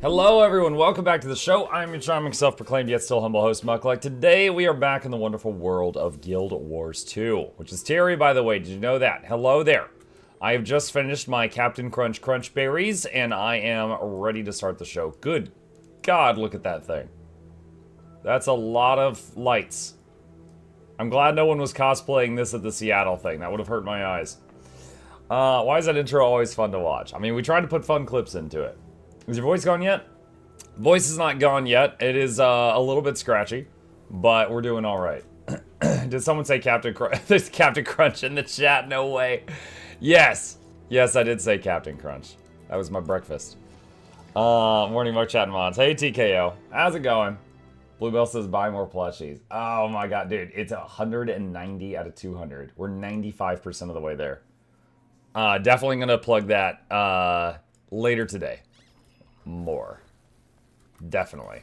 Hello everyone, welcome back to the show. I'm your charming, self-proclaimed yet still humble host, Mukluk. Today we are back in the wonderful world of Guild Wars 2, which is Terry, by the way. Did you know that? Hello there. I have just finished my Captain Crunch Crunch Berries, and I am ready to start the show. Good God, look at that thing. That's a lot of lights. I'm glad no one was cosplaying this at the Seattle thing. That would have hurt my eyes. Why is that intro always fun to watch? I mean, we tried to put fun clips into it. Is your voice gone yet? Voice is not gone yet. It is a little bit scratchy, but we're doing all right. Did someone say Captain Crunch? There's Captain Crunch in the chat. No way. Yes. Yes, I did say Captain Crunch. That was my breakfast. Morning, Mark Chat and Mods. Hey, TKO. How's it going? Bluebell says buy more plushies. Oh my god, dude. It's 190 out of 200. We're 95% of the way there. Definitely going to plug that later today. More. Definitely.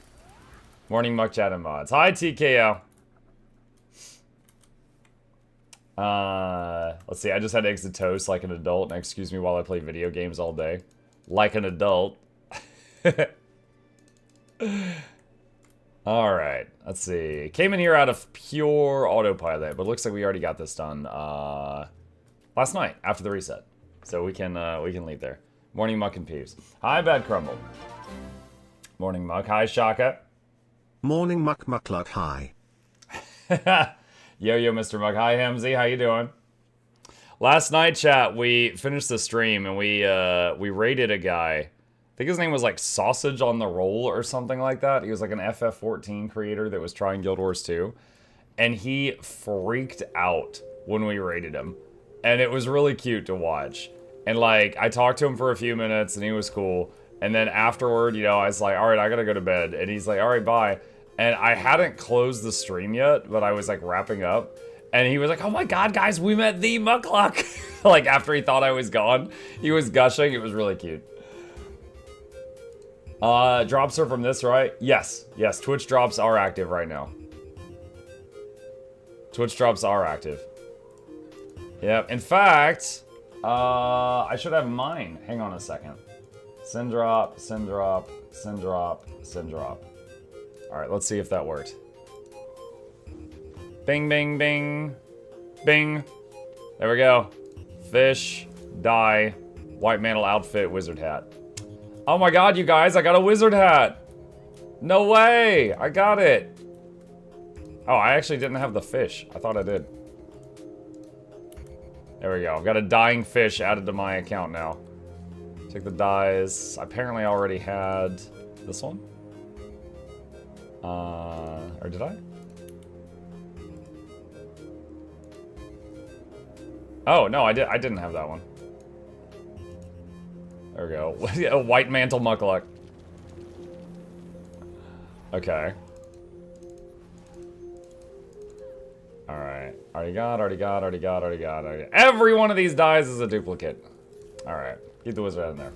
Morning, Muck Chat and Mods. Hi, TKO. Let's see. I just had eggs to toast like an adult. And excuse me while I play video games all day. Like an adult. Alright. Let's see. Came in here out of pure autopilot. But looks like we already got this done last night after the reset. So we can leave there. Morning, Muck and Peeves. Hi, Bad Crumble. Morning, Muck. Hi, Shaka. Morning, Mukluk. Hi. Yo, Mr. Muck. Hi, Hemsy. How you doing? Last night, chat, we finished the stream and we raided a guy. I think his name was like Sausage on the Roll or something like that. He was like an FF14 creator that was trying Guild Wars 2. And he freaked out when we raided him. And it was really cute to watch. And, like, I talked to him for a few minutes, and he was cool. And then afterward, you know, I was like, all right, I gotta go to bed. And he's like, all right, bye. And I hadn't closed the stream yet, but I was, like, wrapping up. And he was like, oh my god, guys, we met the Mukluk. Like, after he thought I was gone, he was gushing. It was really cute. Drops are from this, right? Yes. Yes, Twitch drops are active right now. Twitch drops are active. Yep, in fact... I should have mine. Hang on a second. Sindrop, Sindrop, Sindrop, Sindrop. Alright, let's see if that worked. Bing, bing, bing. Bing. There we go. Fish, dye, white mantle outfit, wizard hat. Oh my god, you guys, I got a wizard hat! No way! I got it! Oh, I actually didn't have the fish. I thought I did. There we go. I've got a dying fish added to my account now. Take the dyes. I apparently already had this one. Or did I? Oh, no, I didn't have that one. There we go. A white mantle Mukluk. Okay. Alright. Already got. Every one of these dies is a duplicate. Alright. Keep the wizard out in there.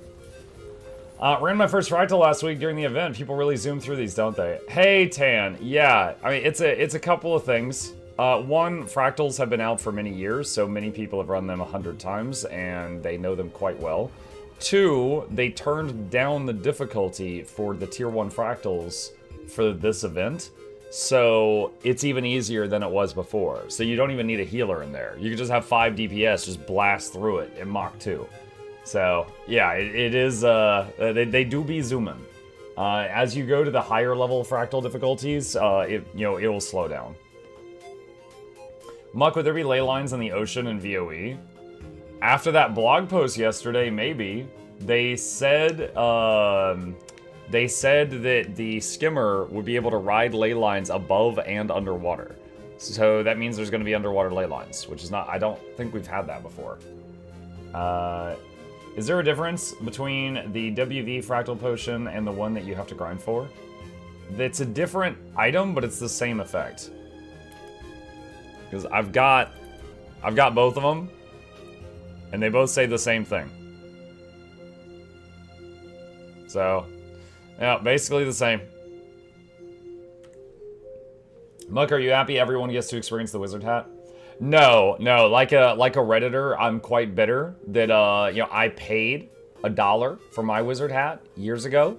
Ran my first Fractal last week during the event. People really zoom through these, don't they? Hey, Tan. Yeah. I mean, it's a couple of things. One, Fractals have been out for many years, so many people have run them 100 times, and they know them quite well. Two, they turned down the difficulty for the Tier 1 Fractals for this event. So it's even easier than it was before. So you don't even need a healer in there. You can just have 5 DPS just blast through it in Mach 2. So yeah, it is, they do be zooming. As you go to the higher level Fractal difficulties, it will slow down. Muck, would there be ley lines in the ocean in VOE? After that blog post yesterday, maybe. They said that the skimmer would be able to ride ley lines above and underwater. So that means there's going to be underwater ley lines, which is not... I don't think we've had that before. Is there a difference between the WV Fractal Potion and the one that you have to grind for? It's a different item, but it's the same effect. Because I've got both of them, and they both say the same thing. So... yeah, basically the same. Muck, are you happy everyone gets to experience the wizard hat? No, like a Redditor, I'm quite bitter that I paid $1 for my wizard hat years ago,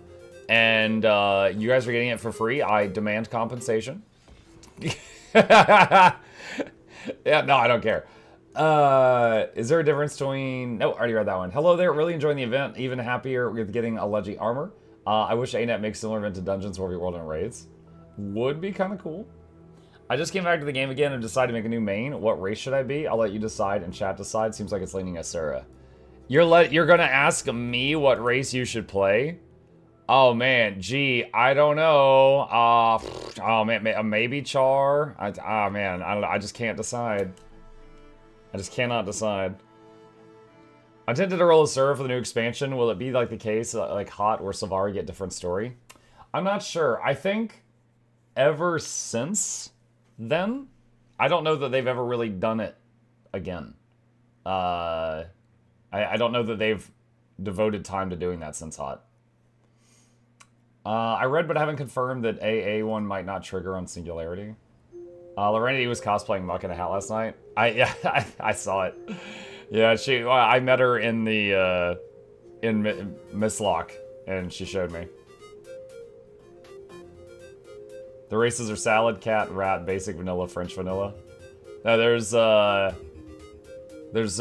and you guys are getting it for free. I demand compensation. Yeah, no, I don't care. Is there a difference between... No, I already read that one. Hello there, really enjoying the event. Even happier with getting a Leggy armor. I wish ANET makes similar event to Dungeons, Warby World, and Raids. Would be kind of cool. I just came back to the game again and decided to make a new main. What race should I be? I'll let you decide and chat decide. Seems like it's leaning Asura. You're gonna ask me what race you should play? Oh man, gee, I don't know. Oh man, maybe Char. Man, I don't know. I just can't decide. I just cannot decide. I'm tempted to roll Asura for the new expansion. Will it be like the case, like Hot or Savari get different story? I'm not sure. I think ever since then, I don't know that they've ever really done it again. I don't know that they've devoted time to doing that since Hot. I read but haven't confirmed that AA1 might not trigger on Singularity. Lorenity was cosplaying Muck in a hat last night. I saw it. Yeah, I met her in the in Mistlock, and she showed me. The races are salad, cat, rat, basic vanilla, French vanilla. No, there's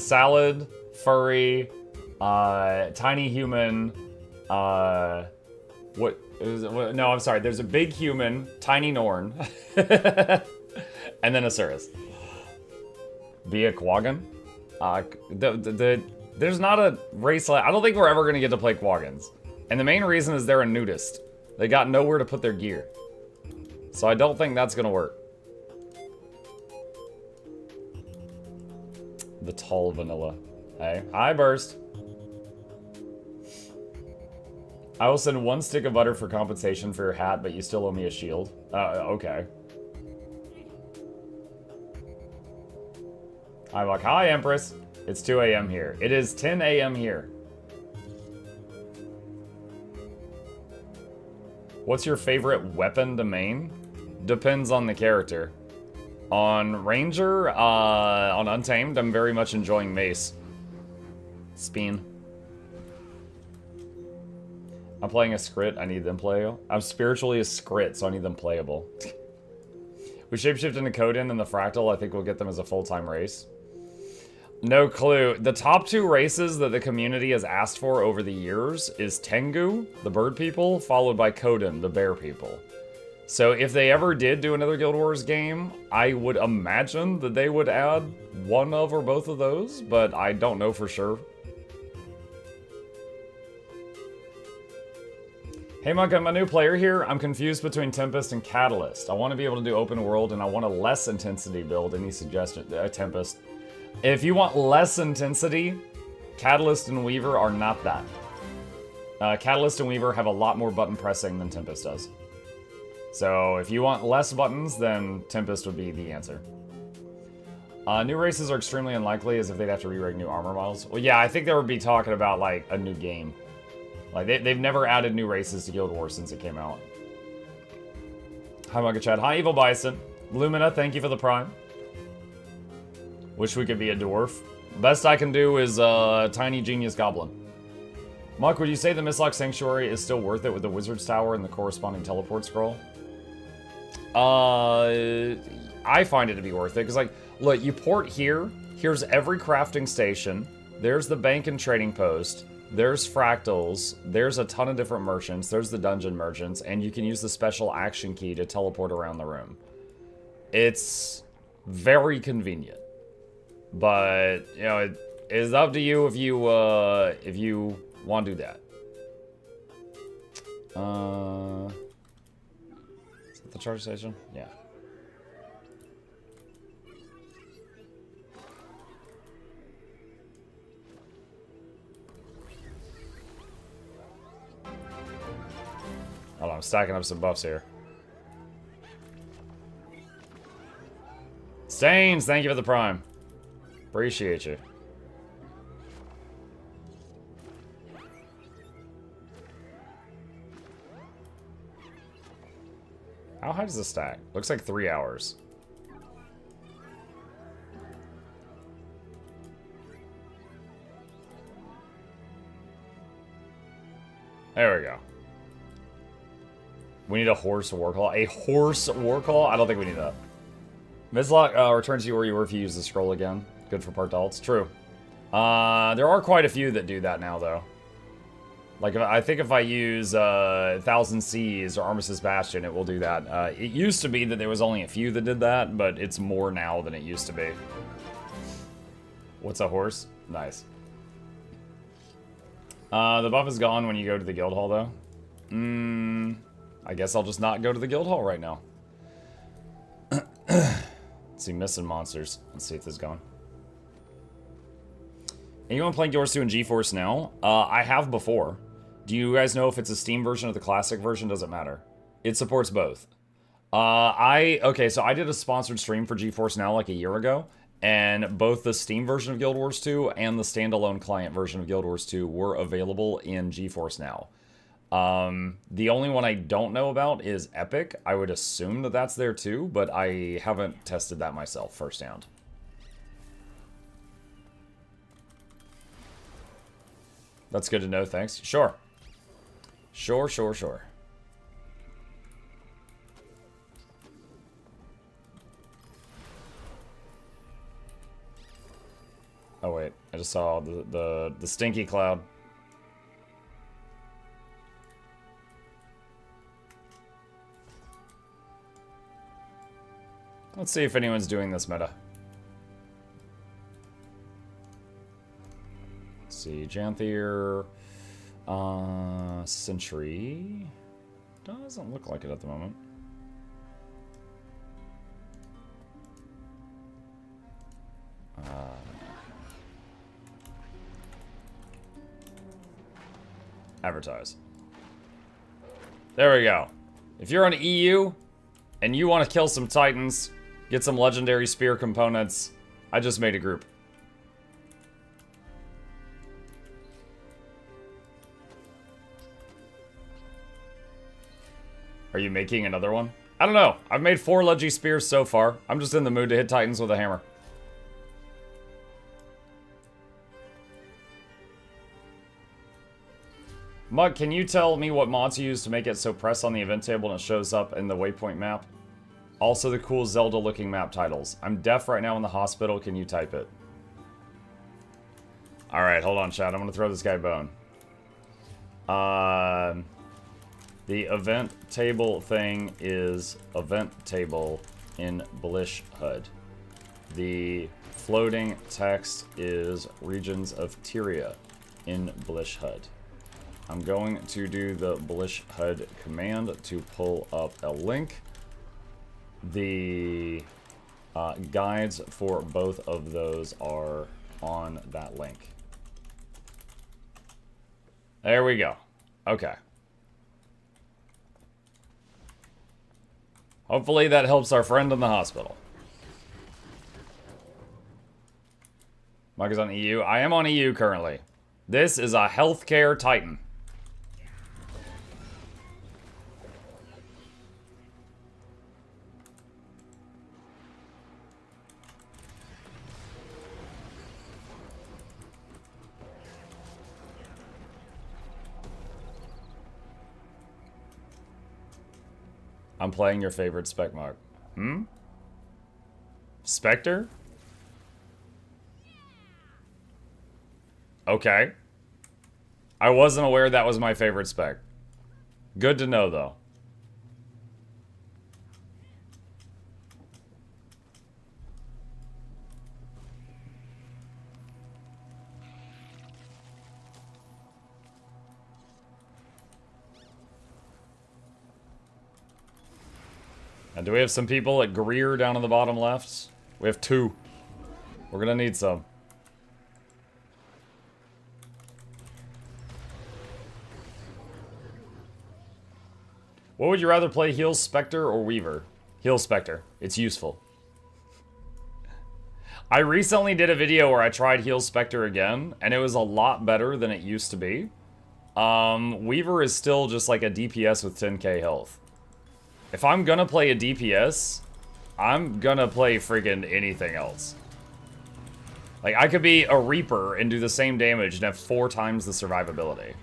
salad, furry, tiny human. What is it? No, I'm sorry. There's a big human, tiny Norn, and then a Cirrus. Be a Quaggan. There's not a race like... I don't think we're ever going to get to play Quaggans. And the main reason is they're a nudist. They got nowhere to put their gear. So I don't think that's going to work. The tall vanilla. Hey, hi, Burst. I will send 1 stick of butter for compensation for your hat, but you still owe me a shield. Okay. I'm like, hi, Empress. It's 2 a.m. here. It is 10 a.m. here. What's your favorite weapon to main? Depends on the character. On Ranger, on Untamed, I'm very much enjoying Mace. Spin. I'm playing a Scrit, I need them playable. I'm spiritually a Scrit, so I need them playable. We shapeshift into Coden and the Fractal, I think we'll get them as a full-time race. No clue. The top 2 races that the community has asked for over the years is Tengu, the bird people, followed by Coden, the bear people. So if they ever did do another Guild Wars game, I would imagine that they would add one of or both of those, but I don't know for sure. Hey Monk, I'm a new player here. I'm confused between Tempest and Catalyst. I want to be able to do open world and I want a less intensity build. Any suggestion? Tempest. If you want less intensity, Catalyst and Weaver are not that. Catalyst and Weaver have a lot more button pressing than Tempest does. So if you want less buttons, then Tempest would be the answer. New races are extremely unlikely, as if they'd have to re-rig new armor models. Well, yeah, I think they would be talking about, like, a new game. Like, they've never added new races to Guild Wars since it came out. Hi, Mugga Chad. Hi, Evil Bison. Lumina, thank you for the Prime. Wish we could be a dwarf. Best I can do is Tiny Genius Goblin. Muck, would you say the Mistlock Sanctuary is still worth it with the Wizard's Tower and the corresponding teleport scroll? I find it to be worth it, because, like, look, you port here. Here's every crafting station. There's the bank and trading post. There's Fractals, there's a ton of different merchants, there's the dungeon merchants, and you can use the special action key to teleport around the room. It's very convenient. But, you know, it is up to you if you want to do that. Is that the charge station? Yeah. Hold on, I'm stacking up some buffs here. Stains, thank you for the Prime. Appreciate you. How high does this stack? Looks like 3 hours. There we go. We need a horse war call. A horse war call? I don't think we need that. Mistlock returns you where you were if you use the scroll again. Good for Fractals. True. There are quite a few that do that now, though. Like, I think if I use 1000 Seas or Armistice Bastion, it will do that. It used to be that there was only a few that did that, but it's more now than it used to be. What's a horse? Nice. The buff is gone when you go to the guild hall, though. I guess I'll just not go to the guild hall right now. Let's see, missing monsters. Let's see if this is gone. Anyone playing Guild Wars 2 in GeForce Now? I have before. Do you guys know if it's a Steam version or the classic version? Doesn't matter. It supports both. Okay, so I did a sponsored stream for GeForce Now like a year ago, and both the Steam version of Guild Wars 2 and the standalone client version of Guild Wars 2 were available in GeForce Now. The only one I don't know about is Epic. I would assume that that's there too, but I haven't tested that myself firsthand. That's good to know, thanks. Sure. Sure. Oh wait, I just saw the stinky cloud. Let's see if anyone's doing this meta. Let's see, Janthier, Sentry. Doesn't look like it at the moment. Advertise. There we go. If you're on EU and you want to kill some Titans, get some legendary spear components, I just made a group. Are you making another one? I don't know. I've made 4 Leggy Spears so far. I'm just in the mood to hit Titans with a hammer. Mug, can you tell me what mods you use to make it so press on the event table and it shows up in the waypoint map? Also the cool Zelda-looking map titles. I'm deaf right now in the hospital. Can you type it? Alright, hold on, chat. I'm gonna throw this guy a bone. The event table thing is event table in Blish HUD. The floating text is regions of Tyria in Blish HUD. I'm going to do the Blish HUD command to pull up a link. The guides for both of those are on that link. There we go. Okay. Hopefully that helps our friend in the hospital. Mike is on EU. I am on EU currently. This is a healthcare titan. I'm playing your favorite spec mark. Spectre? Okay. I wasn't aware that was my favorite spec. Good to know, though. And do we have some people at Greer down in the bottom left? We have 2. We're gonna need some. What would you rather play, Heal Spectre or Weaver? Heal Spectre. It's useful. I recently did a video where I tried Heal Spectre again, and it was a lot better than it used to be. Weaver is still just like a DPS with 10k health. If I'm gonna play a DPS, I'm gonna play friggin' anything else. Like, I could be a Reaper and do the same damage and have 4 times the survivability.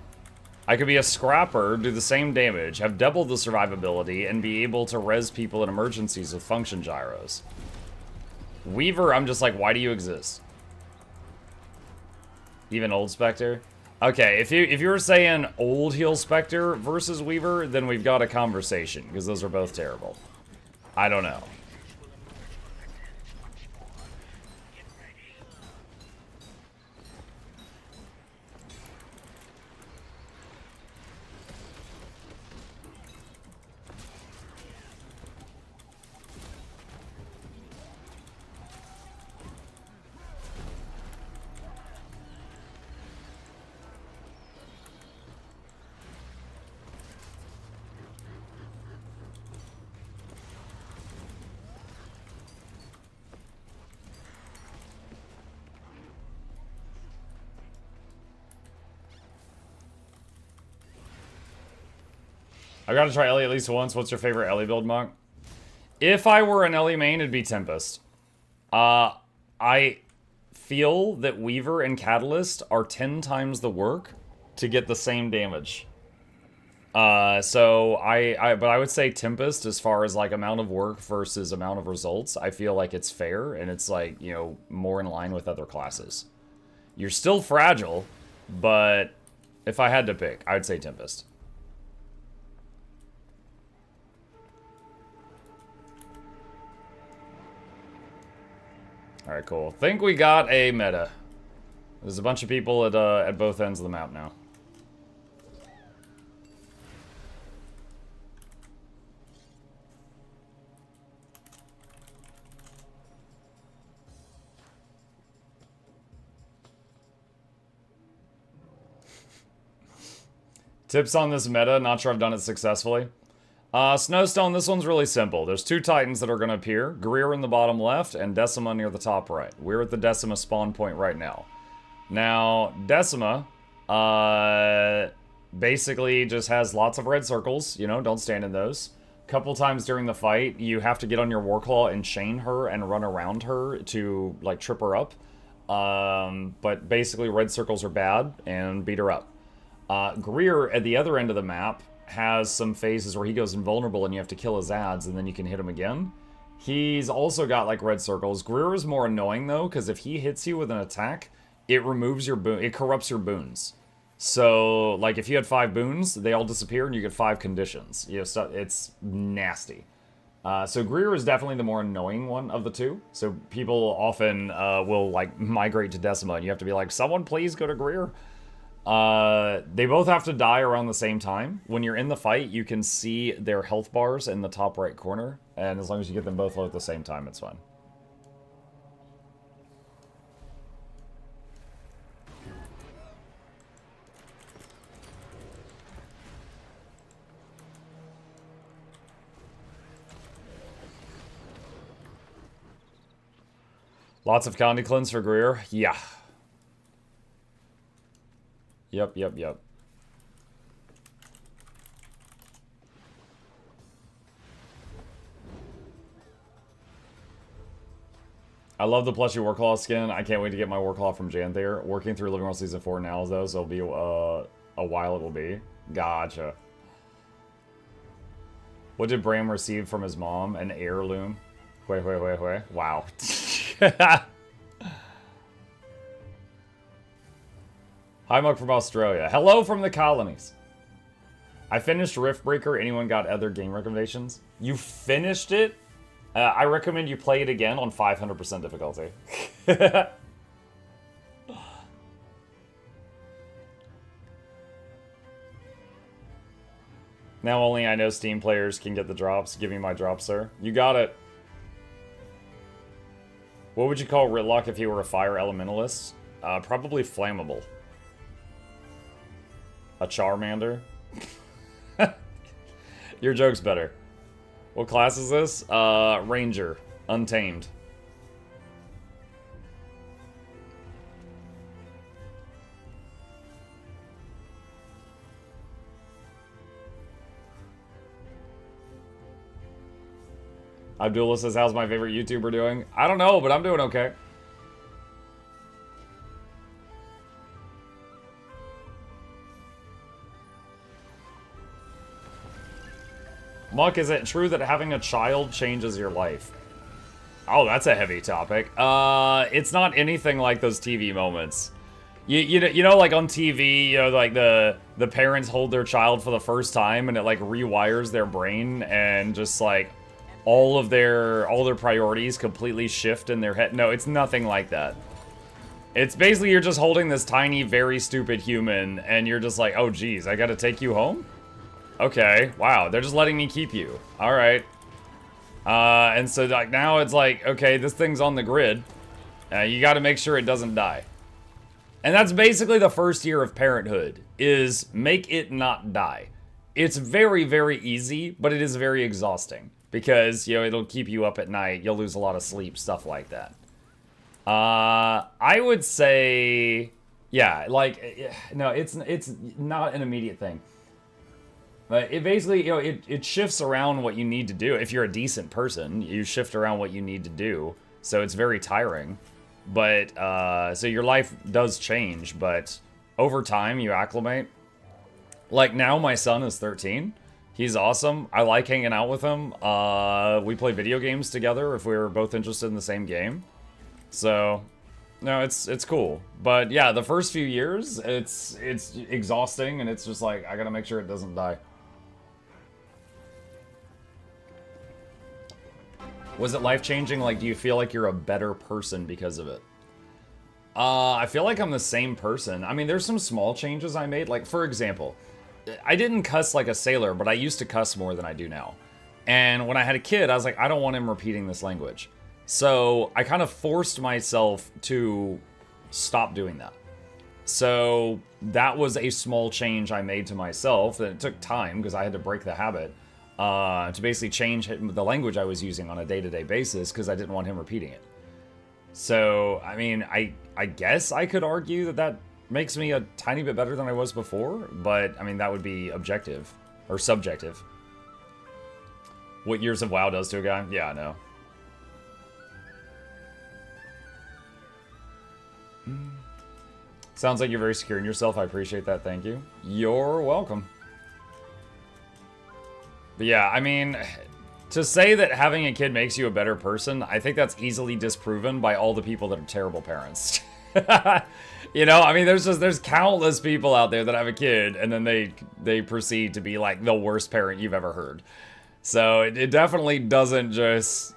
I could be a scrapper, do the same damage, have double the survivability, and be able to res people in emergencies with function gyros. Weaver, I'm just like, why do you exist? Even Old Spectre? Okay, if you were saying Old Heal Spectre versus Weaver, then we've got a conversation, because those are both terrible. I don't know. I gotta try Ellie at least once. What's your favorite Ellie build, Monk? If I were an Ellie main, it'd be Tempest. I feel that Weaver and Catalyst are 10 times the work to get the same damage. So but I would say Tempest, as far as like amount of work versus amount of results, I feel like it's fair and it's like, you know, more in line with other classes. You're still fragile, but if I had to pick, I would say Tempest. Alright, cool. Think we got a meta. There's a bunch of people at both ends of the map now. Tips on this meta, not sure I've done it successfully. Snowstone, this one's really simple. There's two Titans that are going to appear. Greer in the bottom left and Decima near the top right. We're at the Decima spawn point right now. Now, Decima basically just has lots of red circles. You know, don't stand in those. Couple times during the fight, you have to get on your Warclaw and chain her and run around her to, like, trip her up. But basically, red circles are bad and beat her up. Greer, at the other end of the map, has some phases where he goes invulnerable and you have to kill his ads and then you can hit him again. He's also got like red circles. Greer is more annoying though, because if he hits you with an attack, it removes your boon, it corrupts your boons. So like if you had 5 boons, they all disappear and you get 5 conditions. You know, so it's nasty. So Greer is definitely the more annoying one of the two. So people often will like migrate to Decima and you have to be like, someone please go to Greer. They both have to die around the same time. When you're in the fight, you can see their health bars in the top right corner, and as long as you get them both low at the same time, it's fine. Lots of County Cleanse for Greer? Yeah. Yep. I love the Plushie Warclaw skin. I can't wait to get my Warclaw from Janther. Working through Living World Season 4 now, though, so it'll be a while it will be. Gotcha. What did Bram receive from his mom? An heirloom? Wait. Wow. Hi, Mug from Australia. Hello from the colonies. I finished Riftbreaker. Anyone got other game recommendations? You finished it? I recommend you play it again on 500% difficulty. Now only I know Steam players can get the drops. Give me my drops, sir. You got it. What would you call Ritlock if he were a fire elementalist? Probably flammable. A Charmander? Your joke's better. What class is this? Ranger. Untamed. Abdullah says, how's my favorite YouTuber doing? I don't know, but I'm doing okay. Muck, is it true that having a child changes your life? Oh, that's a heavy topic. It's not anything like those TV moments. You know, like on TV, you know, like the parents hold their child for the first time and it like rewires their brain and just like all their priorities completely shift in their head. No, it's nothing like that. It's basically you're just holding this tiny, very stupid human and you're just like, oh geez, I gotta take you home? Okay, wow, they're just letting me keep you. All right. And so like now it's like, okay, this thing's on the grid. You gotta make sure it doesn't die. And that's basically the first year of parenthood, is make it not die. It's very, very easy, but it is very exhausting. Because, you know, it'll keep you up at night, you'll lose a lot of sleep, stuff like that. I would say, yeah, like, no, it's not an immediate thing. But it basically, you know, it shifts around what you need to do. If you're a decent person, you shift around what you need to do. So it's very tiring. But, so your life does change, but over time you acclimate. Like now my son is 13. He's awesome. I like hanging out with him. We play video games together if we're both interested in the same game. So, no, it's cool. But yeah, the first few years, it's exhausting and it's just like, I gotta make sure it doesn't die. Was it life-changing? Like, do you feel like you're a better person because of it? I feel like I'm the same person. I mean, there's some small changes I made. Like, for example, I didn't cuss like a sailor, but I used to cuss more than I do now. And when I had a kid, I was like, I don't want him repeating this language. So I kind of forced myself to stop doing that. So that was a small change I made to myself. And it took time because I had to break the habit. To basically change the language I was using on a day-to-day basis because I didn't want him repeating it. So, I mean, I guess I could argue that makes me a tiny bit better than I was before, but, I mean, that would be objective, or subjective. What years of WoW does to a guy? Yeah, I know. Sounds like you're very secure in yourself. I appreciate that, thank you. You're welcome. But yeah, I mean, to say that having a kid makes you a better person, I think that's easily disproven by all the people that are terrible parents. You know, I mean, there's countless people out there that have a kid and then they proceed to be like the worst parent you've ever heard. So it definitely doesn't just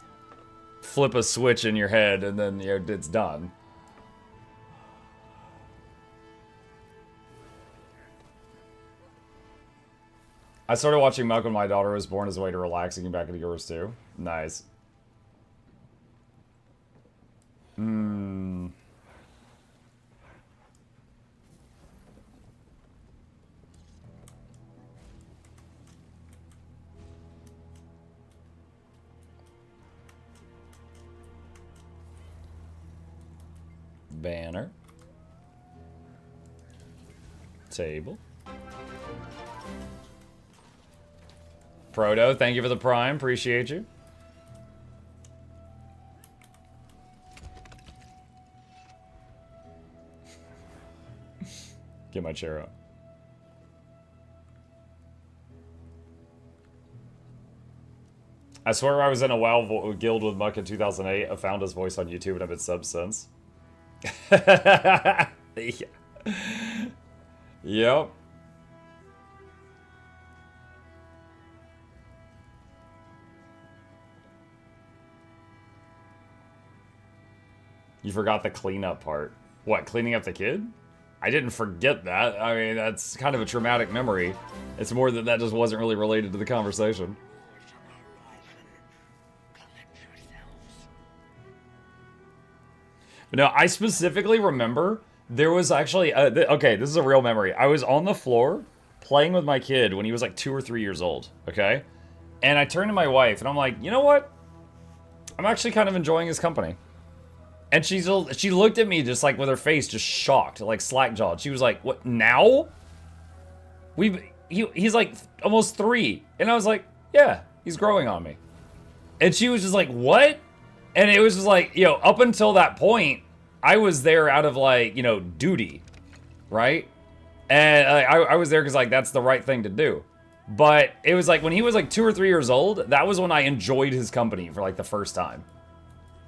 flip a switch in your head and then, you know, it's done. I started watching Milk when my daughter was born as a way to relax and get back into GeForce 2. Nice. Banner. Table. Proto, thank you for the prime. Appreciate you. Get my chair up. I swear I was in a WoW guild with Muck in 2008. I found his voice on YouTube and I've been sub since. Yeah. Yep. You forgot the cleanup part. What, cleaning up the kid? I didn't forget that. I mean, that's kind of a traumatic memory. It's more that that just wasn't really related to the conversation. But no, I specifically remember there was actually... okay, this is a real memory. I was on the floor playing with my kid when he was like 2 or 3 years old, okay? And I turned to my wife and I'm like, you know what? I'm actually kind of enjoying his company. And she looked at me just like with her face just shocked, like slack-jawed. She was like, what, now? He's like almost 3. And I was like, yeah, he's growing on me. And she was just like, what? And it was just like, you know, up until that point, I was there out of like, you know, duty, right? And I was there because like, that's the right thing to do. But it was like when he was like 2 or 3 years old, that was when I enjoyed his company for like the first time.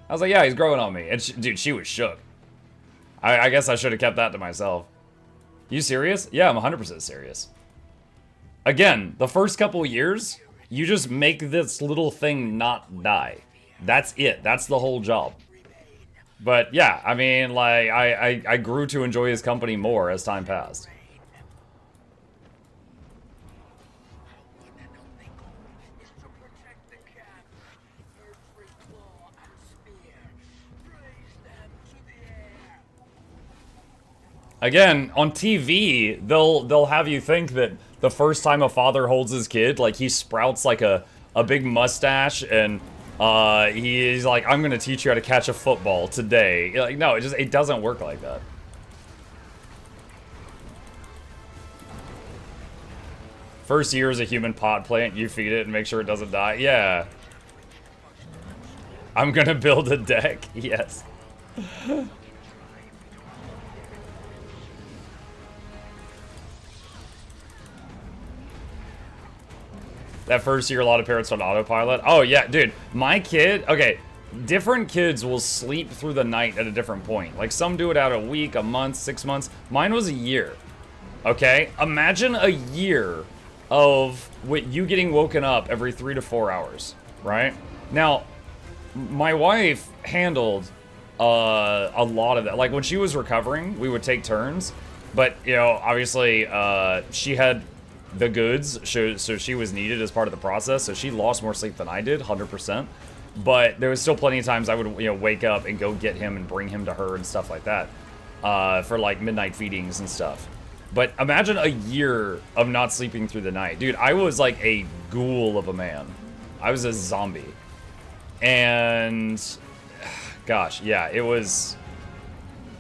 I was like, yeah, he's growing on me. And dude, she was shook. I guess I should have kept that to myself. You serious? Yeah, I'm 100% serious. Again, the first couple years, you just make this little thing not die. That's it. That's the whole job. But yeah, I mean, like, I grew to enjoy his company more as time passed. Again, on TV, they'll have you think that the first time a father holds his kid, like he sprouts like a big mustache and he's like, I'm gonna teach you how to catch a football today. You're like, no, it doesn't work like that. First year as a human pot plant, you feed it and make sure it doesn't die. Yeah. I'm gonna build a deck. Yes. That first year, a lot of parents on autopilot. Oh, yeah, dude. My kid... Okay, different kids will sleep through the night at a different point. Like, some do it out a week, a month, 6 months. Mine was a year. Okay? Imagine a year of you getting woken up every 3 to 4 hours, right? Now, my wife handled a lot of that. Like, when she was recovering, we would take turns. But, you know, obviously, she had... the goods, so she was needed as part of the process, so she lost more sleep than I did, 100%. But there was still plenty of times I would, you know, wake up and go get him and bring him to her and stuff like that, for like midnight feedings and stuff. But imagine a year of not sleeping through the night. Dude, I was like a ghoul of a man. I was a zombie. And, gosh, yeah, it was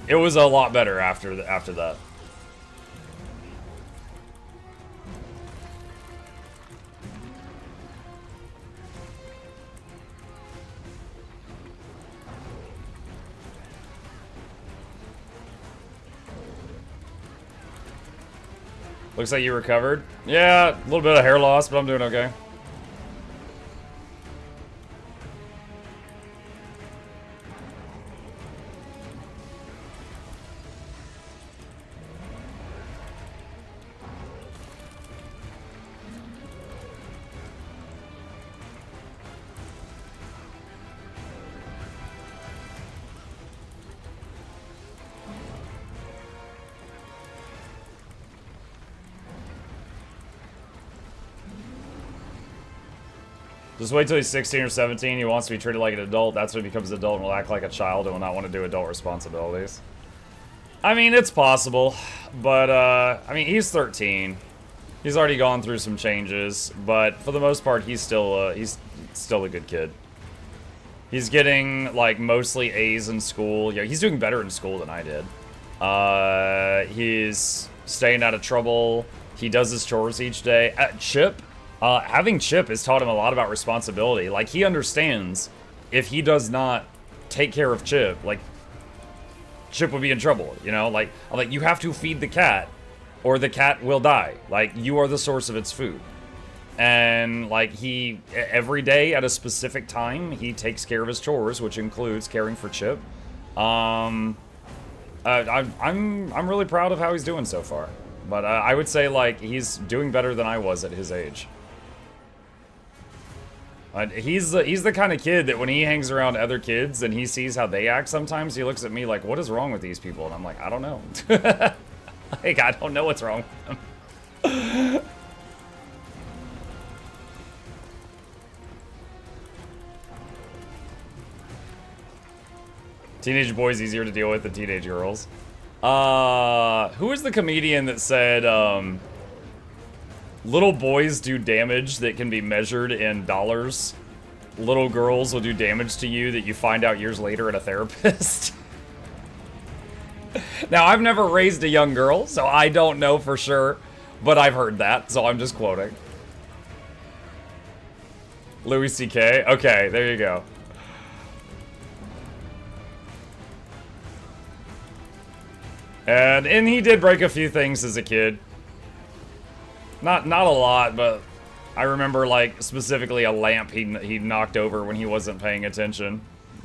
a lot better after that. Looks like you recovered. Yeah, a little bit of hair loss, but I'm doing okay. Just wait till he's 16 or 17. He wants to be treated like an adult. That's when he becomes an adult and will act like a child and will not want to do adult responsibilities. I mean, it's possible. But, I mean, he's 13. He's already gone through some changes. But for the most part, he's still a good kid. He's getting, like, mostly A's in school. Yeah, he's doing better in school than I did. He's staying out of trouble. He does his chores each day. Chip... having Chip has taught him a lot about responsibility. Like, he understands if he does not take care of Chip, like, Chip would be in trouble, you know? Like, you have to feed the cat, or the cat will die. Like, you are the source of its food. And, like, he, every day at a specific time, he takes care of his chores, which includes caring for Chip. I'm really proud of how he's doing so far. But I would say, like, he's doing better than I was at his age. He's the kind of kid that when he hangs around other kids and he sees how they act sometimes, he looks at me like, what is wrong with these people? And I'm like, I don't know. Like, I don't know what's wrong with them. Teenage boys easier to deal with than teenage girls. Who is the comedian that said, little boys do damage that can be measured in dollars. Little girls will do damage to you that you find out years later at a therapist. Now, I've never raised a young girl, so I don't know for sure, but I've heard that, so I'm just quoting. Louis C.K.? Okay, there you go. And he did break a few things as a kid. Not a lot, but I remember, like, specifically a lamp he knocked over when he wasn't paying attention.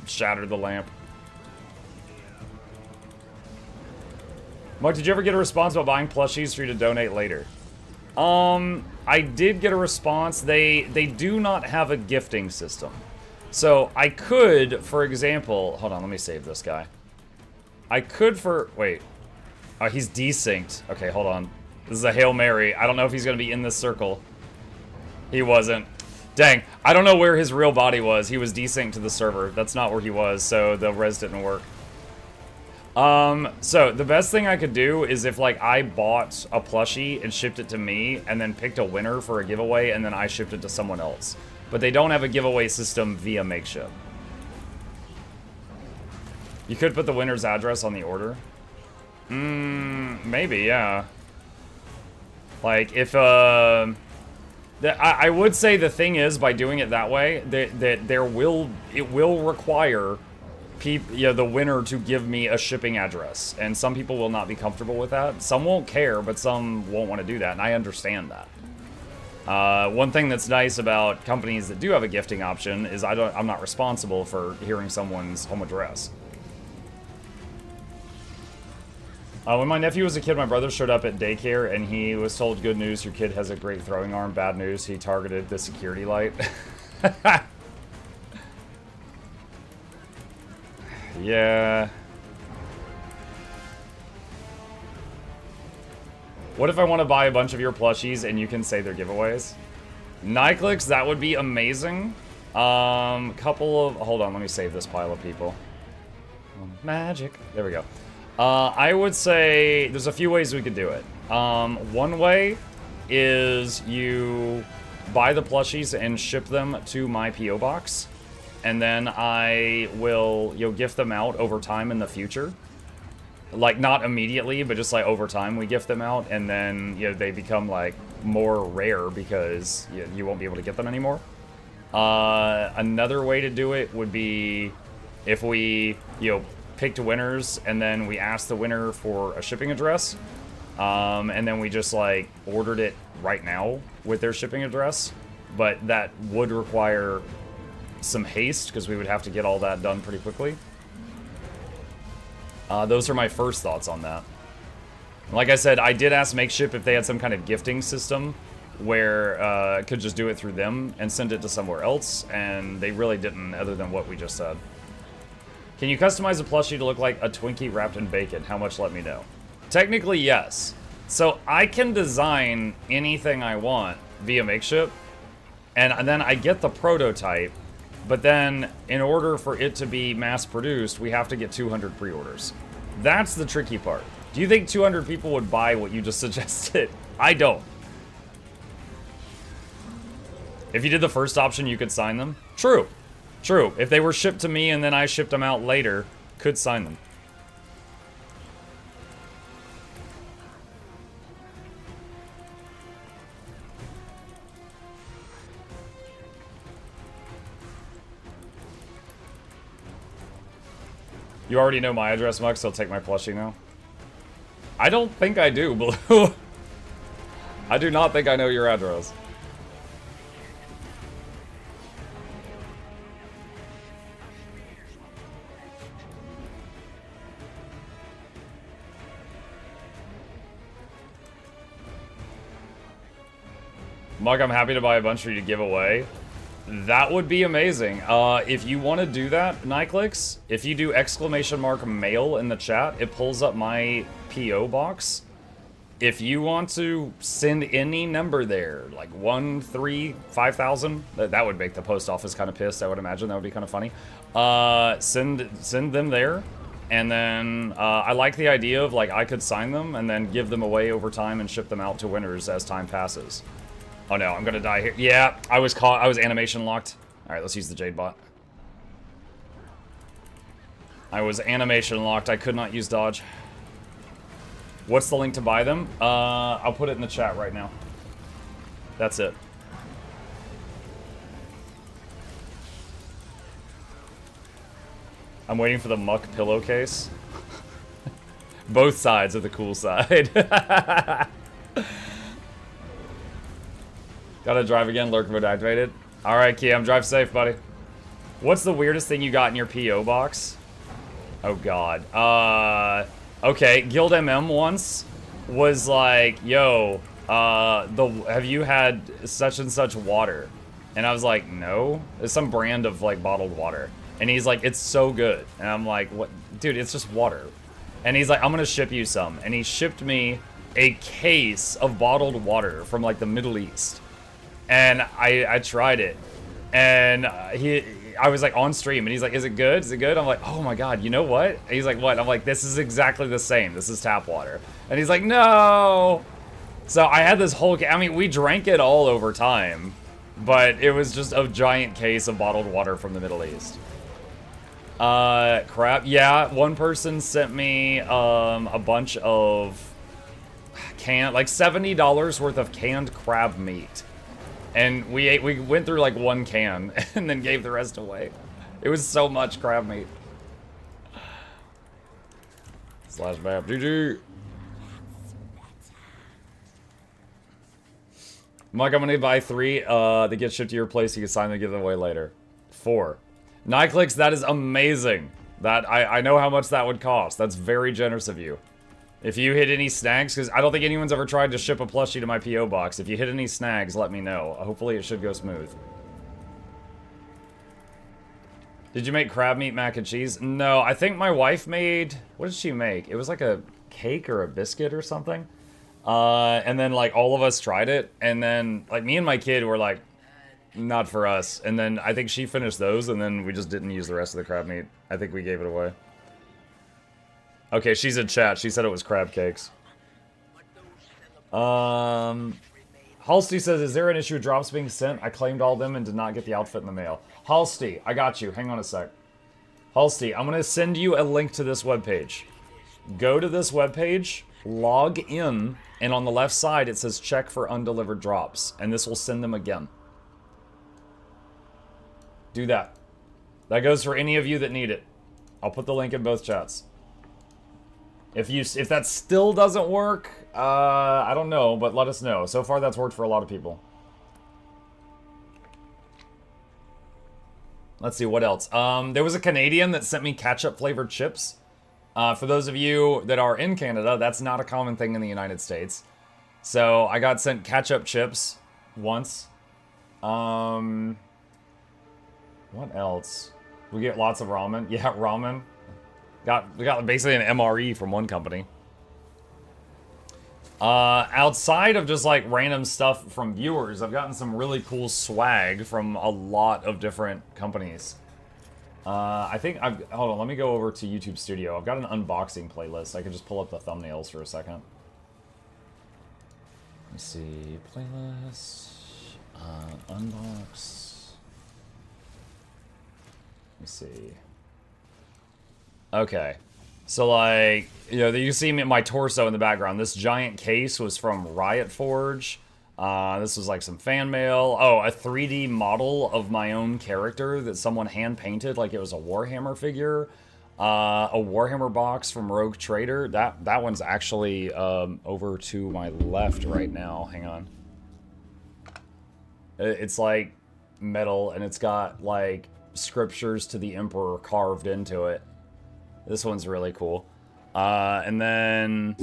Shattered the lamp. Mike, did you ever get a response about buying plushies for you to donate later? I did get a response. They do not have a gifting system. So I could, for example, hold on, let me save this guy. I could wait. Oh, he's desynced. Okay, hold on. This is a Hail Mary. I don't know if he's going to be in this circle. He wasn't. Dang, I don't know where his real body was. He was desynced to the server. That's not where he was, so the res didn't work. So the best thing I could do is if, like, I bought a plushie and shipped it to me and then picked a winner for a giveaway and then I shipped it to someone else. But they don't have a giveaway system via Makeship. You could put the winner's address on the order. Maybe, yeah. Like, if, I would say the thing is, by doing it that way, that it will require the winner to give me a shipping address, and some people will not be comfortable with that. Some won't care, but some won't want to do that, and I understand that. One thing that's nice about companies that do have a gifting option is I'm not responsible for hearing someone's home address. When my nephew was a kid, my brother showed up at daycare, and he was told, "Good news, your kid has a great throwing arm. Bad news, he targeted the security light." Yeah. What if I want to buy a bunch of your plushies and you can say they're giveaways? Nyclix, that would be amazing. Hold on, let me save this pile of people. Magic. There we go. I would say there's a few ways we could do it. One way is you buy the plushies and ship them to my P.O. box. And then I will, gift them out over time in the future. Like, not immediately, but just, like, over time we gift them out. And then, they become, like, more rare because you won't be able to get them anymore. Another way to do it would be if we, picked winners and then we asked the winner for a shipping address. And then we just, like, ordered it right now with their shipping address. But that would require some haste because we would have to get all that done pretty quickly. Those are my first thoughts on that. Like I said, I did ask Makeship if they had some kind of gifting system where I could just do it through them and send it to somewhere else, and they really didn't, other than what we just said. Can you customize a plushie to look like a Twinkie wrapped in bacon? How much? Let me know. Technically, yes. So I can design anything I want via Makeship, and then I get the prototype. But then, in order for it to be mass-produced, we have to get 200 pre-orders. That's the tricky part. Do you think 200 people would buy what you just suggested? I don't. If you did the first option, you could sign them? True. True. If they were shipped to me and then I shipped them out later, could sign them. You already know my address, Mux, so I'll take my plushie now. I don't think I do, Blue. I do not think I know your address. Mug, I'm happy to buy a bunch for you to give away. That would be amazing. If you want to do that, Nyclix, if you do !mail in the chat, it pulls up my P.O. box. If you want to send any number there, like 1, 3, 5,000, that would make the post office kind of pissed, I would imagine. That would be kind of funny. Send them there. And then I like the idea of, like, I could sign them and then give them away over time and ship them out to winners as time passes. Oh no, I'm gonna die here. Yeah, I was caught. I was animation locked. Alright, let's use the Jade bot. I was animation locked. I could not use dodge. What's the link to buy them? I'll put it in the chat right now. That's it. I'm waiting for the muck pillowcase. Both sides of the cool side. Gotta drive again, lurk mode activated. Alright, Kiam, drive safe, buddy. What's the weirdest thing you got in your P.O. box? Oh, God. Okay, Guild MM once was like, yo, have you had such and such water? And I was like, no. It's some brand of, like, bottled water. And he's like, it's so good. And I'm like, what? Dude, it's just water. And he's like, I'm gonna ship you some. And he shipped me a case of bottled water from, like, the Middle East. And I tried it. And I was like on stream and he's like, is it good? Is it good? I'm like, oh my God, you know what? And he's like, what? I'm like, this is exactly the same. This is tap water. And he's like, no. So I had this whole, I mean, we drank it all over time, but it was just a giant case of bottled water from the Middle East. Crap. Yeah, one person sent me a bunch of like $70 worth of canned crab meat. And we went through like one can and then gave the rest away. It was so much crab meat. Slash map. GG. Mike, I'm gonna buy 3 that get shipped to your place. You can sign them and give them away later. 4. Nyclicks, that is amazing. That I know how much that would cost. That's very generous of you. If you hit any snags, because I don't think anyone's ever tried to ship a plushie to my P.O. box. If you hit any snags, let me know. Hopefully it should go smooth. Did you make crab meat mac and cheese? No, I think my wife made... What did she make? It was like a cake or a biscuit or something. And then, like, all of us tried it. And then, like, me and my kid were like, not for us. And then I think she finished those, and then we just didn't use the rest of the crab meat. I think we gave it away. Okay, she's in chat. She said it was crab cakes. Halsey says, is there an issue with drops being sent? I claimed all of them and did not get the outfit in the mail. Halsey, I got you. Hang on a sec. Halsey, I'm going to send you a link to this webpage. Go to this webpage, log in, and on the left side it says check for undelivered drops. And this will send them again. Do that. That goes for any of you that need it. I'll put the link in both chats. If that still doesn't work, I don't know, but let us know. So far, that's worked for a lot of people. Let's see, what else? There was a Canadian that sent me ketchup-flavored chips. For those of you that are in Canada, that's not a common thing in the United States. So I got sent ketchup chips once. What else? We get lots of ramen. Yeah, ramen. We got basically an MRE from one company. Outside of just like random stuff from viewers, I've gotten some really cool swag from a lot of different companies. I think hold on, let me go over to YouTube Studio. I've got an unboxing playlist. I can just pull up the thumbnails for a second. Let me see, playlist, unbox. Let me see. Okay, so like, you know, you see me my torso in the background. This giant case was from Riot Forge. This was like some fan mail. Oh, a 3D model of my own character that someone hand painted like it was a Warhammer figure. A Warhammer box from Rogue Trader. That one's actually over to my left right now. Hang on. It's like metal and it's got like scriptures to the Emperor carved into it. This one's really cool. And then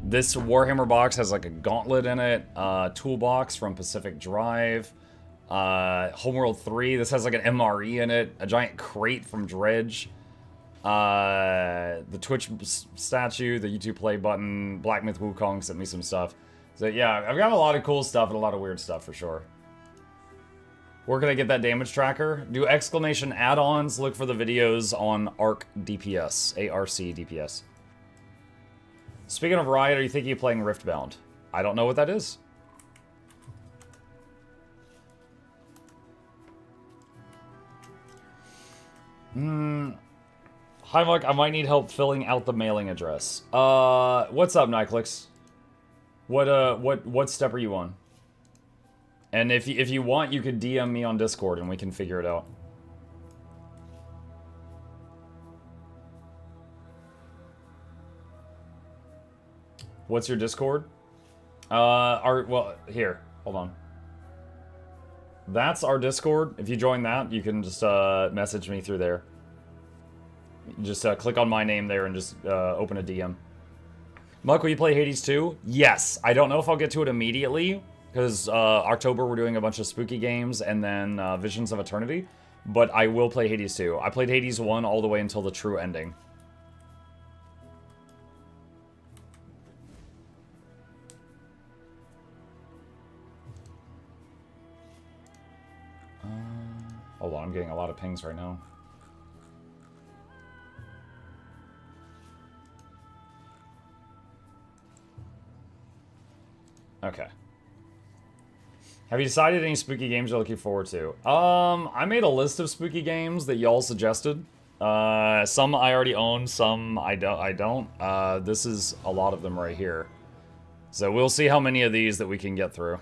this Warhammer box has like a gauntlet in it. Toolbox from Pacific Drive. Homeworld 3. This has like an MRE in it. A giant crate from Dredge. The Twitch statue. The YouTube play button. Black Myth Wukong sent me some stuff. So yeah, I've got a lot of cool stuff and a lot of weird stuff for sure. Where can I get that damage tracker? Do exclamation add-ons. Look for the videos on ARC DPS. ARC DPS. Speaking of Riot, are you thinking of playing Riftbound? I don't know what that is. Hi, Mark. I might need help filling out the mailing address. What's up, Nyclix? What step are you on? And if you want, you could DM me on Discord and we can figure it out. What's your Discord? Well, here, hold on. That's our Discord. If you join that, you can just message me through there. Just click on my name there and just open a DM. Muck, will you play Hades 2? Yes. I don't know if I'll get to it immediately, because October we're doing a bunch of spooky games and then Visions of Eternity. But I will play Hades 2. I played Hades 1 all the way until the true ending. Hold on, I'm getting a lot of pings right now. Okay. Have you decided any spooky games you're looking forward to? I made a list of spooky games that y'all suggested. Some I already own, some I don't. This is a lot of them right here. So we'll see how many of these that we can get through.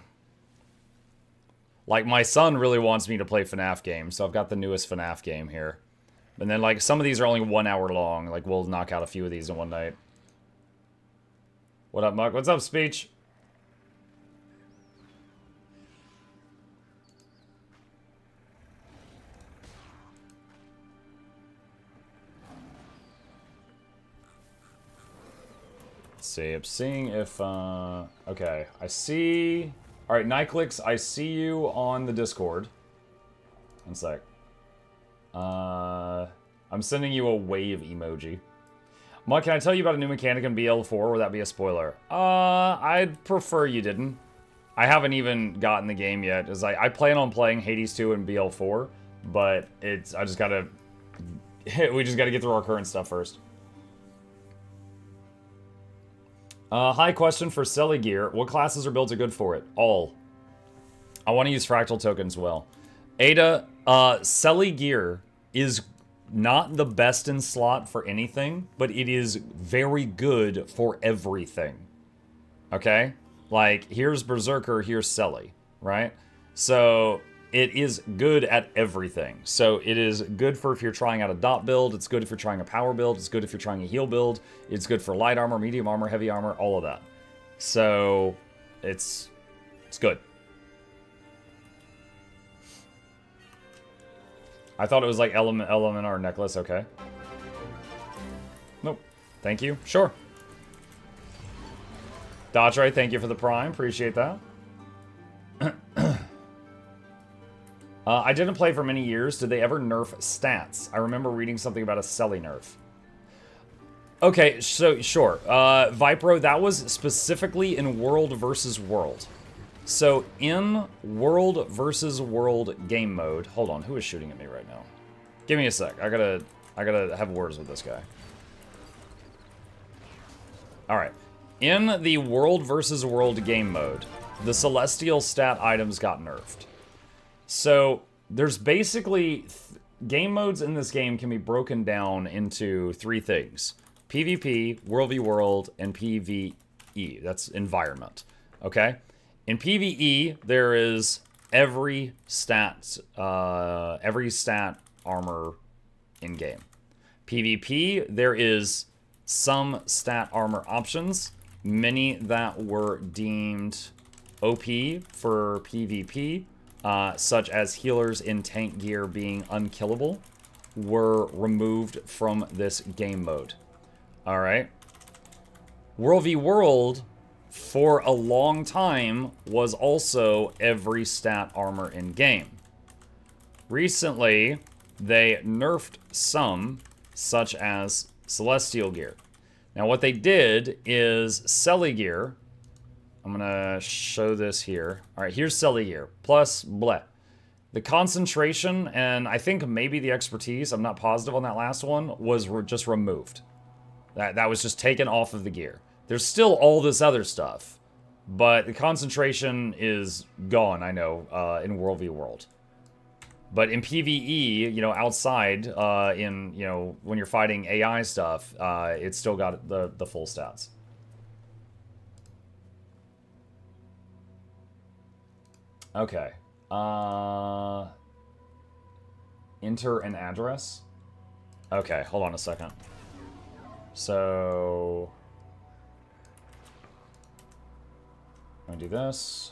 Like, my son really wants me to play FNAF games, so I've got the newest FNAF game here. And then, like, some of these are only 1 hour long. Like, we'll knock out a few of these in one night. What up, Muck? What's up, Speech? Let's see, I'm seeing if, okay, I see... Alright, Nyclix, I see you on the Discord. One sec. I'm sending you a wave emoji. Muck, can I tell you about a new mechanic in BL4, or would that be a spoiler? I'd prefer you didn't. I haven't even gotten the game yet, as I plan on playing Hades 2 and BL4, but it's, we just gotta get through our current stuff first. High question for Selly Gear. What classes or builds are good for it? All. I want to use Fractal tokens well. Ada, Selly Gear is not the best in slot for anything, but it is very good for everything. Okay? Like, here's Berserker, here's Selly, right? So, it is good at everything. So it is good for if you're trying out a dot build, it's good if you're trying a power build, it's good if you're trying a heal build, it's good for light armor, medium armor, heavy armor, all of that. So it's good. I thought it was like Elementar necklace, okay. Nope. Thank you. Sure. Dodgeray, thank you for the prime. Appreciate that. I didn't play for many years. Did they ever nerf stats? I remember reading something about a Selly nerf. Okay, so sure. Vipro, that was specifically in World versus World. So in World versus World game mode, hold on, who is shooting at me right now? Give me a sec. I gotta have words with this guy. All right. In the World versus World game mode, the Celestial stat items got nerfed. So, there's basically... game modes in this game can be broken down into 3 things. PvP, World v World, and PvE. That's environment. Okay? In PvE, there is every stat armor in-game. PvP, there is some stat armor options. Many that were deemed OP for PvP. Such as healers in tank gear being unkillable, were removed from this game mode. Alright. World v World, for a long time, was also every stat armor in game. Recently, they nerfed some, such as Celestial gear. Now what they did is Selly gear. I'm gonna show this here. All right, here's Selly gear, plus bleh. The concentration, and I think maybe the expertise, I'm not positive on that last one, was just removed. That was just taken off of the gear. There's still all this other stuff, but the concentration is gone, I know, in World v World. But in PvE, you know, outside, in, you know, when you're fighting AI stuff, it's still got the full stats. Okay. Enter an address. Okay, hold on a second. So, I'm gonna do this.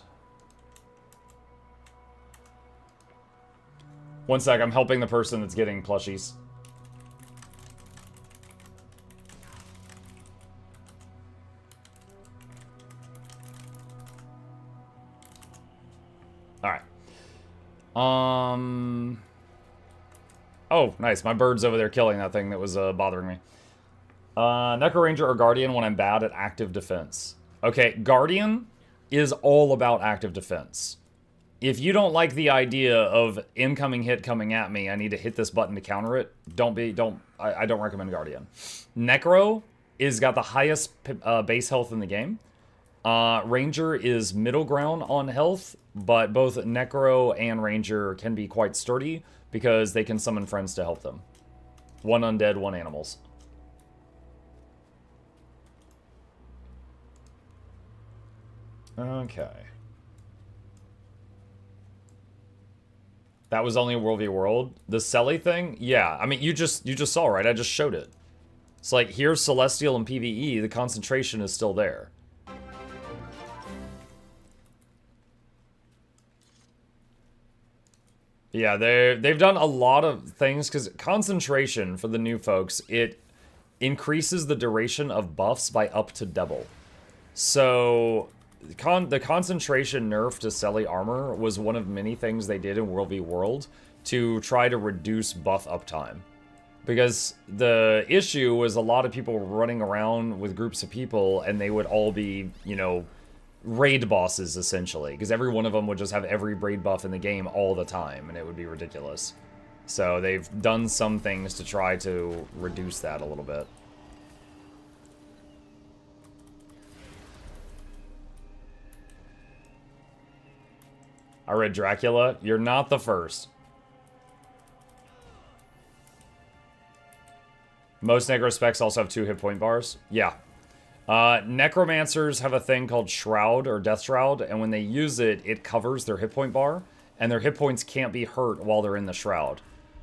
One sec, I'm helping the person that's getting plushies. Alright. Oh, nice. My bird's over there killing that thing that was bothering me. Necro Ranger or Guardian when I'm bad at active defense. Okay, Guardian is all about active defense. If you don't like the idea of incoming hit coming at me, I need to hit this button to counter it, I don't recommend Guardian. Necro is got the highest base health in the game. Ranger is middle ground on health, but both Necro and Ranger can be quite sturdy because they can summon friends to help them. One undead, one animals. Okay. That was only a World v. World. The Selly thing? Yeah, I mean, you just saw, right? I just showed it. It's like, here's Celestial and PvE, the concentration is still there. Yeah, they've done a lot of things, because concentration, for the new folks, it increases the duration of buffs by up to double. So, the concentration nerf to Selly armor was one of many things they did in World v. World to try to reduce buff uptime. Because the issue was a lot of people were running around with groups of people, and they would all be, you know, raid bosses, essentially, because every one of them would just have every raid buff in the game all the time, and it would be ridiculous. So they've done some things to try to reduce that a little bit. I read Dracula. You're not the first. Most Necro specs also have 2 hit point bars. Yeah. Necromancers have a thing called Shroud or Death Shroud, and when they use it, it covers their hit point bar, and their hit points can't be hurt while they're in the Shroud.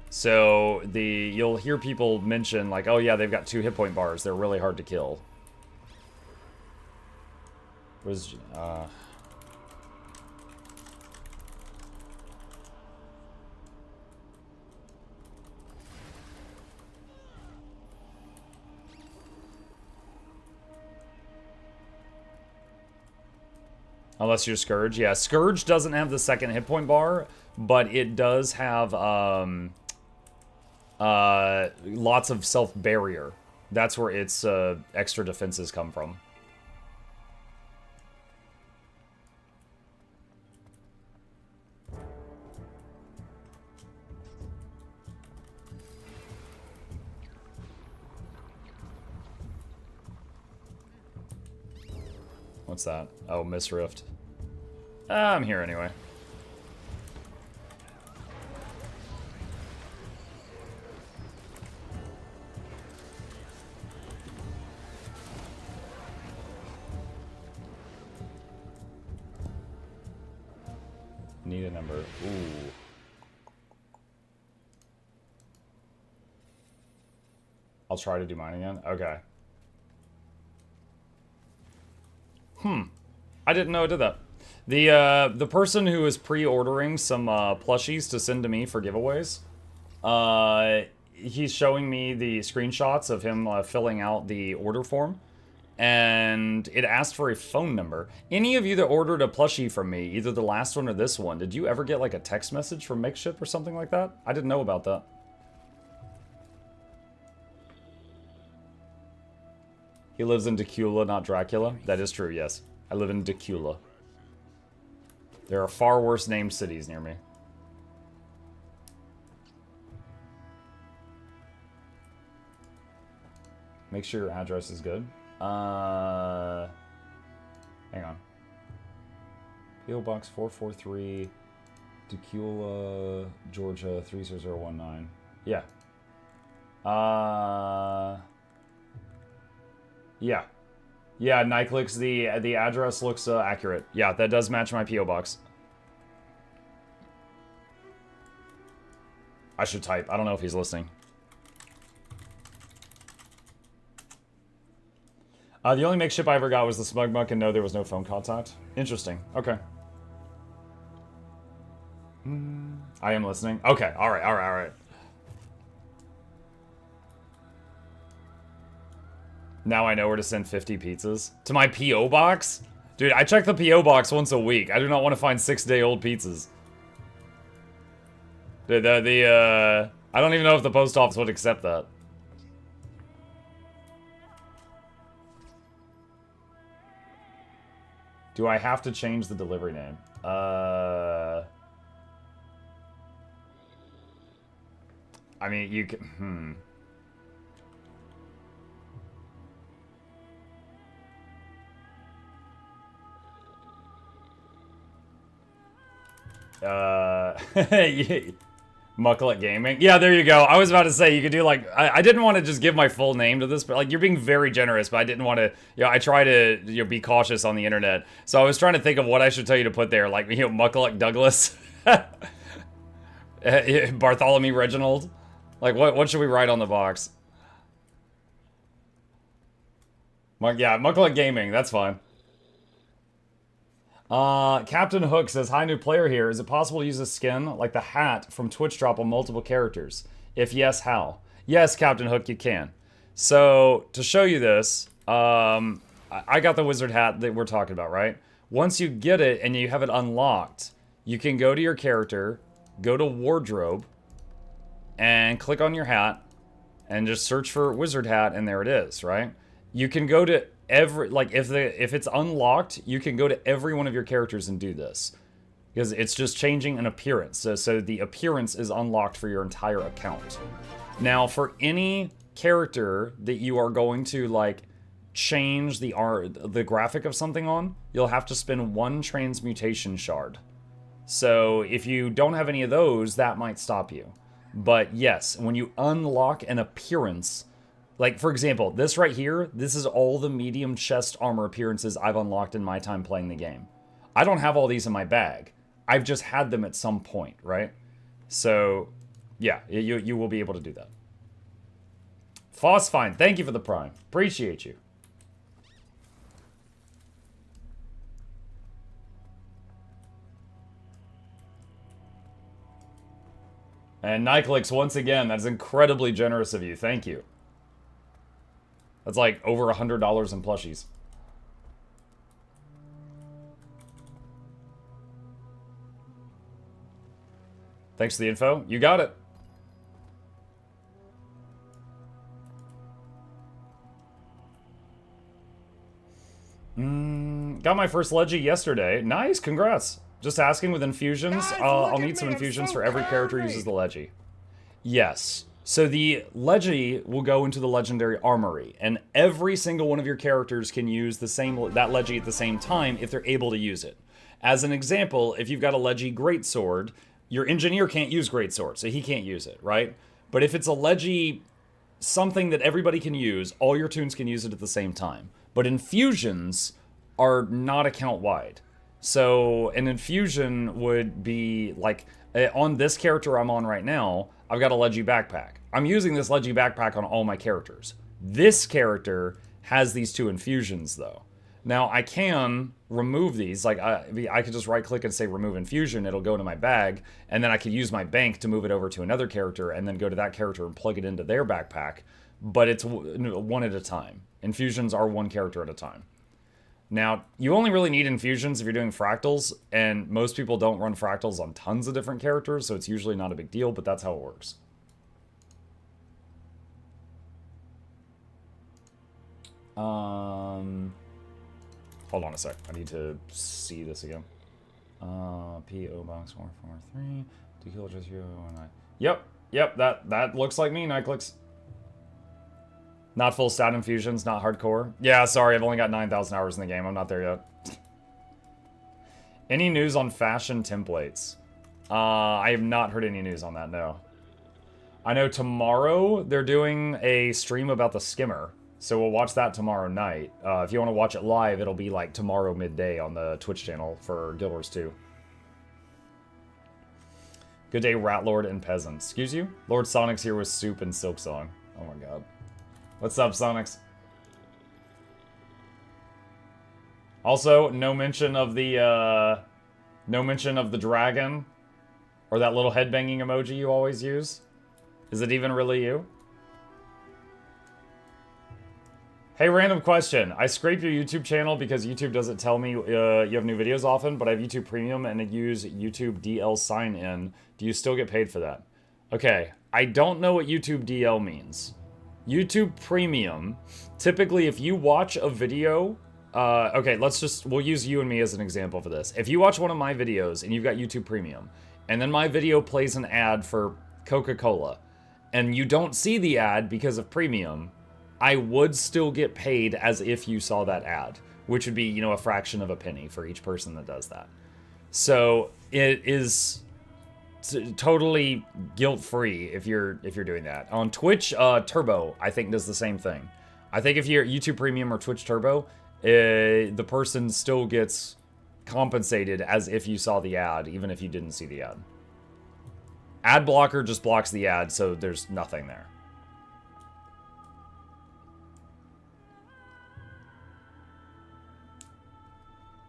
So you'll hear people mention, like, oh yeah, they've got 2 hit point bars, they're really hard to kill. Unless you're Scourge. Yeah, Scourge doesn't have the second hit point bar, but it does have lots of self-barrier. That's where its extra defenses come from. What's that? Oh, Miss Rift. I'm here anyway. Need a number. Ooh. I'll try to do mine again. Okay. I didn't know I did that. The person who is pre-ordering some plushies to send to me for giveaways, he's showing me the screenshots of him filling out the order form, and it asked for a phone number. Any of you that ordered a plushie from me, either the last one or this one, did you ever get like a text message from Makeship or something like that? I didn't know about that. He lives in Decula, not Dracula. That is true, yes. I live in Decula. There are far worse named cities near me. Make sure your address is good. Hang on. PO Box 443, Decula, Georgia 30019. Yeah. Yeah. Yeah, Nyclix, the address looks accurate. Yeah, that does match my PO box. I should type. I don't know if he's listening. The only makeship I ever got was the Smug Muck, and no, there was no phone contact. Interesting. Okay. I am listening. Okay, alright. Now I know where to send 50 pizzas. To my P.O. box? Dude, I check the P.O. box once a week. I do not want to find 6-day-old pizzas. I don't even know if the post office would accept that. Do I have to change the delivery name? I mean, you can... Mukluk Gaming. Yeah, there you go. I was about to say, you could do like... I didn't want to just give my full name to this, but like, you're being very generous, but I didn't want to... You know, I try to be cautious on the internet. So I was trying to think of what I should tell you to put there. Like, Mukluk Douglas. Bartholomew Reginald. Like, what should we write on the box? Yeah, Mukluk Gaming. That's fine. Captain Hook says, hi, new player here. Is it possible to use a skin like the hat from Twitch Drop on multiple characters? If yes, how? Yes, Captain Hook, you can. So, to show you this, I got the wizard hat that we're talking about, right? Once you get it and you have it unlocked, you can go to your character, go to wardrobe, and click on your hat, and just search for wizard hat, and there it is, right? You can go to every, like, if it's unlocked, you can go to every one of your characters and do this. Because it's just changing an appearance. So the appearance is unlocked for your entire account. Now, for any character that you are going to, like, change the graphic of something on, you'll have to spend 1 transmutation shard. So if you don't have any of those, that might stop you. But yes, when you unlock an appearance, like, for example, this right here, this is all the medium chest armor appearances I've unlocked in my time playing the game. I don't have all these in my bag. I've just had them at some point, right? So, yeah, you will be able to do that. Phosphine, thank you for the prime. Appreciate you. And Nyclix, once again, that's incredibly generous of you. Thank you. That's like over $100 in plushies. Thanks for the info. You got it. Got my first Leggy yesterday. Nice, congrats. Just asking with infusions. I'll need some infusions for every character who uses the Leggy. Yes. So the Leggy will go into the Legendary Armory, and every single one of your characters can use that Leggy at the same time if they're able to use it. As an example, if you've got a Leggy Greatsword, your Engineer can't use Greatsword, so he can't use it, right? But if it's a Leggy something that everybody can use, all your toons can use it at the same time. But infusions are not account-wide. So an infusion would be like, on this character I'm on right now, I've got a Leggy backpack. I'm using this Leggy backpack on all my characters. This character has these 2 infusions, though. Now, I can remove these. Like, I could just right-click and say remove infusion. It'll go into my bag, and then I could use my bank to move it over to another character, and then go to that character and plug it into their backpack. But it's 1 at a time. Infusions are 1 character at a time. Now, you only really need infusions if you're doing fractals, and most people don't run fractals on tons of different characters, so it's usually not a big deal, but that's how it works. Hold on a sec. I need to see this again. P.O. Box 443. 2 kilograms, 019. Yep, that looks like me, Nyclix. Not full stat infusions, not hardcore. Yeah, sorry, I've only got 9,000 hours in the game. I'm not there yet. Any news on fashion templates? I have not heard any news on that, no. I know tomorrow they're doing a stream about the skimmer, so we'll watch that tomorrow night. If you want to watch it live, it'll be like tomorrow midday on the Twitch channel for Guild Wars 2. Good day, Rat Lord and Peasants. Excuse you? Lord Sonic's here with soup and Silk Song. Oh my god. What's up, Sonics? Also, no mention of the dragon Or that little headbanging emoji you always use? Is it even really you? Hey, random question. I scrape your YouTube channel because YouTube doesn't tell me you have new videos often, but I have YouTube Premium and I use YouTube DL sign-in. Do you still get paid for that? Okay, I don't know what YouTube DL means. YouTube Premium, typically if you watch a video, okay, we'll use you and me as an example for this. If you watch one of my videos and you've got YouTube Premium, and then my video plays an ad for Coca-Cola, and you don't see the ad because of Premium, I would still get paid as if you saw that ad, which would be, you know, a fraction of a penny for each person that does that. So it is totally guilt-free if you're doing that. On Twitch, Turbo, I think, does the same thing. I think if you're YouTube Premium or Twitch Turbo, the person still gets compensated as if you saw the ad, even if you didn't see the ad. Ad blocker just blocks the ad, so there's nothing there.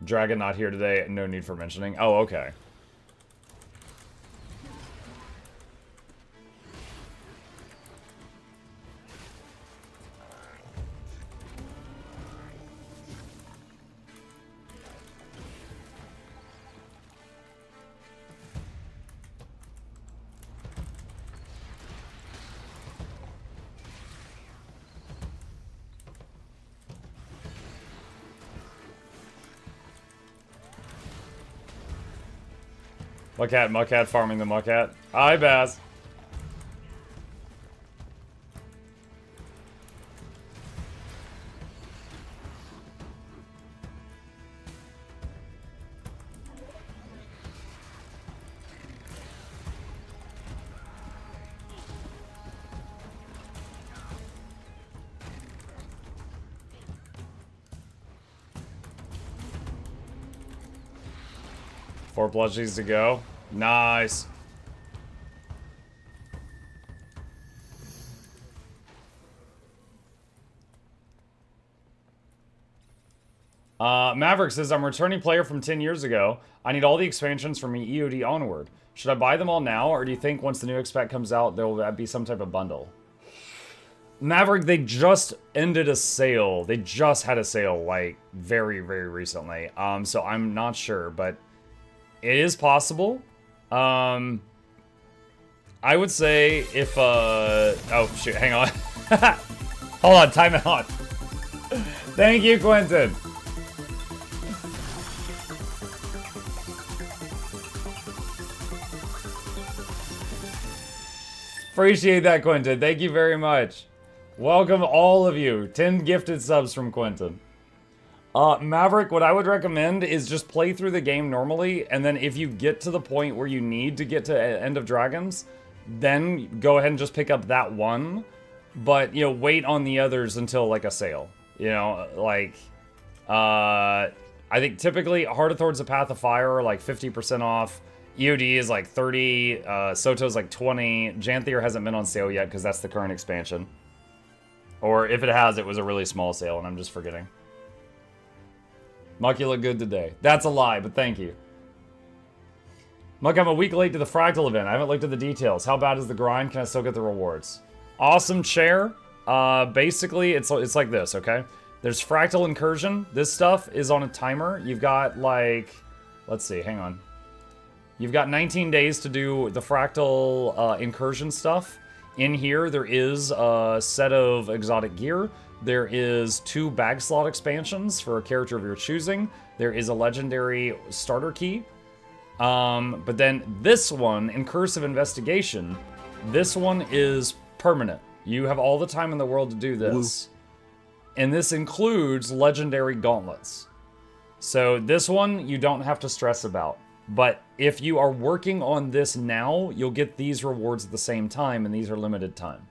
Dragon not here today, no need for mentioning. Oh, okay. Muckcat farming the Muckcat. Hi, Baz. Four plushies to go. Nice. Maverick says, I'm a returning player from 10 years ago. I need all the expansions from EOD onward. Should I buy them all now, or do you think once the new expect comes out, there will be some type of bundle? Maverick, they just ended a sale. They just had a sale, like, very, very recently. So I'm not sure, but it is possible. I would say if, oh, shoot, hang on. Hold on, time it out. Thank you, Quentin. Appreciate that, Quentin. Thank you very much. Welcome, all of you. 10 gifted subs from Quentin. Maverick, what I would recommend is just play through the game normally, and then if you get to the point where you need to get to End of Dragons, then go ahead and just pick up that one. But, you know, wait on the others until, like, a sale. You know, like, I think typically Heart of Thorns, The Path of Fire are, like, 50% off. EOD is, like, 30. Soto's, like, 20. Janthier hasn't been on sale yet, because that's the current expansion. Or if it has, it was a really small sale, and I'm just forgetting. Muck, you look good today. That's a lie, but thank you. Muck, I'm a week late to the Fractal event. I haven't looked at the details. How bad is the grind? Can I still get the rewards? Awesome chair. Basically, it's like this, okay? There's Fractal Incursion. This stuff is on a timer. You've got, like... Let's see, hang on. You've got 19 days to do the Fractal Incursion stuff. In here, there is a set of exotic gear. There is 2 bag slot expansions for a character of your choosing. There is a legendary starter key. But then this one, Incursive Investigation, this one is permanent. You have all the time in the world to do this. And this includes legendary gauntlets. So this one you don't have to stress about. But if you are working on this now, you'll get these rewards at the same time, and these are limited time.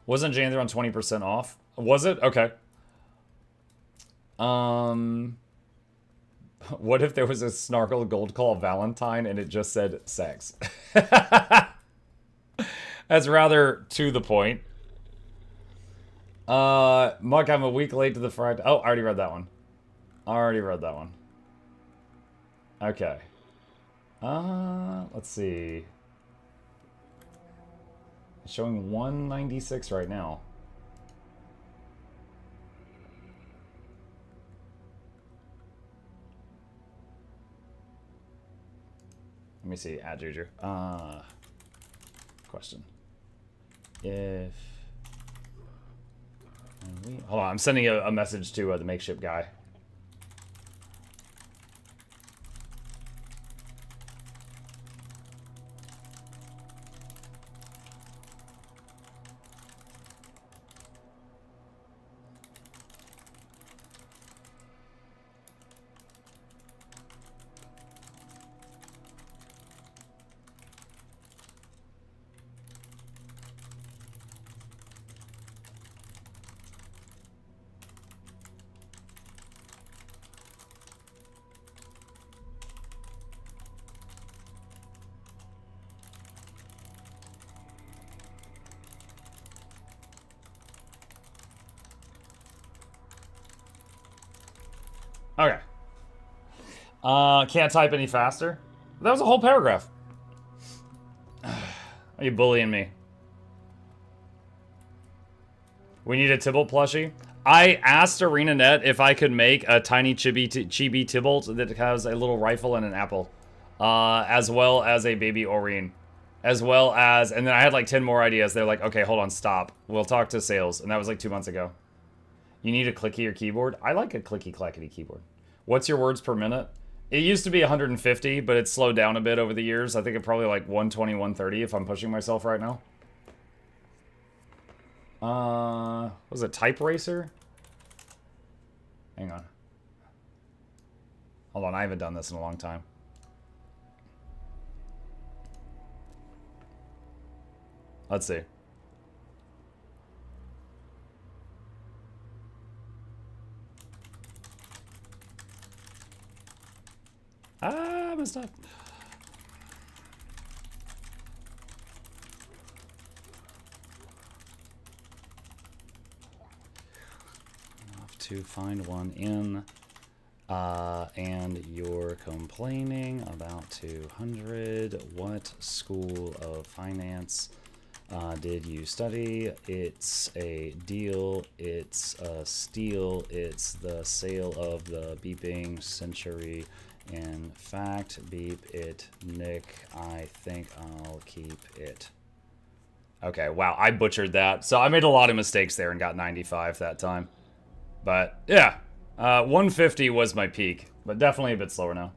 Wasn't Janthier on 20% off? Was it? Okay. What if there was a Snarkle Gold Claw Valentine and it just said sex? That's rather to the point. Muck, I'm a week late to the Friday. Oh, I already read that one. Okay. Let's see. It's showing 196 right now. Let me see. Add Juju. Question. If hold on, I'm sending a message to the makeshift guy. Okay. Can't type any faster? That was a whole paragraph. Are you bullying me? We need a Tybalt plushie. I asked ArenaNet if I could make a tiny chibi Tybalt that has a little rifle and an apple. As well as a baby Oreen. As well as, and then I had like 10 more ideas. They're like, okay, hold on, stop. We'll talk to sales. And that was like 2 months ago. You need a clickier keyboard? I like a clicky-clackety keyboard. What's your words per minute? It used to be 150, but it's slowed down a bit over the years. I think it probably like 120, 130 if I'm pushing myself right now. What was it, Type Racer? Hang on. Hold on, I haven't done this in a long time. Let's see. Ah, I messed up. Enough to find one in. And you're complaining about 200. What school of finance did you study? It's a deal. It's a steal. It's the sale of the beeping century. In fact, beep it, Nick. I think I'll keep it. Okay, wow, I butchered that. So I made a lot of mistakes there and got 95 that time. But, yeah. 150 was my peak, but definitely a bit slower now.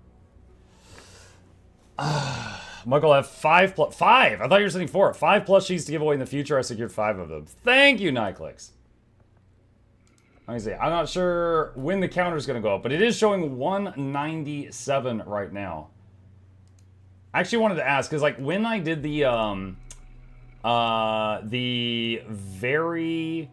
Michael have 5 plus... 5! I thought you were sending 4. 5 plushies to give away in the future. I secured 5 of them. Thank you, Nyclicks. Let me see. I'm not sure when the counter is going to go up, but it is showing 197 right now. I actually wanted to ask, because like when I did the very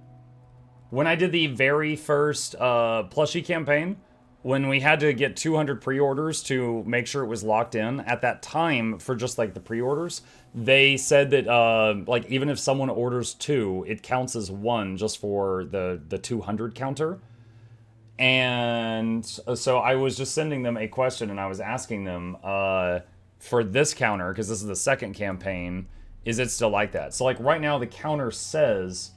first plushie campaign, when we had to get 200 pre-orders to make sure it was locked in, at that time, for just like the pre-orders, they said that like even if someone orders 2, it counts as 1 just for the 200 counter. And so I was just sending them a question and I was asking them for this counter, because this is the second campaign, is it still like that? So like right now the counter says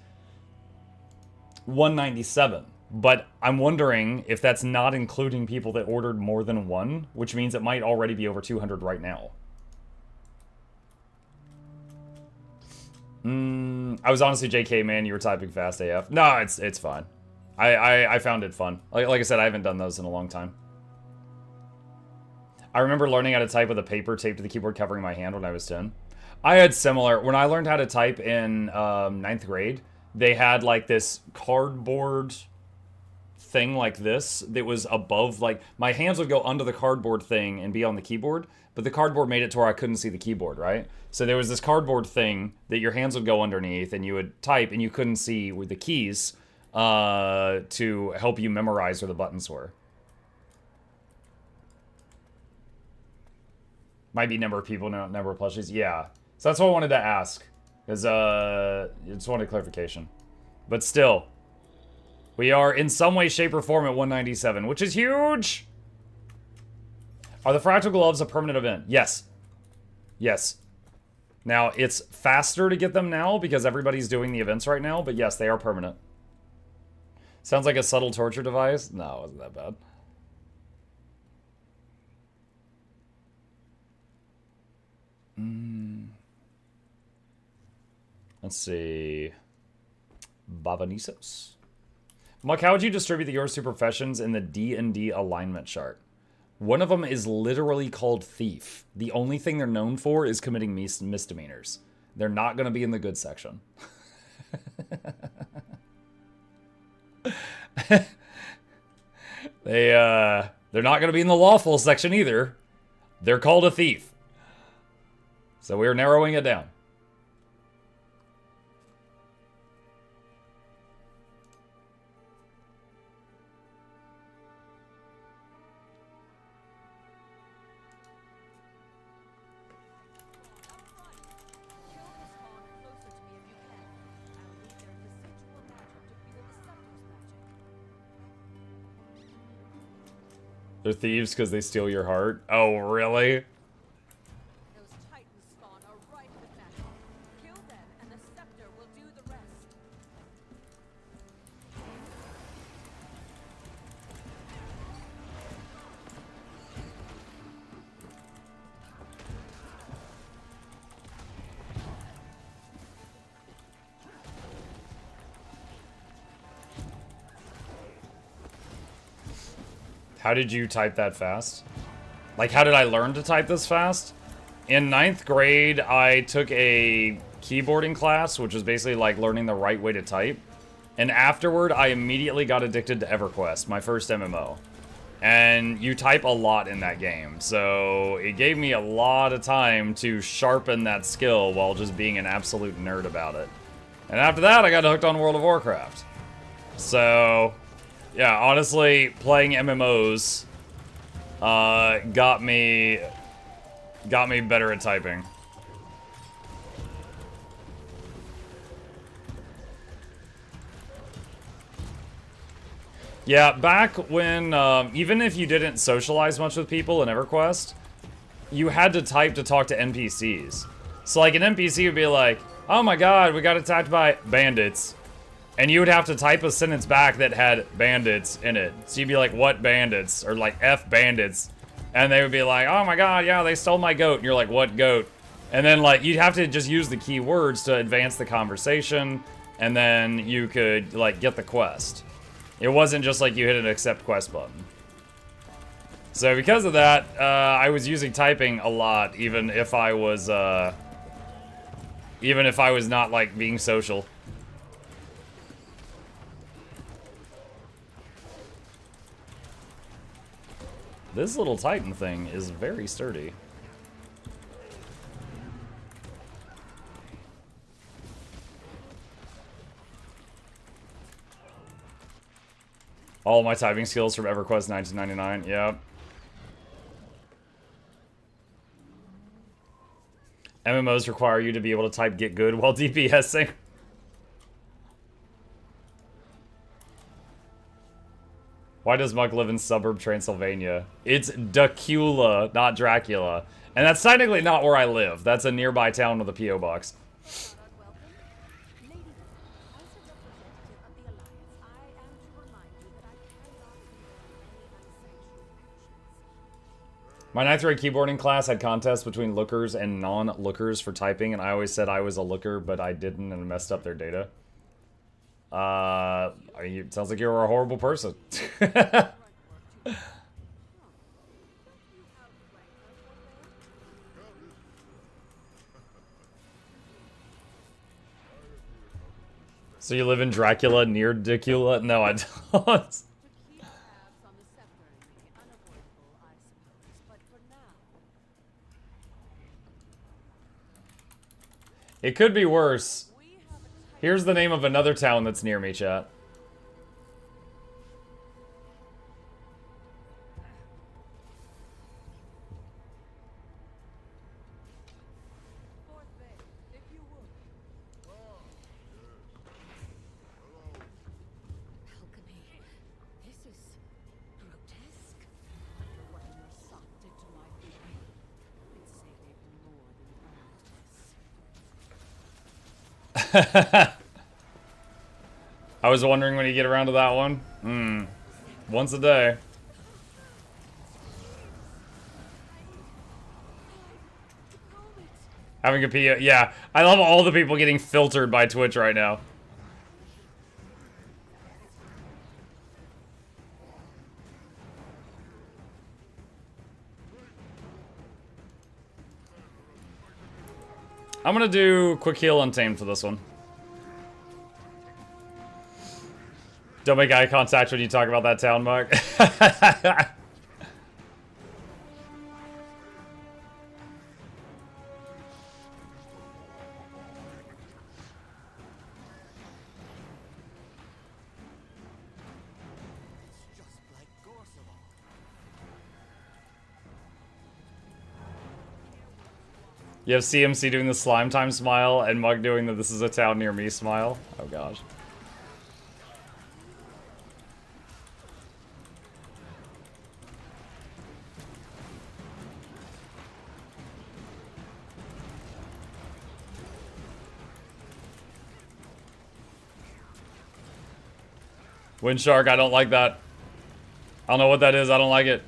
197. But I'm wondering if that's not including people that ordered more than 1, which means it might already be over 200 right now. I was honestly JK, man. You were typing fast AF. No, it's fine. I found it fun. Like I said, I haven't done those in a long time. I remember learning how to type with a paper taped to the keyboard covering my hand when I was 10. I had similar. When I learned how to type in 9th grade, they had like this cardboard thing like this that was above, like my hands would go under the cardboard thing and be on the keyboard, but the cardboard made it to where I couldn't see the keyboard, right? So there was this cardboard thing that your hands would go underneath and you would type and you couldn't see with the keys to help you memorize where the buttons were. Might be number of people, not number of plushies. Yeah. So that's what I wanted to ask, because I just wanted clarification. But still, we are in some way, shape, or form at 197, which is huge. Are the Fractal gloves a permanent event? Yes. Yes. Now, it's faster to get them now because everybody's doing the events right now, but yes, they are permanent. Sounds like a subtle torture device. No, it wasn't that bad. Let's see. Bavanisos. Muck, how would you distribute the yours two professions in the D&D alignment chart? One of them is literally called Thief. The only thing they're known for is committing misdemeanors. They're not going to be in the good section. They're not going to be in the lawful section either. They're called a thief. So we're narrowing it down. They're thieves because they steal your heart. Oh, really? Those Titans spawn are ripe with magic. Kill them, and the scepter will do the rest. How did you type that fast? Like, how did I learn to type this fast? In 9th grade, I took a keyboarding class, which was basically like learning the right way to type. And afterward, I immediately got addicted to EverQuest, my first MMO. And you type a lot in that game, so it gave me a lot of time to sharpen that skill while just being an absolute nerd about it. And after that, I got hooked on World of Warcraft. So, yeah, honestly, playing MMOs got me better at typing. Yeah, back when, even if you didn't socialize much with people in EverQuest, you had to type to talk to NPCs. So, like, an NPC would be like, oh my god, we got attacked by bandits. And you would have to type a sentence back that had bandits in it. So you'd be like, what bandits? Or like, F bandits. And they would be like, oh my god, yeah, they stole my goat. And you're like, what goat? And then, like, you'd have to just use the keywords to advance the conversation. And then you could, like, get the quest. It wasn't just like you hit an accept quest button. So because of that, I was using typing a lot, even if I was not, like, being social. This little Titan thing is very sturdy. All my typing skills from EverQuest 1999, yep. MMOs require you to be able to type get good while DPSing. Why does Muck live in suburb Transylvania? It's Dracula, not Dracula. And that's technically not where I live. That's a nearby town with a P.O. box. My 9th grade keyboarding class had contests between lookers and non-lookers for typing, and I always said I was a looker, but I didn't and messed up their data. I mean, it sounds like you're a horrible person. So you live in Dracula near Dracula? No, I don't. It could be worse. Here's the name of another town that's near me, chat. I was wondering when you get around to that one. Once a day. Having a P. Yeah, I love all the people getting filtered by Twitch right now. I'm gonna do quick heal untamed for this one. Don't make eye contact when you talk about that town, Mark. You have CMC doing the slime time smile and Mug doing the this is a town near me smile. Oh gosh. Windshark, I don't like that. I don't know what that is, I don't like it.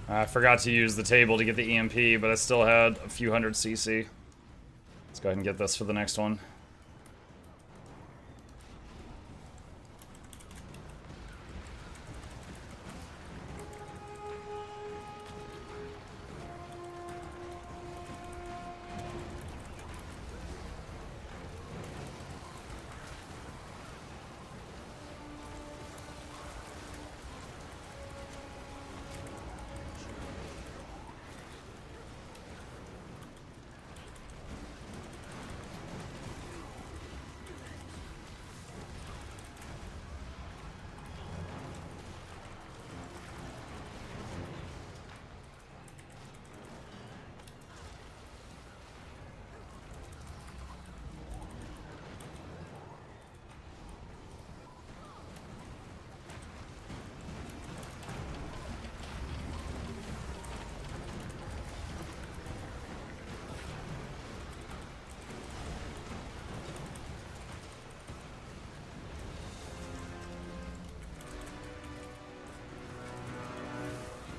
I forgot to use the table to get the EMP, but I still had a few hundred CC. Let's go ahead and get this for the next one.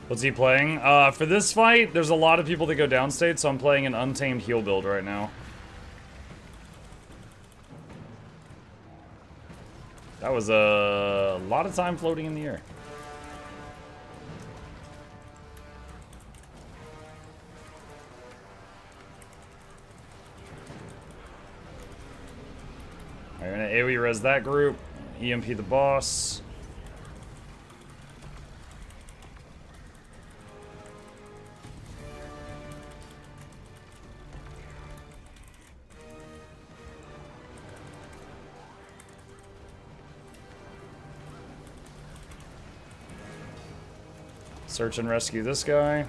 What's he playing? For this fight, there's a lot of people that go downstate, so I'm playing an untamed heal build right now. That was a lot of time floating in the air. Alright, I'm gonna AoE res that group, EMP the boss. Search and rescue this guy.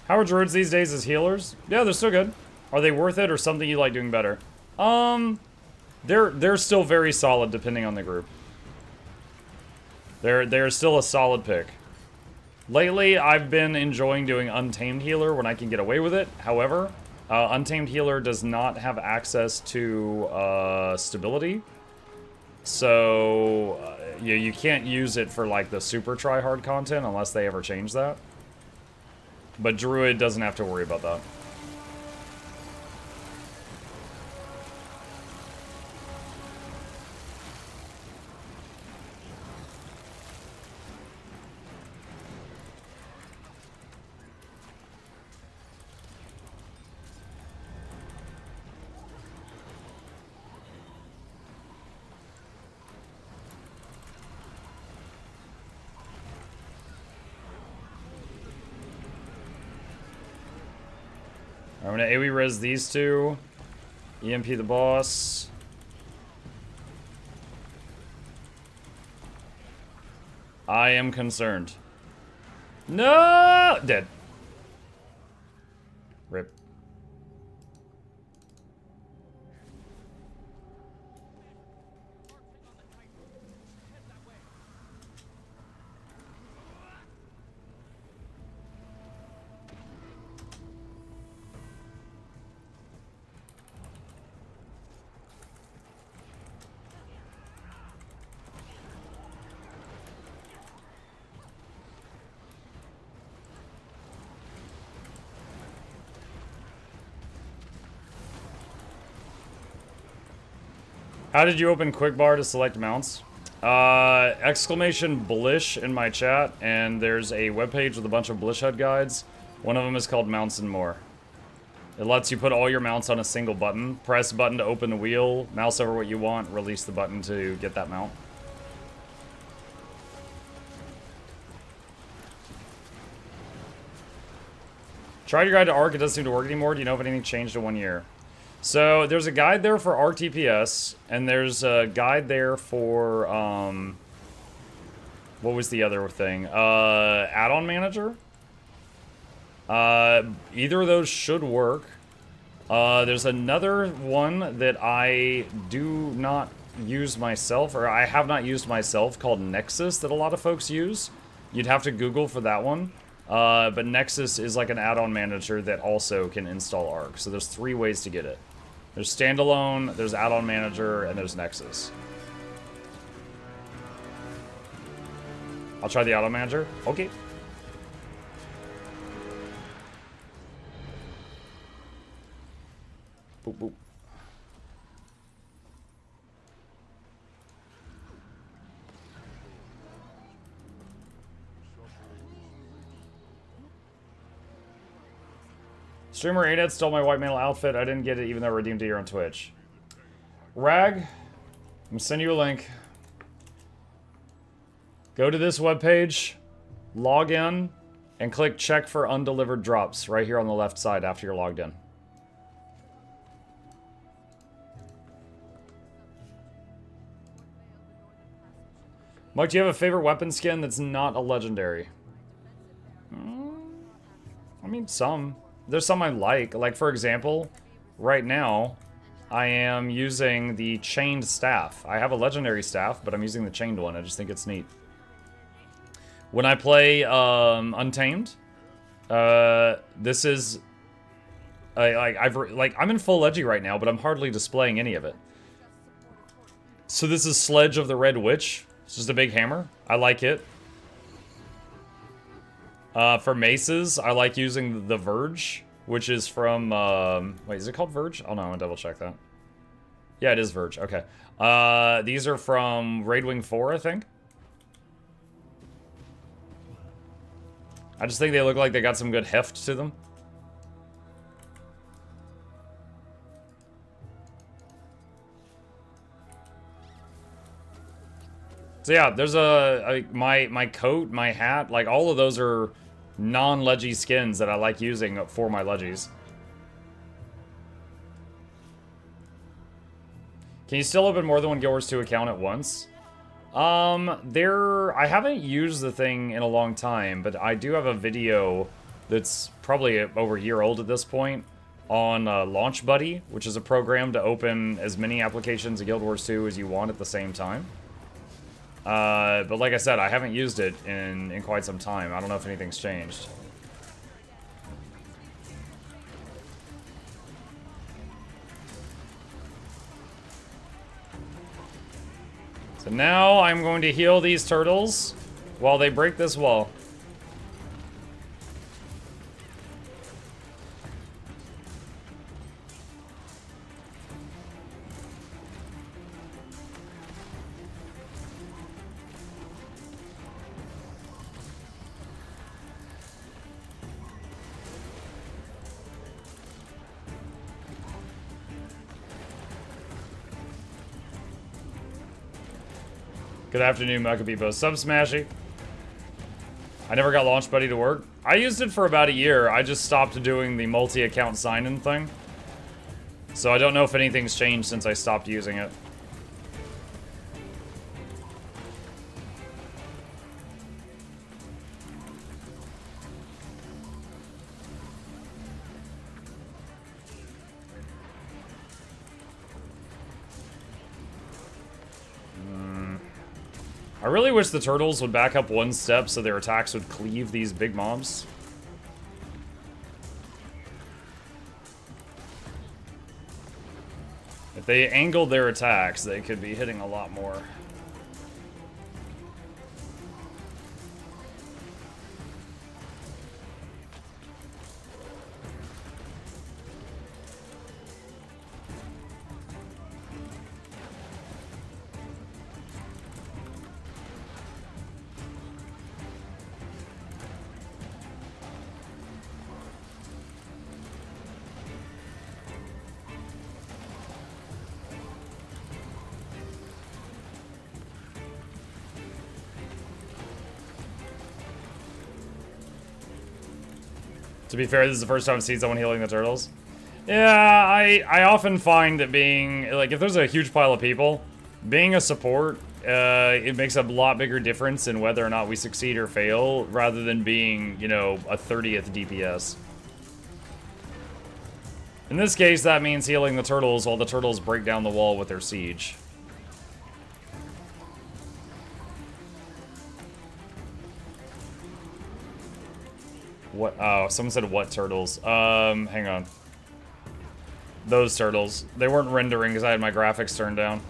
How are druids these days as healers? Yeah, they're still good. Are they worth it or something you like doing better? They're still very solid depending on the group. They're still a solid pick. Lately, I've been enjoying doing Untamed Healer when I can get away with it. However, Untamed Healer does not have access to stability. So, you can't use it for, like, the super try-hard content unless they ever change that. But Druid doesn't have to worry about that. I'm gonna AoE res these two. EMP the boss. I am concerned. No! Dead. Rip. How did you open Quickbar to select mounts? Exclamation Blish in my chat, and there's a webpage with a bunch of Blish HUD guides. One of them is called Mounts and More. It lets you put all your mounts on a single button. Press button to open the wheel, mouse over what you want, release the button to get that mount. Tried your guide to ARC, it doesn't seem to work anymore. Do you know if anything changed in 1 year? So, there's a guide there for ARC TPS, and there's a guide there for, what was the other thing? Add-on Manager? Either of those should work. There's another one that I do not use myself, or I have not used myself, called Nexus, that a lot of folks use. You'd have to Google for that one. But Nexus is like an add-on manager that also can install ARC. So there's 3 ways to get it. There's standalone, there's add-on manager, and there's Nexus. I'll try the add-on manager. Okay. Boop, boop. Streamer ANET stole my white mantle outfit. I didn't get it even though I redeemed it here on Twitch. Rag, I'm gonna send you a link. Go to this webpage, log in, and click check for undelivered drops right here on the left side after you're logged in. Mike, do you have a favorite weapon skin that's not a legendary? I mean, some. There's some I like. Like, for example, right now, I am using the chained staff. I have a legendary staff, but I'm using the chained one. I just think it's neat. When I play Untamed, this is... I'm in full Leggy right now, but I'm hardly displaying any of it. So this is Sledge of the Red Witch. It's just a big hammer. I like it. For maces, I like using the Verge, which is from, wait, is it called Verge? Oh no, I'm gonna double check that. Yeah, it is Verge, okay. These are from Raidwing 4, I think. I just think they look like they got some good heft to them. So yeah, there's my coat, my hat, like all of those are non-Leggy skins that I like using for my Leggies. Can you still open more than one Guild Wars 2 account at once? I haven't used the thing in a long time, but I do have a video that's probably over a year old at this point on Launch Buddy, which is a program to open as many applications of Guild Wars 2 as you want at the same time. But like I said, I haven't used it in quite some time. I don't know if anything's changed. So now I'm going to heal these turtles while they break this wall. Good afternoon, Mukabibo. Sub Smashy. I never got Launch Buddy to work. I used it for about a year. I just stopped doing the multi-account sign-in thing. So I don't know if anything's changed since I stopped using it. I really wish the turtles would back up one step so their attacks would cleave these big mobs. If they angled their attacks, they could be hitting a lot more. To be fair, this is the first time I've seen someone healing the turtles. Yeah, I often find that being, like, if there's a huge pile of people, being a support, it makes a lot bigger difference in whether or not we succeed or fail, rather than being, you know, a 30th DPS. In this case, that means healing the turtles while the turtles break down the wall with their siege. What? Oh, someone said what turtles? Hang on. Those turtles. They weren't rendering because I had my graphics turned down.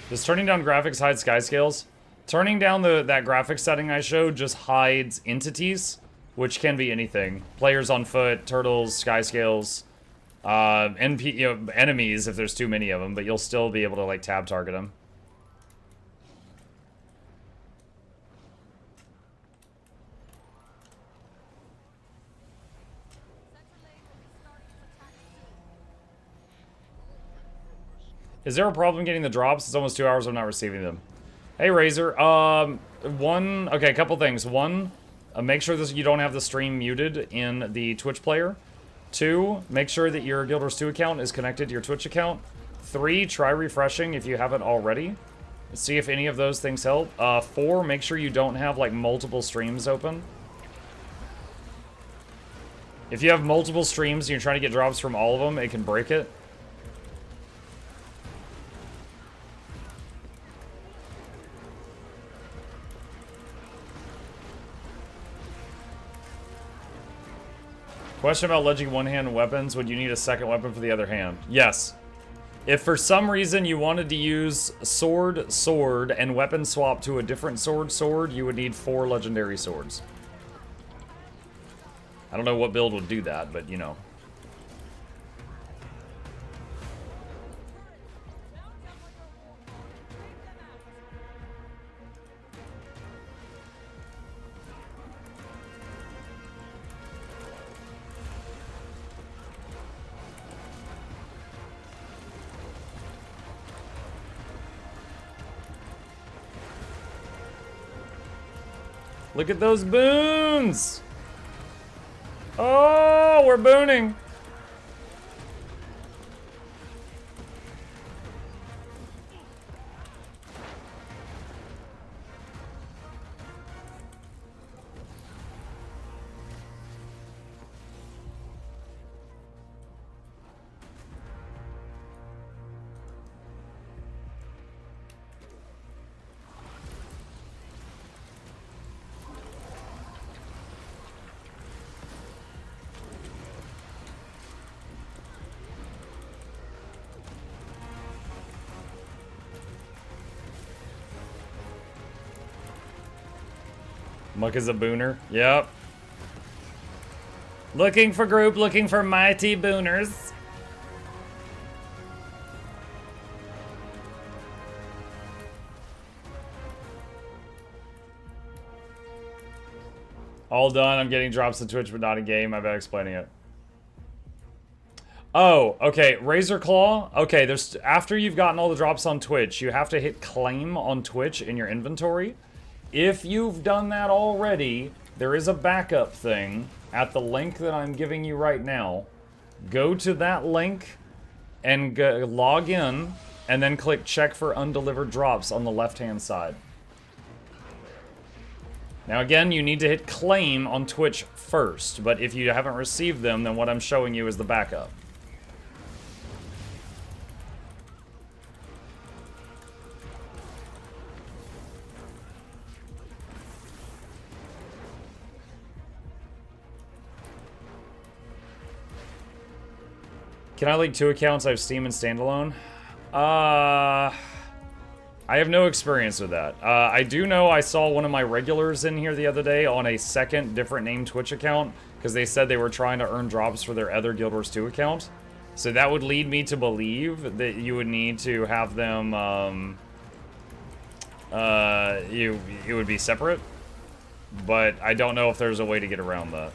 Does turning down graphics hide sky scales? Turning down that graphics setting I showed just hides entities, which can be anything. Players on foot, turtles, sky scales, enemies if there's too many of them, but you'll still be able to like tab target them. Is there a problem getting the drops? It's almost 2 hours I'm not receiving them. Hey, Razor. Okay, a couple things. One, make sure that you don't have the stream muted in the Twitch player. 2, make sure that your Guild Wars 2 account is connected to your Twitch account. 3, try refreshing if you haven't already. See if any of those things help. 4, make sure you don't have, like, multiple streams open. If you have multiple streams and you're trying to get drops from all of them, it can break it. Question about ledging one-hand weapons. Would you need a second weapon for the other hand? Yes. If for some reason you wanted to use sword, sword, and weapon swap to a different sword, sword, you would need 4 legendary swords. I don't know what build would do that, but you know. Look at those boons! Oh, we're booning. Muck is a booner. Yep. Looking for group, looking for mighty booners. All done. I'm getting drops in Twitch, but not in game. I've been explaining it. Oh, okay. Razor Claw. Okay, there's after you've gotten all the drops on Twitch, you have to hit claim on Twitch in your inventory. If you've done that already, there is a backup thing at the link that I'm giving you right now. Go to that link and log in, and then click check for undelivered drops on the left-hand side. Now again, you need to hit claim on Twitch first, but if you haven't received them, then what I'm showing you is the backup. Can I link 2 accounts? I have Steam and Standalone. I have no experience with that. I do know I saw one of my regulars in here the other day on a second different name Twitch account because they said they were trying to earn drops for their other Guild Wars 2 account. So that would lead me to believe that you would need to have them, it would be separate. But I don't know if there's a way to get around that.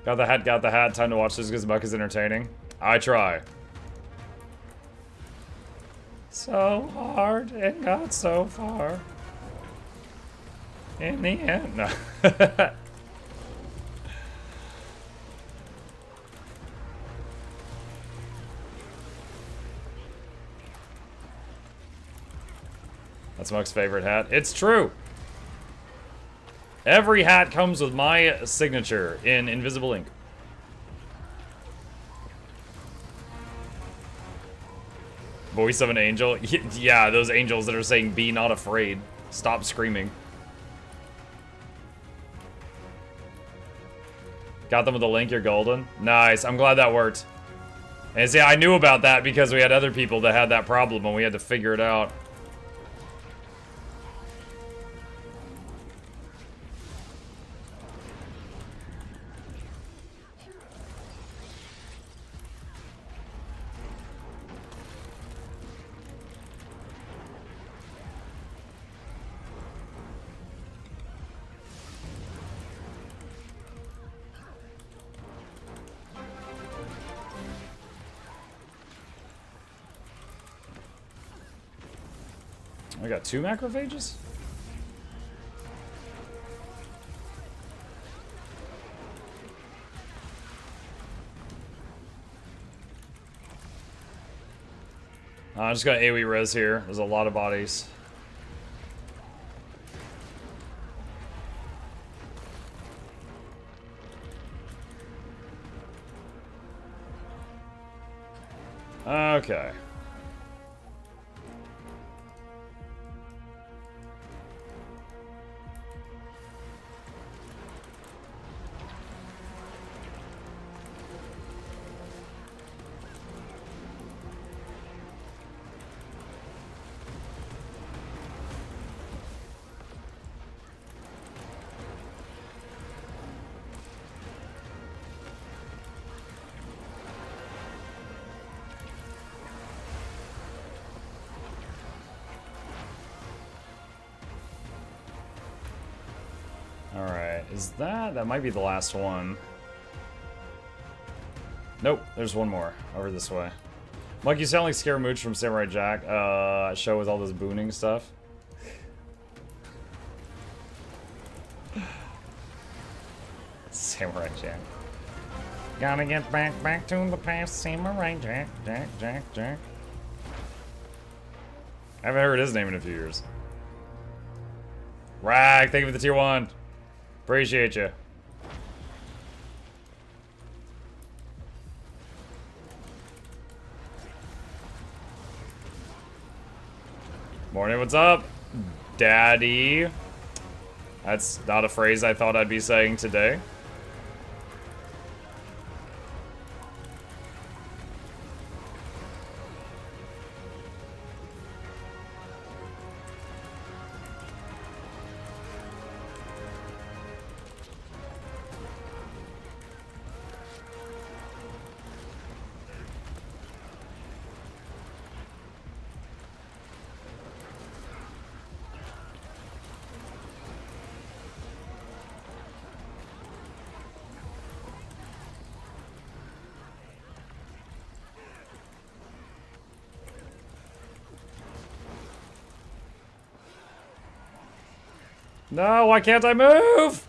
Got the hat, got the hat. Time to watch this because Buck is entertaining. I try. So hard and got so far. In the end, no. That's Muck's favorite hat. It's true. Every hat comes with my signature in invisible ink. Voice of an angel? Yeah, those angels that are saying, be not afraid. Stop screaming. Got them with a link, you're golden. Nice, I'm glad that worked. And see, I knew about that because we had other people that had that problem and we had to figure it out. I got 2 macrophages? I'm just gonna AoE res here. There's a lot of bodies. Okay. Alright, is that? That might be the last one. Nope, there's one more. Over this way. Mike, you sound like Scaramouche from Samurai Jack. Show with all this booning stuff. Samurai Jack. Gotta get back to the past, Samurai Jack, Jack. I haven't heard his name in a few years. Rag, thank you for the tier 1. Appreciate you. Morning, what's up, Daddy? That's not a phrase I thought I'd be saying today. No, why can't I move?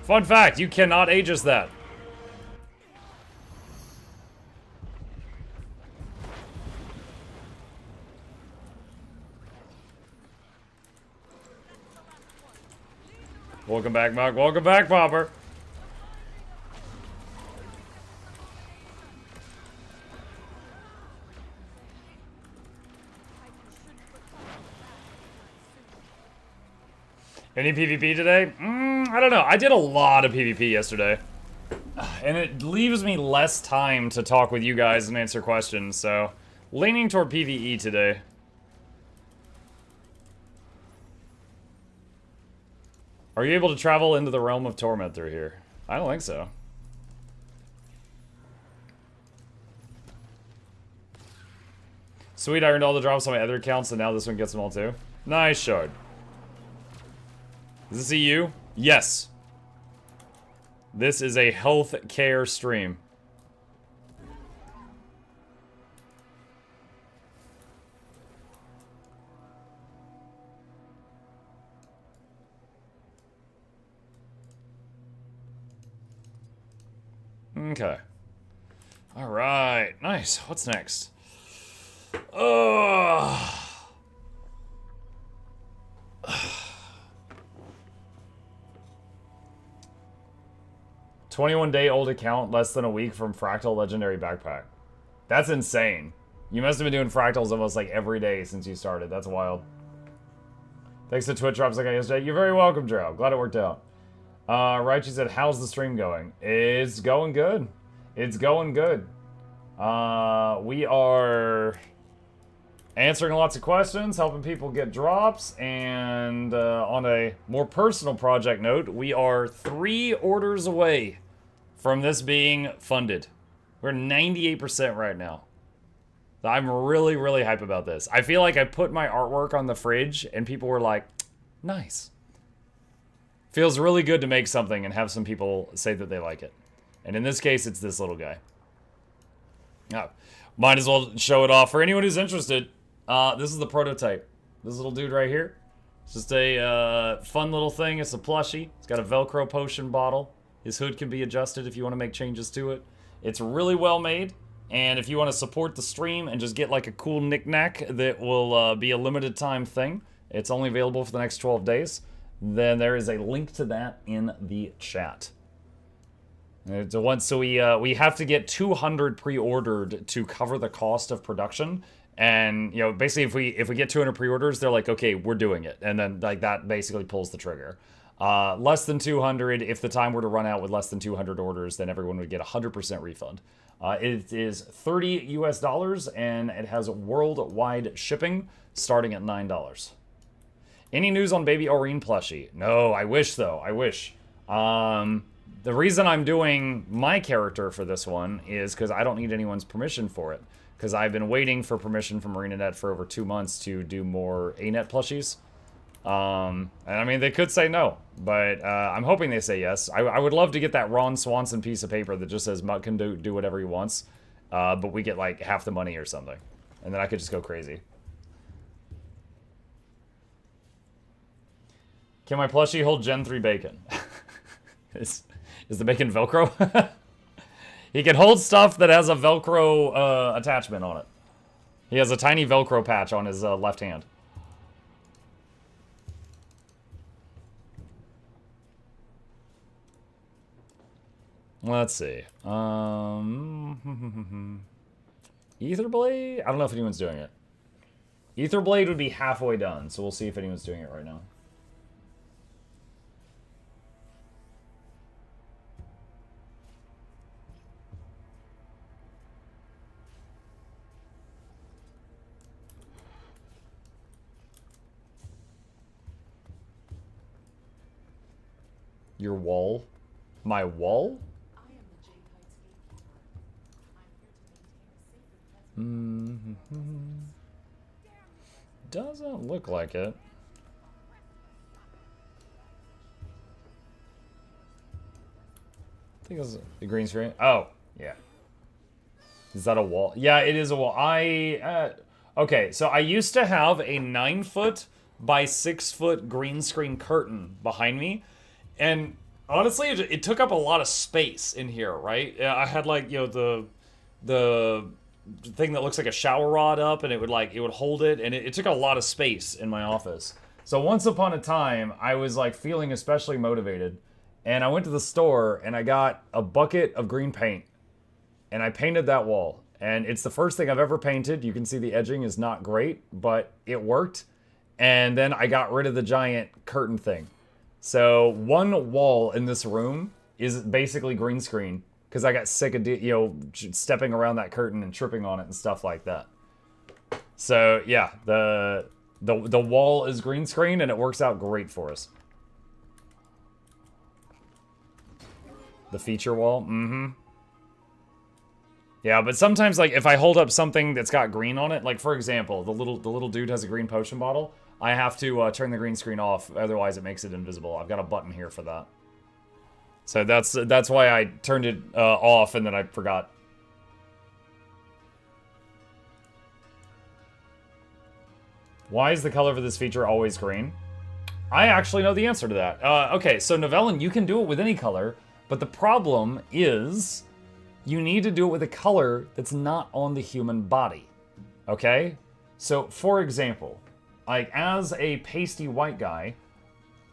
Fun fact, you cannot Aegis that. Welcome back, Mug. Welcome back, Popper. Any PvP today? I don't know. I did a lot of PvP yesterday. And it leaves me less time to talk with you guys and answer questions, so leaning toward PvE today. Are you able to travel into the realm of torment through here? I don't think so. Sweet, I earned all the drops on my other accounts, and now this one gets them all too. Nice, Shard. Is this EU? Yes. This is a health care stream. Okay. All right. Nice. What's next? Oh. 21-day-old account, less than a week from Fractal Legendary Backpack. That's insane. You must have been doing Fractals almost like every day since you started. That's wild. Thanks to Twitch drops I got yesterday. You're very welcome, Drew. Glad it worked out. Right, she said, how's the stream going? It's going good. It's going good. We are answering lots of questions, helping people get drops, and on a more personal project note, we are 3 orders away from this being funded. We're 98% right now. I'm really, really hype about this. I feel like I put my artwork on the fridge and people were like, nice. Feels really good to make something and have some people say that they like it. And in this case, it's this little guy. Oh, might as well show it off for anyone who's interested. This is the prototype. This little dude right here. It's just a fun little thing. It's a plushie. It's got a Velcro potion bottle. His hood can be adjusted if you want to make changes to it. It's really well made. And if you want to support the stream and just get like a cool knick-knack that will be a limited time thing, it's only available for the next 12 days, then there is a link to that in the chat. It's a one, so we have to get 200 pre-ordered to cover the cost of production. And, you know, basically if we get 200 pre-orders, they're like, okay, we're doing it. And then like that basically pulls the trigger. Less than 200, if the time were to run out with less than 200 orders, then everyone would get 100% refund. It is $30 US, and it has worldwide shipping starting at $9. Any news on Baby Aurene plushie? No, I wish though, I wish. The reason I'm doing my character for this one is because I don't need anyone's permission for it. Because I've been waiting for permission from ArenaNet for over 2 months to do more ANET plushies. And I mean, they could say no, but I'm hoping they say yes. I would love to get that Ron Swanson piece of paper that just says Mutt can do whatever he wants, but we get like half the money or something, and then I could just go crazy. Can my plushie hold Gen 3 bacon? Is the bacon Velcro? He can hold stuff that has a Velcro attachment on it. He has a tiny Velcro patch on his left hand. Let's see. Etherblade? I don't know if anyone's doing it. Etherblade would be halfway done, so we'll see if anyone's doing it right now. Your wall? My wall? Doesn't look like it. I think it's the green screen. Oh, yeah. Is that a wall? Yeah, it is a wall. Okay, so I used to have a 9-foot by 6-foot green screen curtain behind me. And honestly, it took up a lot of space in here, right? I had like, you know, the thing that looks like a shower rod up, and it would hold it, and it took a lot of space in my office. So once upon a time, I was like feeling especially motivated, and I went to the store and I got a bucket of green paint, and I painted that wall. And it's the first thing I've ever painted. You can see the edging is not great, but it worked. And then I got rid of the giant curtain thing. So one wall in this room is basically green screen because I got sick of stepping around that curtain and tripping on it and stuff like that. So yeah, the wall is green screen and it works out great for us. The feature wall, Yeah, but sometimes like if I hold up something that's got green on it, like for example, the little dude has a green potion bottle. I have to turn the green screen off, otherwise it makes it invisible. I've got a button here for that. So that's why I turned it off and then I forgot. Why is the color for this feature always green? I actually know the answer to that. Okay, so Novellin, you can do it with any color, but the problem is you need to do it with a color that's not on the human body. Okay? So, for example, like as a pasty white guy,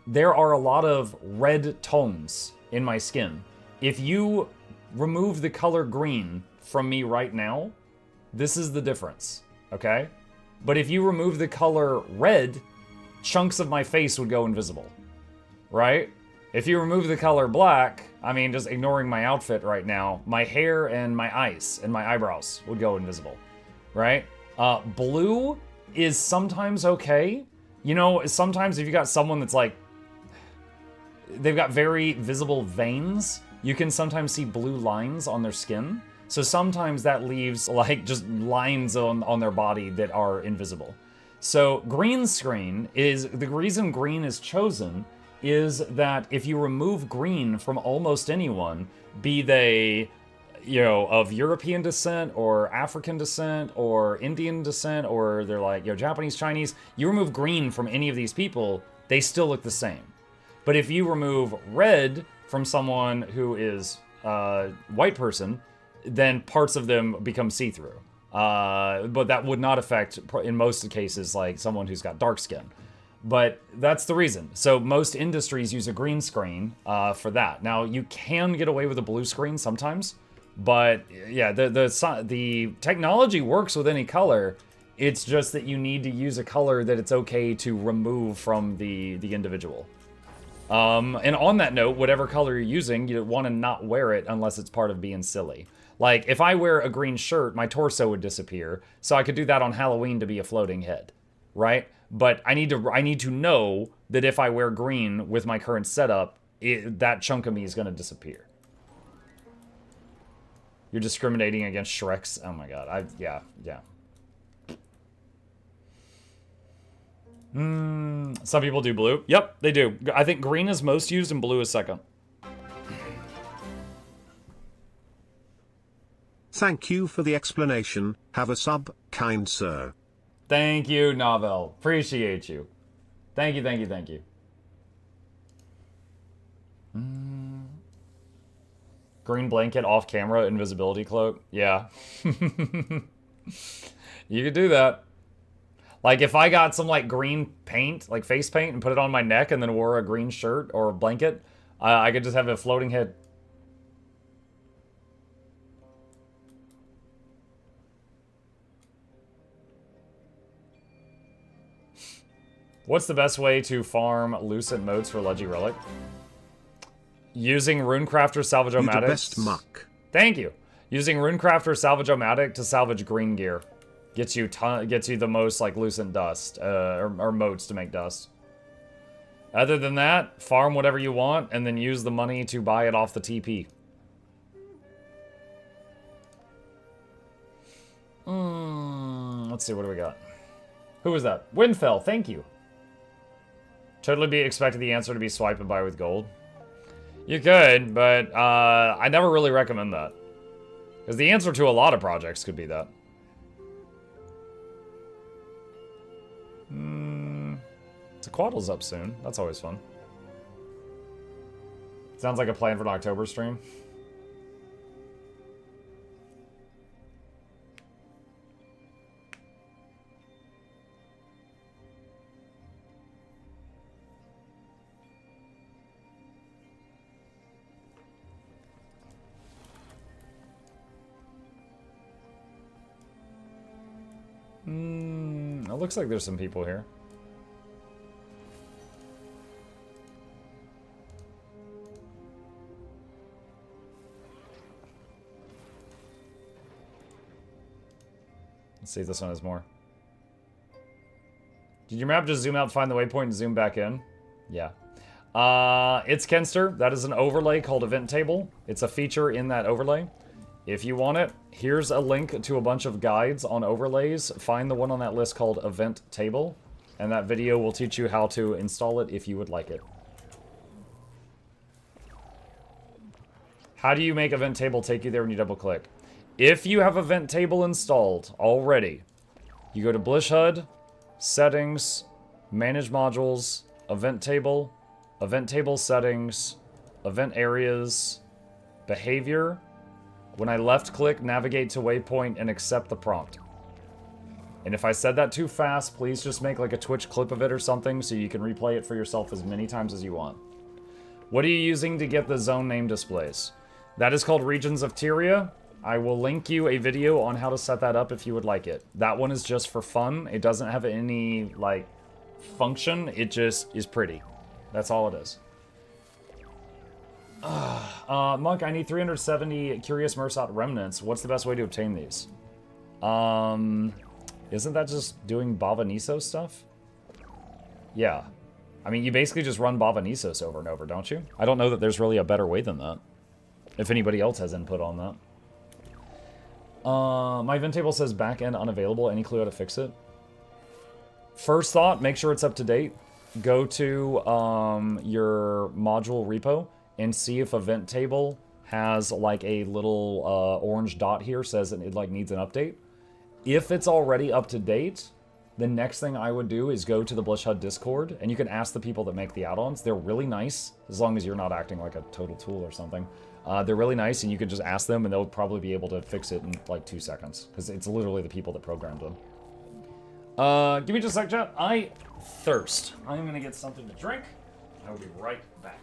there are a lot of red tones in my skin. If you remove the color green from me right now, this is the difference, okay? But if you remove the color red, chunks of my face would go invisible, right? If you remove the color black, I mean, just ignoring my outfit right now, my hair and my eyes and my eyebrows would go invisible, right? Blue is sometimes okay. You know, sometimes if you got someone that's like, they've got very visible veins, you can sometimes see blue lines on their skin. So sometimes that leaves like just lines on their body that are invisible. So green screen is, the reason green is chosen is that if you remove green from almost anyone, be they, you know, of European descent or African descent or Indian descent, or they're like, you know, Japanese, Chinese, you remove green from any of these people, they still look the same. But if you remove red from someone who is a white person, then parts of them become see-through. But that would not affect, in most cases, like someone who's got dark skin. But that's the reason. So most industries use a green screen for that. Now, you can get away with a blue screen sometimes, but yeah, the technology works with any color. It's just that you need to use a color that it's okay to remove from the individual. And on that note, whatever color you're using, you want to not wear it unless it's part of being silly. Like, if I wear a green shirt, my torso would disappear, so I could do that on Halloween to be a floating head, right? But I need to know that if I wear green with my current setup, that chunk of me is going to disappear. You're discriminating against Shreks? Oh my god, yeah. Some people do blue. Yep, they do. I think green is most used and blue is second. Thank you for the explanation. Have a sub, kind sir. Thank you, Novel. Appreciate you. Thank you, thank you, thank you. Green blanket, off camera, invisibility cloak. Yeah. You could do that. Like, if I got some, like, green paint, like face paint, and put it on my neck and then wore a green shirt or a blanket, I could just have a floating head. What's the best way to farm lucent modes for Leggy Relic? Using Runecraft or Salvage-O-Matic. You the best, Muck. Thank you. Using Runecraft or Salvage-O-Matic to salvage green gear. Gets you the most, like, lucent dust, or motes to make dust. Other than that, farm whatever you want, and then use the money to buy it off the TP. Let's see, what do we got? Who was that? Windfell, thank you. Totally be expected the answer to be swipe and buy with gold. You could, but I never really recommend that. Because the answer to a lot of projects could be that. Tequaddle's up soon. That's always fun. Sounds like a plan for an October stream. It looks like there's some people here. Let's see if this one has more. Did your map just zoom out, find the waypoint, and zoom back in? Yeah. It's Kenster. That is an overlay called Event Table. It's a feature in that overlay. If you want it, here's a link to a bunch of guides on overlays. Find the one on that list called Event Table, and that video will teach you how to install it if you would like it. How do you make Event Table take you there when you double click? If you have Event Table installed already, you go to BlishHUD, Settings, Manage Modules, Event Table Settings, Event Areas, Behavior. When I left click, navigate to waypoint and accept the prompt. And if I said that too fast, please just make like a Twitch clip of it or something so you can replay it for yourself as many times as you want. What are you using to get the zone name displays? That is called Regions of Tyria. I will link you a video on how to set that up if you would like it. That one is just for fun. It doesn't have any, like, function. It just is pretty. That's all it is. Monk, I need 370 Curious Mursat Remnants. What's the best way to obtain these? Isn't that just doing Bava Nisos stuff? Yeah. I mean, you basically just run Bava Nisos over and over, don't you? I don't know that there's really a better way than that. If anybody else has input on that. My event table says backend unavailable. Any clue how to fix it? First thought, make sure it's up to date. Go to your module repo and see if event table has like a little orange dot here says that it like needs an update. If it's already up to date, the next thing I would do is go to the BlishHUD Discord and you can ask the people that make the add-ons. They're really nice, as long as you're not acting like a total tool or something. They're really nice, and you can just ask them, and they'll probably be able to fix it in like 2 seconds, because it's literally the people that programmed them. Give me just a sec, chat. I thirst. I'm gonna get something to drink. I will be right back.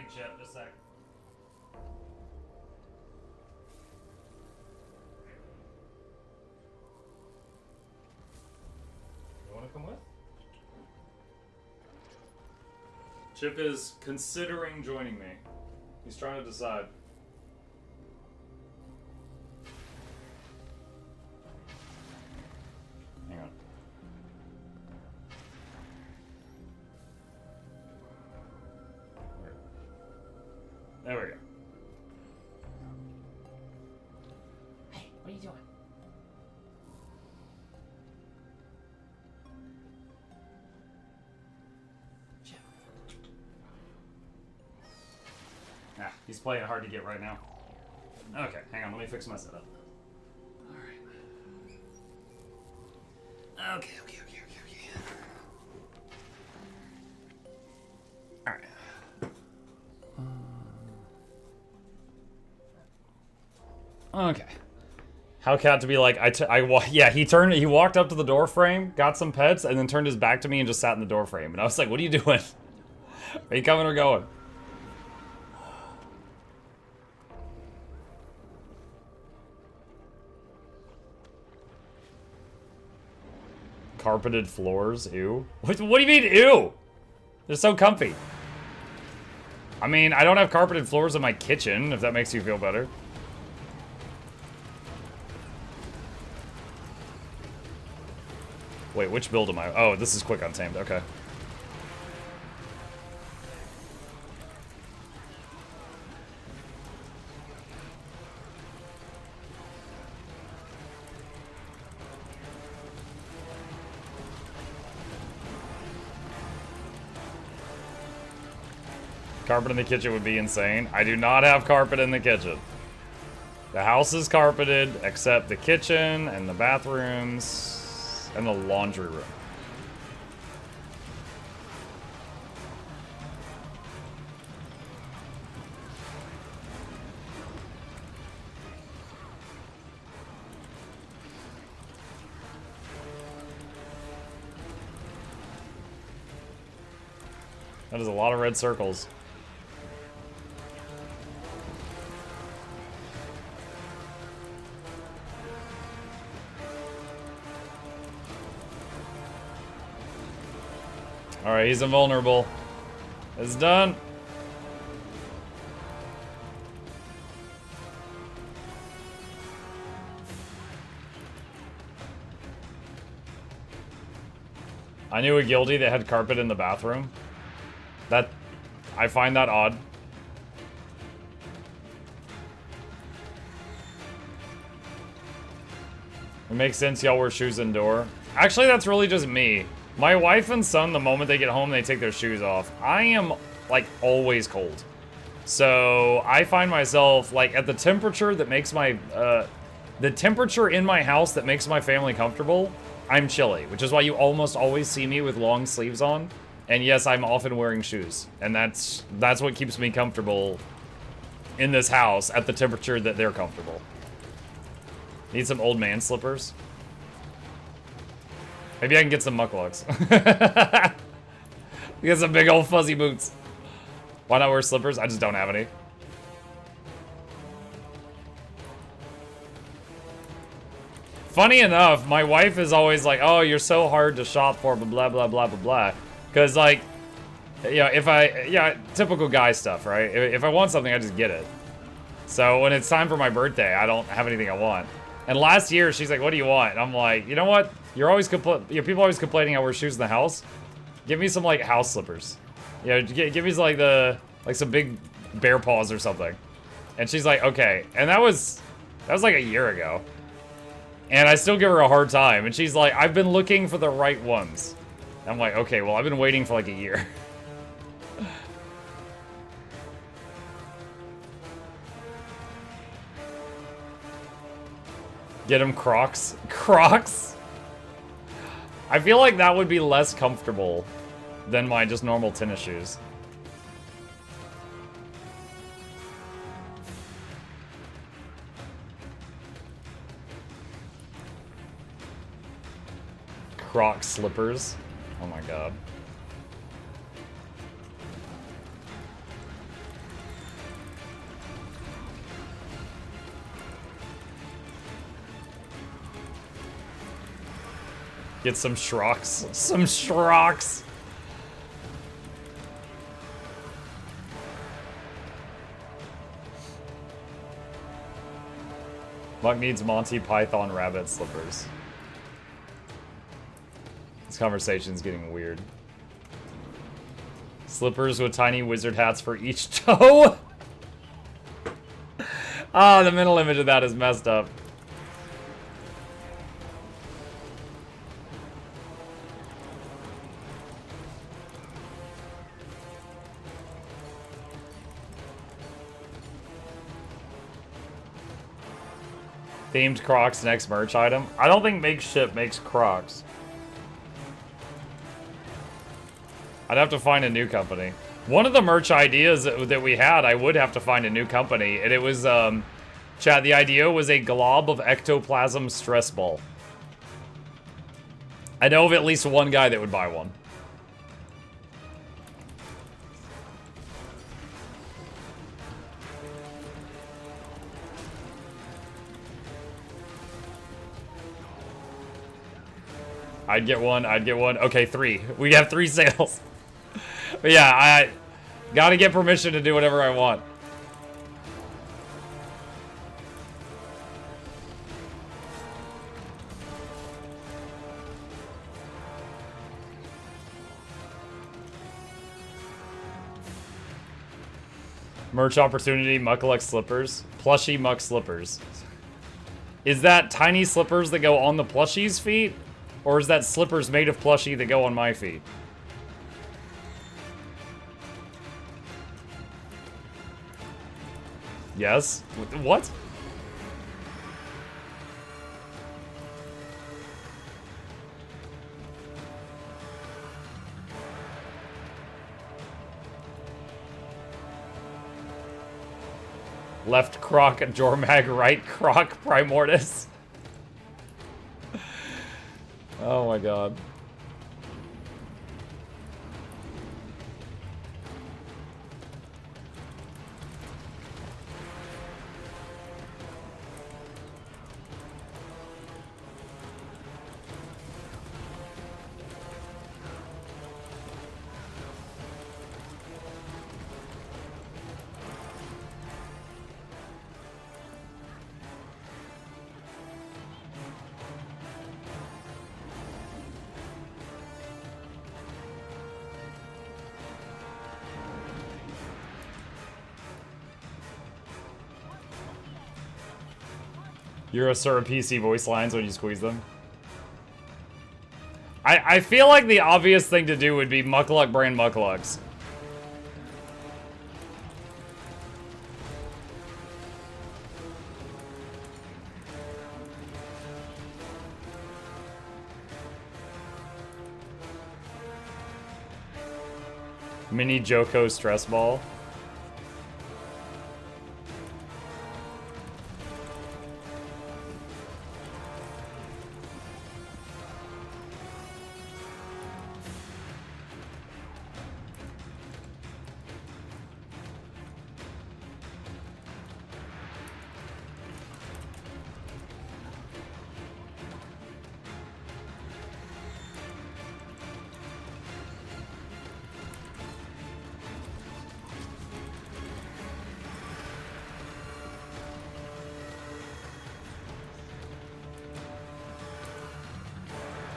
ready, Chip. Just a sec. You want to come with? Chip is considering joining me. He's trying to decide. Hang on. There we go. Hey, what are you doing? Chip. Ah, he's playing hard to get right now. Okay, hang on, let me fix my setup. Alright. Okay. Alright. Okay. Hellcat to be like, yeah, he walked up to the door frame, got some pets, and then turned his back to me and just sat in the door frame. And I was like, what are you doing? Are you coming or going? Carpeted floors, ew. What do you mean, ew? They're so comfy. I mean, I don't have carpeted floors in my kitchen, if that makes you feel better. Wait, which build am I? Oh, this is quick untamed, okay. Carpet in the kitchen would be insane. I do not have carpet in the kitchen. The house is carpeted, except the kitchen and the bathrooms and the laundry room. That is a lot of red circles. Alright, he's invulnerable. It's done. I knew a guildie that had carpet in the bathroom. I find that odd. It makes sense y'all wear shoes indoor. Actually, that's really just me. My wife and son, the moment they get home, they take their shoes off. I am, like, always cold. So, I find myself, like, at the temperature that makes my, the temperature in my house that makes my family comfortable, I'm chilly. Which is why you almost always see me with long sleeves on. And yes, I'm often wearing shoes. And that's what keeps me comfortable in this house at the temperature that they're comfortable. Need some old man slippers. Maybe I can get some Mukluks. Get some big old fuzzy boots. Why not wear slippers? I just don't have any. Funny enough, my wife is always like, oh, you're so hard to shop for, blah, blah, blah, blah, blah. Because, like, you know, typical guy stuff, right? If I want something, I just get it. So when it's time for my birthday, I don't have anything I want. And last year, she's like, what do you want? And I'm like, you know what? You're always people always complaining I wear shoes in the house. Give me some, like, house slippers. You know, give me, like, some big bear paws or something. And she's like, okay. And that was like a year ago. And I still give her a hard time. And she's like, I've been looking for the right ones. I'm like, okay, well, I've been waiting for like a year. Get him Crocs. Crocs? I feel like that would be less comfortable than my just normal tennis shoes. Croc slippers. Oh my god. Get some Shrocks. Some Shrocks. Muck needs Monty Python rabbit slippers. This conversation's getting weird. Slippers with tiny wizard hats for each toe? Ah, the mental image of that is messed up. Themed Crocs next merch item. I don't think Makeship makes Crocs. I'd have to find a new company. One of the merch ideas that we had, I would have to find a new company. And it was, Chad, the idea was a glob of ectoplasm stress ball. I know of at least one guy that would buy one. I'd get one, I'd get one. Okay, 3. We have 3 sales. But yeah, I gotta get permission to do whatever I want. Merch opportunity, Mukluk slippers. Plushie Muck slippers. Is that tiny slippers that go on the plushie's feet? Or is that slippers made of plushie that go on my feet? Yes? What? Left croc Jormag, right croc Primordius. Oh my god. Eurosur PC voice lines when you squeeze them. I feel like the obvious thing to do would be Mukluk brand Mukluks. Mini Joko stress ball.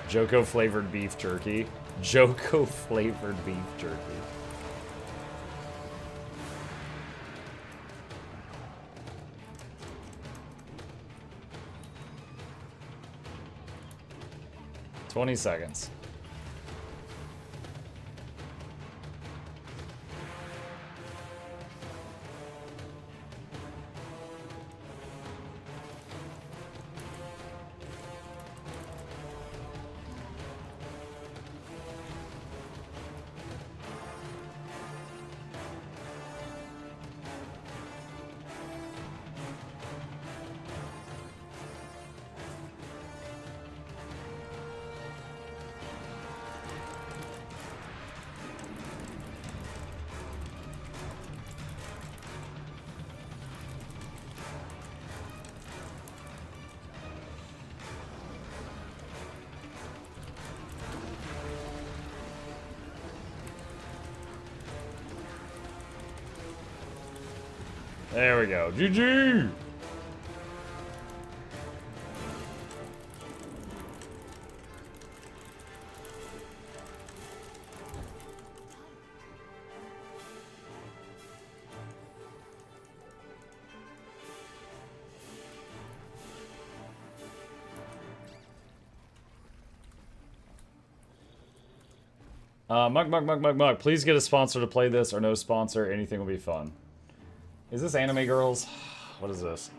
Joko flavored beef jerky. Joko flavored beef jerky. $20 seconds. There we go. GG! Muk. Please get a sponsor to play this or no sponsor. Anything will be fun. Is this Anime Girls? What is this?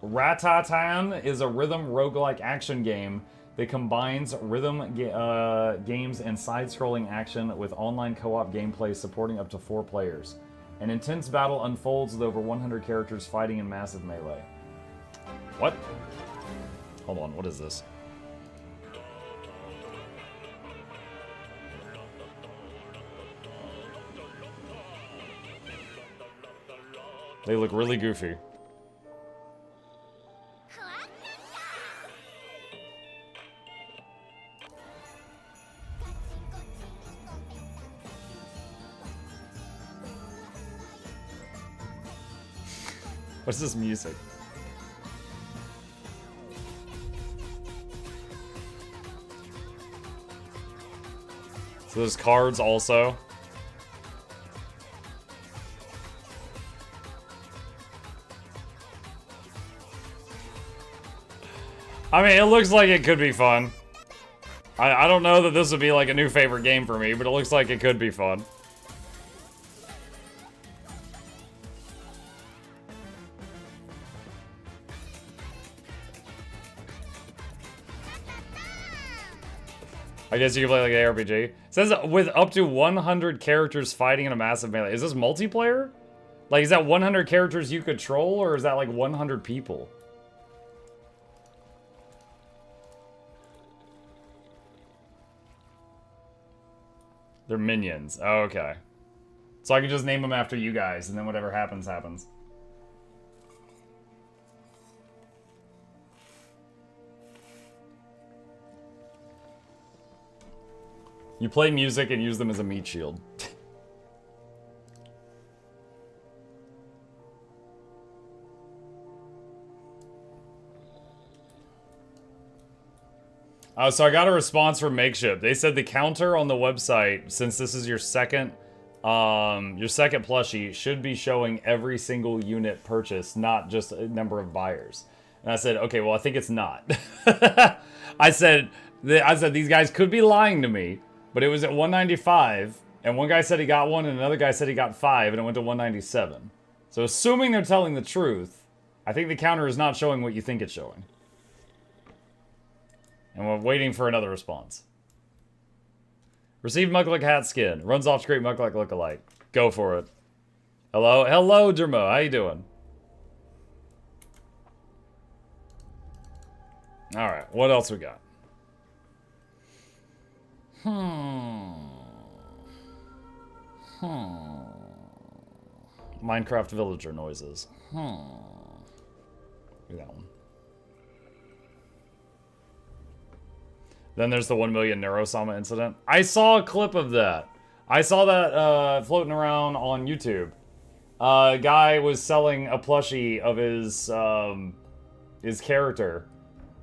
Ratatan is a rhythm roguelike action game that combines rhythm games and side-scrolling action with online co-op gameplay supporting up to 4 players. An intense battle unfolds with over 100 characters fighting in massive melee. What? Hold on, what is this? They look really goofy. What's this music? So there's cards also. I mean, it looks like it could be fun. I don't know that this would be like a new favorite game for me, but it looks like it could be fun. I guess you can play like an ARPG. It says with up to 100 characters fighting in a massive melee. Is this multiplayer? Like, is that 100 characters you control, or is that like 100 people? They're minions. Oh, okay. So I can just name them after you guys, and then whatever happens, happens. You play music and use them as a meat shield. So I got a response from Makeshift. They said the counter on the website, since this is your second plushie, should be showing every single unit purchased, not just a number of buyers. And I said, okay, well, I think it's not. I said these guys could be lying to me, but it was at 195, and one guy said he got one, and another guy said he got 5, and it went to 197. So assuming they're telling the truth, I think the counter is not showing what you think it's showing. And we're waiting for another response. Receive Mukluk hat skin. Runs off screen Mukluk lookalike. Go for it. Hello? Hello, Dermo. How you doing? Alright, what else we got? Minecraft villager noises. Do that one. Then there's the 1 million Neurosama incident. I saw a clip of that. I saw that floating around on YouTube. A guy was selling a plushie of his character,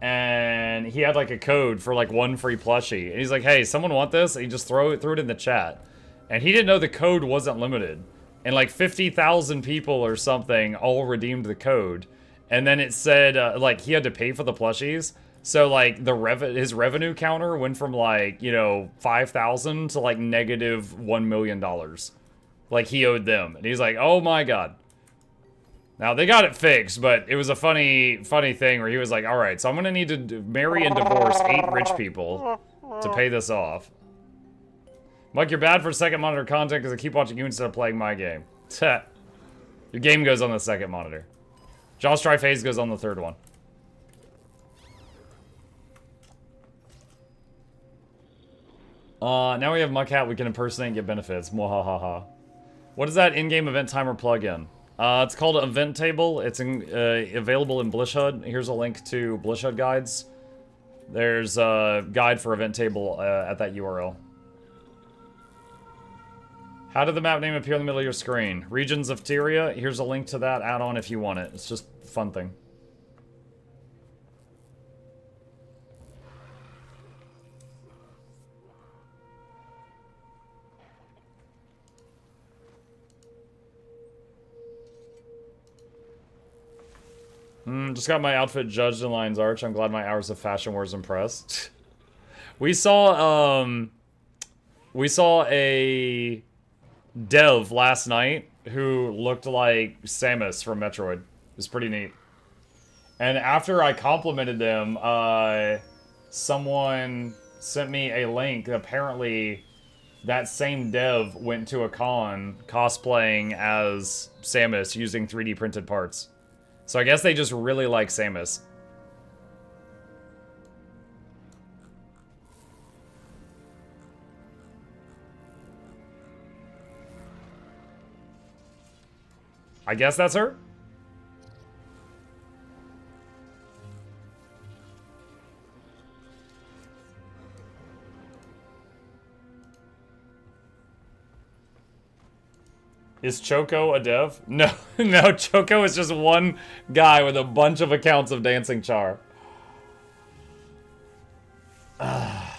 and he had like a code for like 1 free plushie. And he's like, "Hey, someone want this?" And he just threw it in the chat, and he didn't know the code wasn't limited. And like 50,000 people or something all redeemed the code, and then it said like he had to pay for the plushies. So, like, his revenue counter went from, like, you know, 5,000 to, like, negative $1 million. Like, he owed them. And he's like, oh, my God. Now, they got it fixed, but it was a funny thing where he was like, all right, so I'm going to need to marry and divorce 8 rich people to pay this off. Mike, you're bad for second monitor content because I keep watching you instead of playing my game. Your game goes on the second monitor. Jaw Strife Haze goes on the third one. Now we have Muckhat, we can impersonate and get benefits. Mwahaha. What is that in-game event timer plugin? It's called Event Table. It's available in Blishud. Here's a link to Blishud guides. There's a guide for Event Table at that URL. How did the map name appear in the middle of your screen? Regions of Tyria. Here's a link to that add-on if you want it. It's just a fun thing. Just got my outfit judged in Lion's Arch. I'm glad my hours of fashion were impressed. We saw a dev last night who looked like Samus from Metroid. It was pretty neat. And after I complimented them, someone sent me a link. Apparently, that same dev went to a con cosplaying as Samus using 3D printed parts. So I guess they just really like Samus. I guess that's her? Is Choco a dev? No, no, Choco is just one guy with a bunch of accounts of Dancing Char. I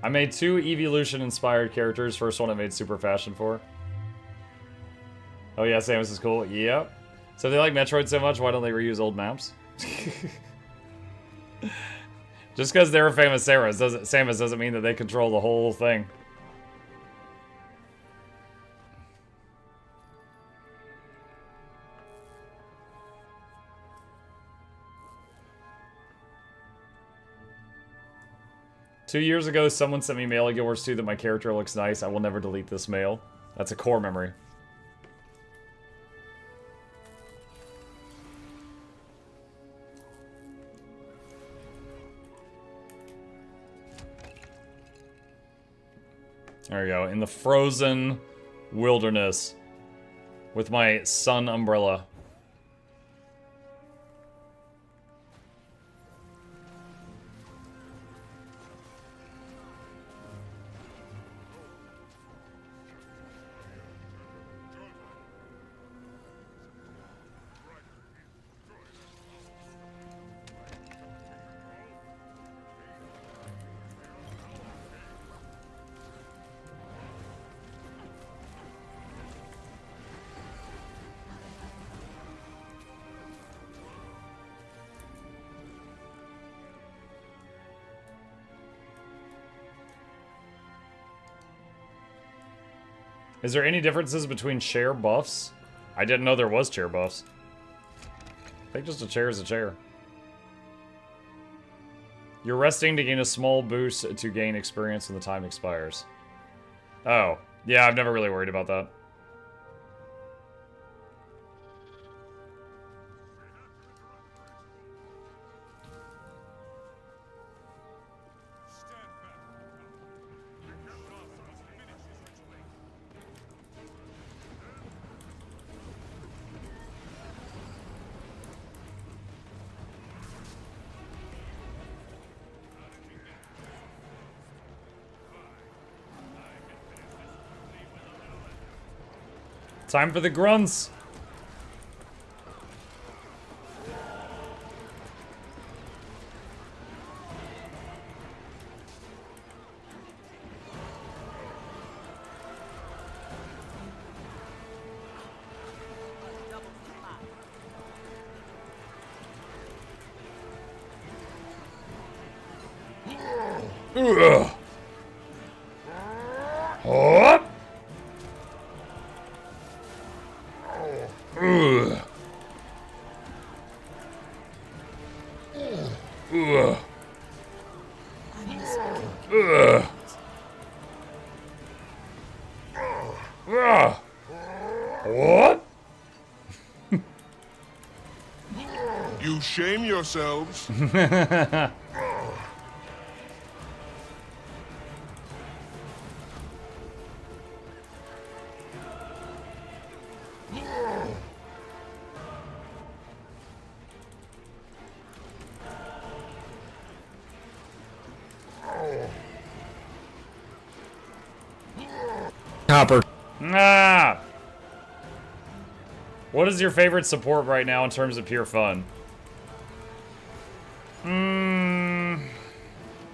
made 2 Evolution-inspired characters. First one I made super fashion for. Oh yeah, Samus is cool. Yep. So if they like Metroid so much, why don't they reuse old maps? Just because they're famous Samus doesn't mean that they control the whole thing. Two years ago, someone sent me mail at Guild Wars 2 that my character looks nice. I will never delete this mail. That's a core memory. There we go. In the frozen wilderness with my sun umbrella. Is there any differences between chair buffs? I didn't know there was chair buffs. I think just a chair is a chair. You're resting to gain a small boost to gain experience when the time expires. Oh, yeah, I've never really worried about that. Time for the grunts. Ugh. Oh. Ugh. Ugh. Ugh. Ugh. What? You shame yourselves. Copper. Ah! What is your favorite support right now in terms of pure fun?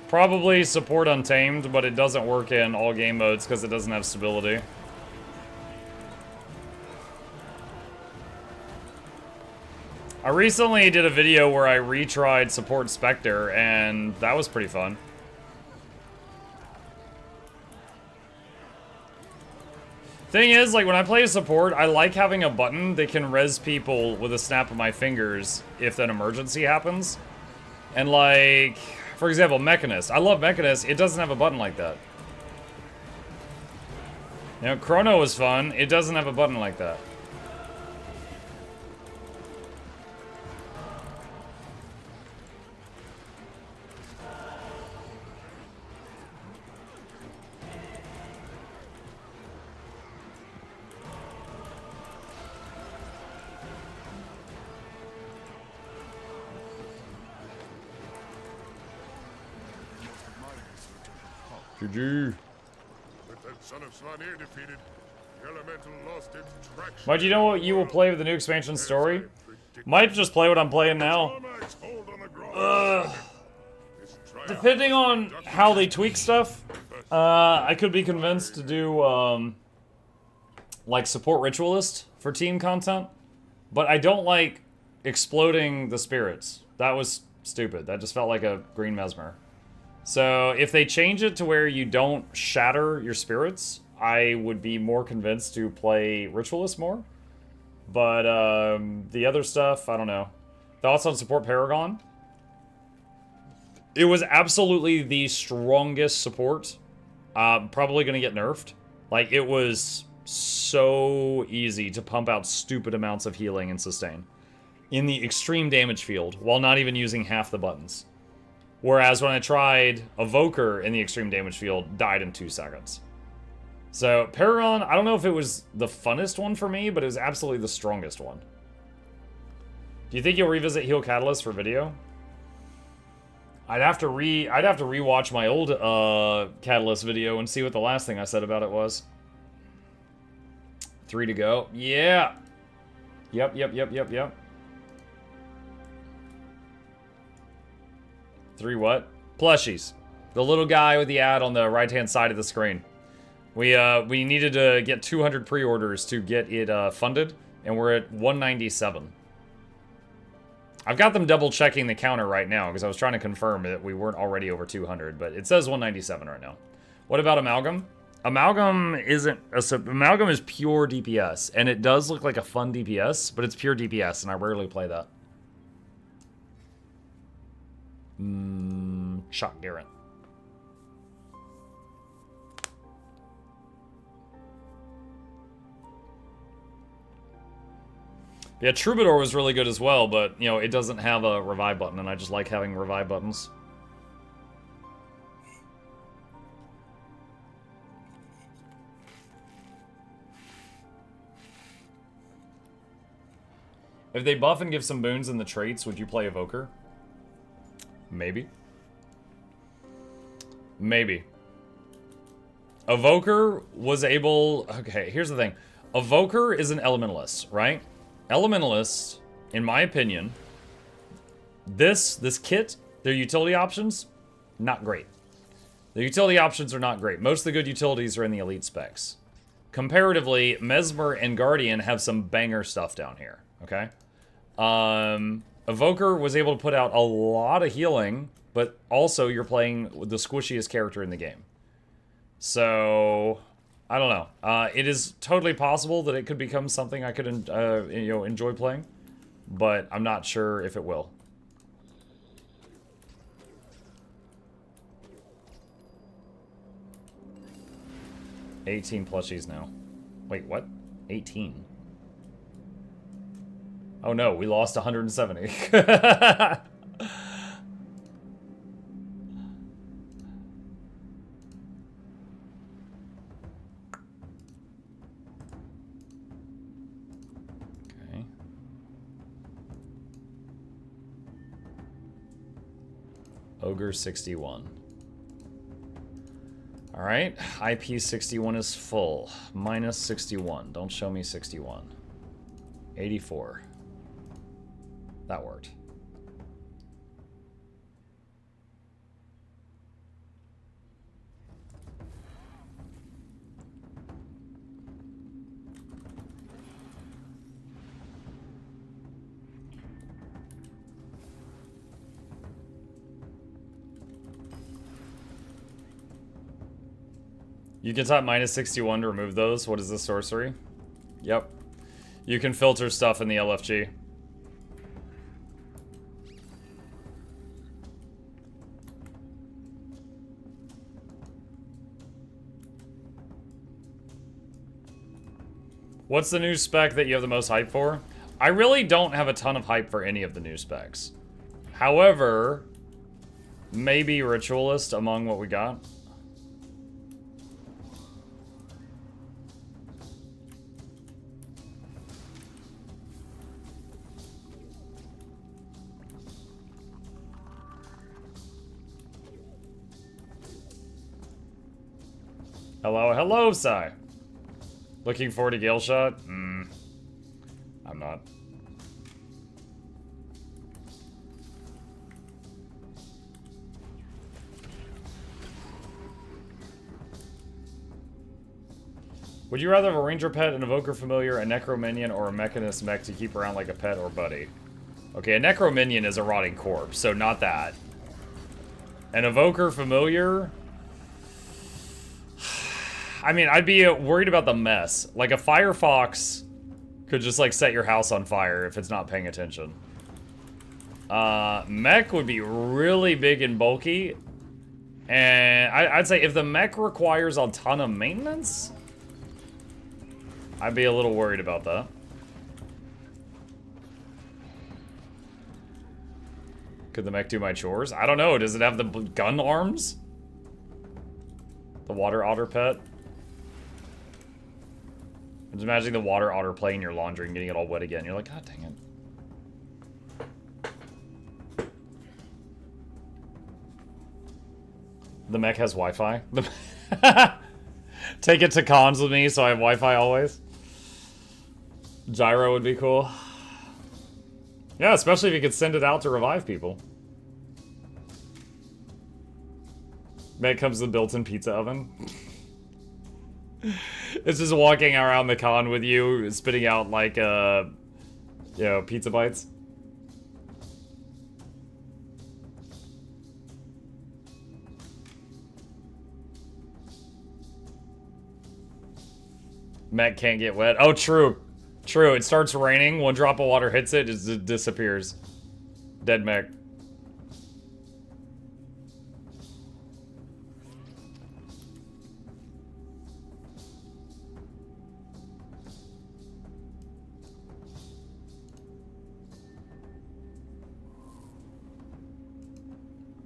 Probably support Untamed, but it doesn't work in all game modes because it doesn't have stability. I recently did a video where I retried support Spectre, and that was pretty fun. Thing is, like, when I play a support, I like having a button that can res people with a snap of my fingers if an emergency happens. And, like, for example, Mechanist. I love Mechanist. It doesn't have a button like that. You know, Chrono was fun. It doesn't have a button like that. GG. With that son of Svanir defeated, the elemental lost its traction. Why do you know what you will play with the new expansion story? Might just play what I'm playing now. Depending on how they tweak stuff, I could be convinced to do like support ritualist for team content, but I don't like exploding the spirits. That was stupid. That just felt like a green mesmer. So if they change it to where you don't shatter your spirits, I would be more convinced to play Ritualist more. But the other stuff, I don't know. Thoughts on support Paragon? It was absolutely the strongest support. Probably going to get nerfed. Like, it was so easy to pump out stupid amounts of healing and sustain in the extreme damage field while not even using half the buttons. Whereas when I tried Evoker in the extreme damage field, died in 2 seconds. So, Paragon, I don't know if it was the funnest one for me, but it was absolutely the strongest one. Do you think you'll revisit Heal Catalyst for video? I'd have to rewatch my old Catalyst video and see what the last thing I said about it was. 3 to go. Yeah. Yep. 3 what? Plushies. The little guy with the ad on the right-hand side of the screen. We needed to get 200 pre-orders to get it funded, and we're at 197. I've got them double-checking the counter right now, because I was trying to confirm that we weren't already over 200, but it says 197 right now. What about Amalgam? Amalgam isn't... Amalgam is pure DPS, and it does look like a fun DPS, but it's pure DPS, and I rarely play that. Shock Garrett. Yeah, Troubadour was really good as well, but, you know, it doesn't have a revive button, and I just like having revive buttons. If they buff and give some boons in the traits, would you play Evoker? Maybe. Maybe. Evoker was able... Okay, here's the thing. Evoker is an Elementalist, right? Elementalists, in my opinion, this kit, their utility options, not great. The utility options are not great. Most of the good utilities are in the elite specs. Comparatively, Mesmer and Guardian have some banger stuff down here, okay? Evoker was able to put out a lot of healing, but also you're playing the squishiest character in the game. So, I don't know. It is totally possible that it could become something I could enjoy playing, but I'm not sure if it will. $18 plushies now. Wait, what? 18? Oh no, we lost 170. Okay. Ogre 61. Alright, IP61 is full. Minus 61. Don't show me 61. 84. That worked. You can type minus 61 to remove those. What is this sorcery? Yep. You can filter stuff in the LFG. What's the new spec that you have the most hype for? I really don't have a ton of hype for any of the new specs. However, maybe Ritualist among what we got. Hello, hello, Sai. Looking forward to Gale Shot? I'm not. Would you rather have a ranger pet, an evoker familiar, a necrominion, or a mechanist mech to keep around like a pet or buddy? Okay, a necrominion is a rotting corpse, so not that. An evoker familiar? I mean, I'd be worried about the mess. Like, a firefox could just, like, set your house on fire if it's not paying attention. Mech would be really big and bulky. And I'd say if the mech requires a ton of maintenance, I'd be a little worried about that. Could the mech do my chores? I don't know. Does it have the gun arms? The water otter pet? I'm just imagining the water otter playing your laundry and getting it all wet again. You're like, God dang it. The mech has Wi-Fi. Take it to cons with me so I have Wi-Fi always. Gyro would be cool. Yeah, especially if you could send it out to revive people. Mech comes with a built-in pizza oven. It's just walking around the con with you, spitting out like, you know, pizza bites. Mech can't get wet. Oh, true. True, it starts raining, one drop of water hits it, it disappears. Dead mech.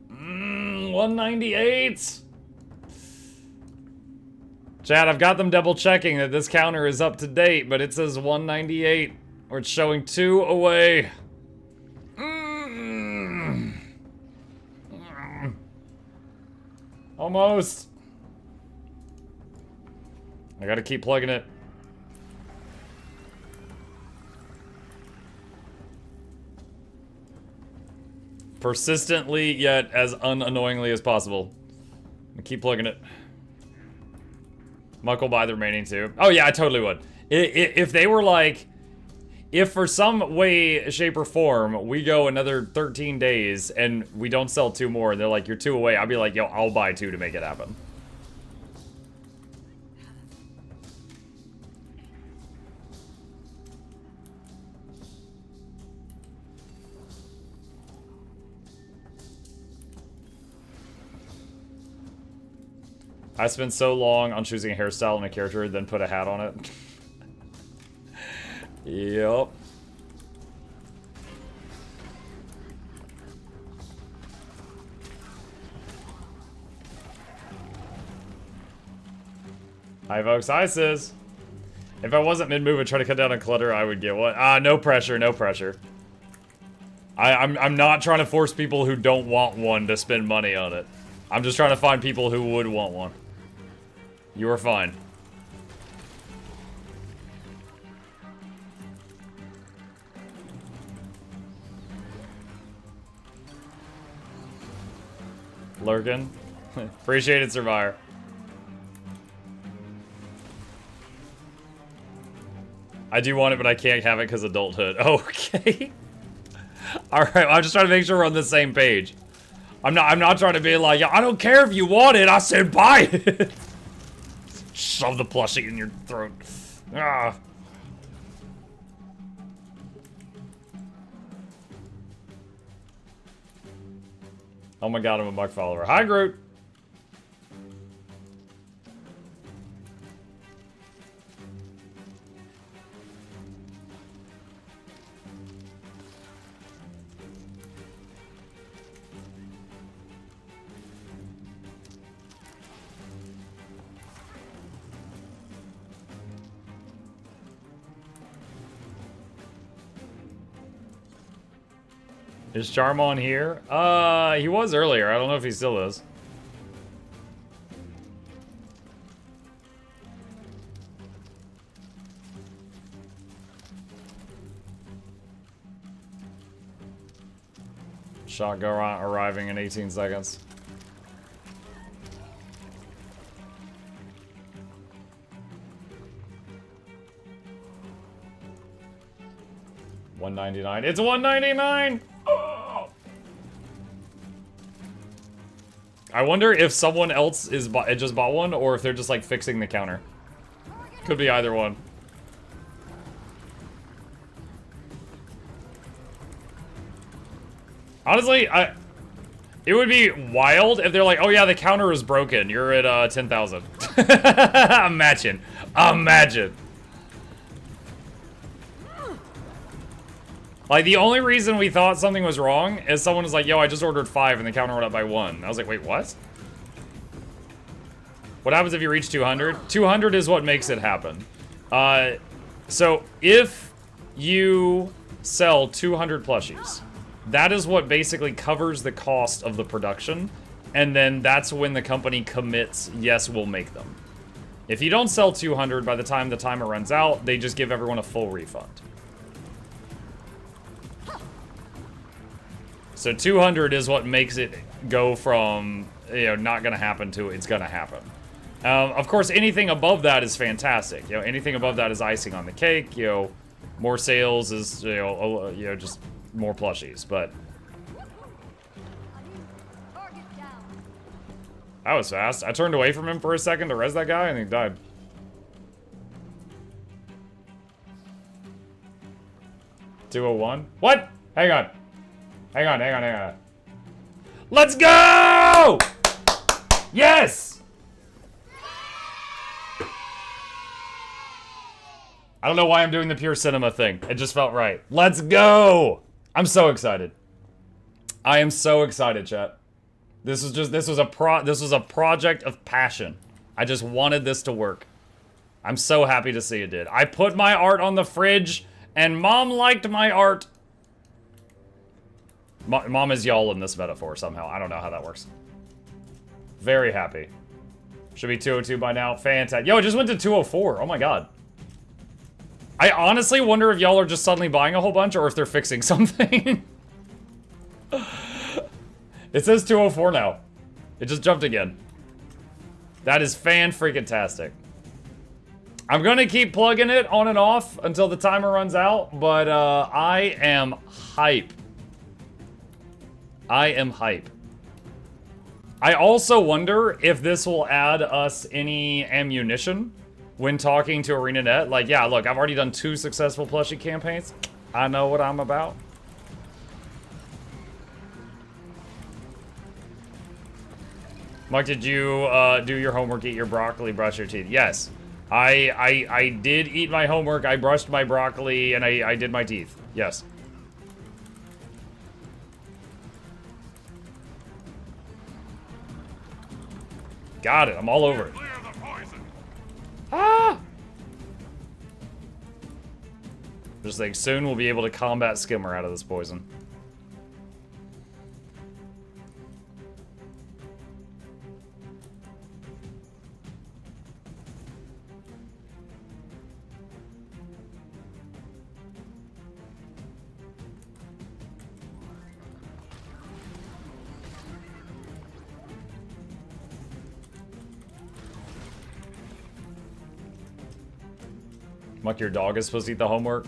Mmm, 198. Chad, I've got them double checking that this counter is up to date, but it says 198, or it's showing 2 away. Almost. I gotta keep plugging it. Persistently, yet as unannoyingly as possible. Keep plugging it. Muck will buy the remaining 2. Oh yeah, I totally would. If they were like, if for some way, shape, or form, we go another 13 days and we don't sell 2 more, and they're like, you're 2 away, I'd be like, yo, I'll buy 2 to make it happen. I spent so long on choosing a hairstyle and a character, then put a hat on it. Yep. Hi, folks. Hi, Sis. If I wasn't mid-move and try to cut down on clutter, I would get what? No pressure, no pressure. I'm not trying to force people who don't want one to spend money on it. I'm just trying to find people who would want one. You are fine. Lurkin. Appreciate it, Survivor. I do want it, but I can't have it because adulthood. Okay. Alright, I'm just trying to make sure we're on the same page. I'm not trying to be like, I don't care if you want it, I said buy it. Shove the plushie in your throat. Ah. Oh my god, I'm a Muck follower. Hi, Groot. Is Charm on here? He was earlier. I don't know if he still is. Shotgun arriving in 18 seconds. $199. It's $199! I wonder if someone else is just bought one, or if they're just like fixing the counter. Could be either one. Honestly, it would be wild if they're like, oh yeah, the counter is broken. You're at 10,000. Imagine. Imagine. Like, the only reason we thought something was wrong is someone was like, yo, I just ordered 5 and the counter went up by 1. I was like, wait, what? What happens if you reach 200? 200 is what makes it happen. So, if you sell 200 plushies, that is what basically covers the cost of the production, and then that's when the company commits, yes, we'll make them. If you don't sell 200 by the time the timer runs out, they just give everyone a full refund. So 200 is what makes it go from, you know, not gonna happen to it's gonna happen. Of course, anything above that is fantastic. You know, anything above that is icing on the cake. You know, more sales is, you know, just more plushies. But that was fast. I turned away from him for a second to res that guy, and he died. $201? What? Hang on. Hang on. Let's go! Yes! I don't know why I'm doing the pure cinema thing. It just felt right. Let's go! I'm so excited. I am so excited, chat. This was a project of passion. I just wanted this to work. I'm so happy to see it did. I put my art on the fridge, and Mom liked my art. Mom is y'all in this metaphor somehow. I don't know how that works. Very happy. Should be 202 by now. Fantastic. Yo, it just went to 204. Oh my god. I honestly wonder if y'all are just suddenly buying a whole bunch or if they're fixing something. It says 204 now. It just jumped again. That is fan-freaking-tastic. I'm gonna keep plugging it on and off until the timer runs out, but I am hype. I am hype. I also wonder if this will add us any ammunition when talking to ArenaNet. Like, yeah, look, I've already done 2 successful plushie campaigns. I know what I'm about. Mike, did you do your homework, eat your broccoli, brush your teeth? Yes. I did eat my homework, I brushed my broccoli, and I did my teeth. Yes. Got it. I'm all over it. Ah! Just like soon we'll be able to combat Skimmer out of this poison. Muck, your dog is supposed to eat the homework?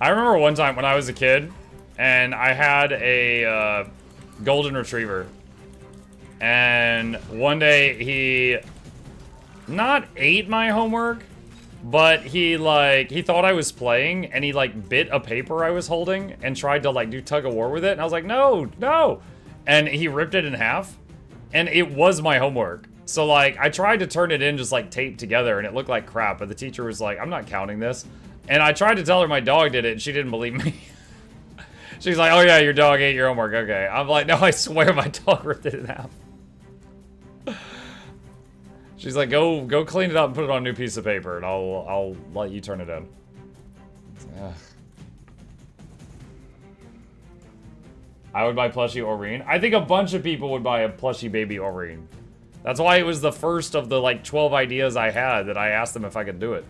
I remember one time when I was a kid, and I had a golden retriever. And one day he not ate my homework, but he thought I was playing, and he like bit a paper I was holding and tried to like do tug of war with it. And I was like, no, no. And he ripped it in half, and it was my homework. So like I tried to turn it in just like taped together, and it looked like crap, but the teacher was like, I'm not counting this. And I tried to tell her my dog did it, and she didn't believe me. She's like, oh yeah, your dog ate your homework, okay. I'm like, no, I swear my dog ripped it in half. She's like, go clean it up and put it on a new piece of paper, and I'll let you turn it in. Ugh. I would buy Plushie Oreen. I think a bunch of people would buy a Plushie baby Oreen. That's why it was the first of the like 12 ideas I had that I asked them if I could do it.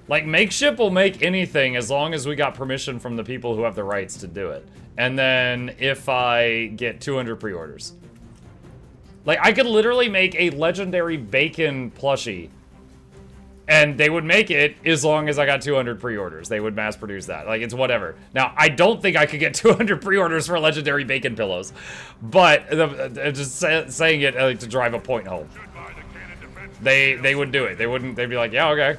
Like, Makeship will make anything as long as we got permission from the people who have the rights to do it. And then if I get 200 pre-orders. Like, I could literally make a legendary bacon plushie. And they would make it as long as I got 200 pre-orders. They would mass produce that. Like, it's whatever. Now, I don't think I could get 200 pre-orders for legendary bacon pillows. But, just saying it to drive a point home. They would do it. They wouldn't, they'd be like, yeah, okay.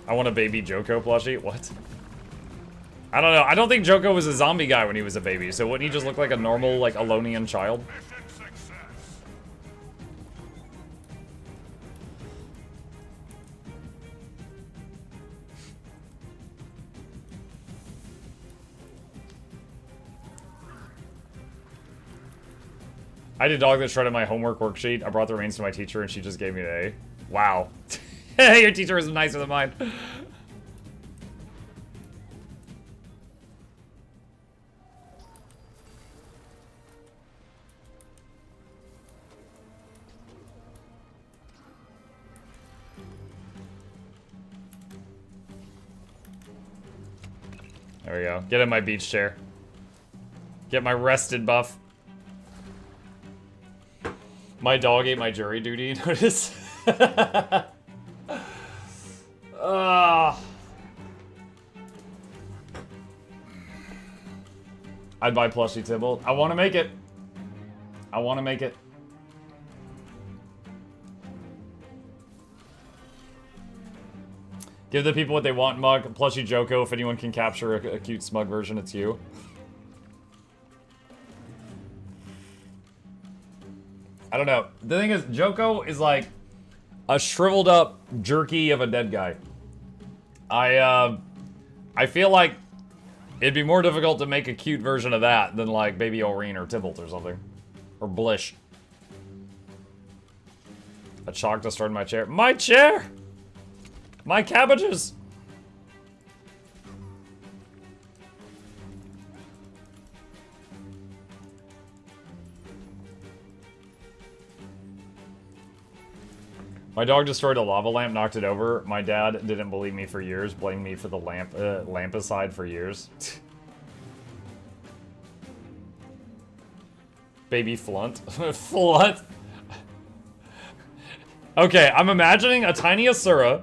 I want a baby Joko plushie. What? I don't know. I don't think Joko was a zombie guy when he was a baby, so wouldn't he just look like a normal, like, Alonian child? I had a dog that shredded my homework worksheet. I brought the reins to my teacher, and she just gave me an A. Wow. Your teacher is nicer than mine. There we go. Get in my beach chair. Get my rested buff. My dog ate my jury duty. Notice? I'd buy Plushie Tybalt. I want to make it. I want to make it. Give the people what they want, Mug. Plushie Joko. If anyone can capture a cute smug version, it's you. I don't know. The thing is, Joko is like a shriveled up jerky of a dead guy. I feel like it'd be more difficult to make a cute version of that than like Baby Oreen or Tybalt or something. Or Blish. A chalk destroyed my chair. My chair! My cabbages! My dog destroyed a lava lamp, knocked it over. My dad didn't believe me for years, blamed me for the lampicide for years. Baby Flunt. Flunt? Okay, I'm imagining a tiny Asura.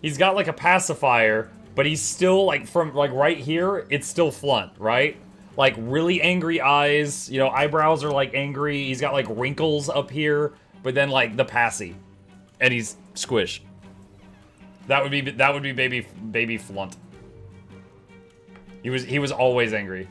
He's got like a pacifier, but he's still like from like right here, it's still Flunt, right? Like really angry eyes, you know, eyebrows are like angry. He's got like wrinkles up here, but then like the passy. And he's squish. That would be baby Flunt. He was always angry.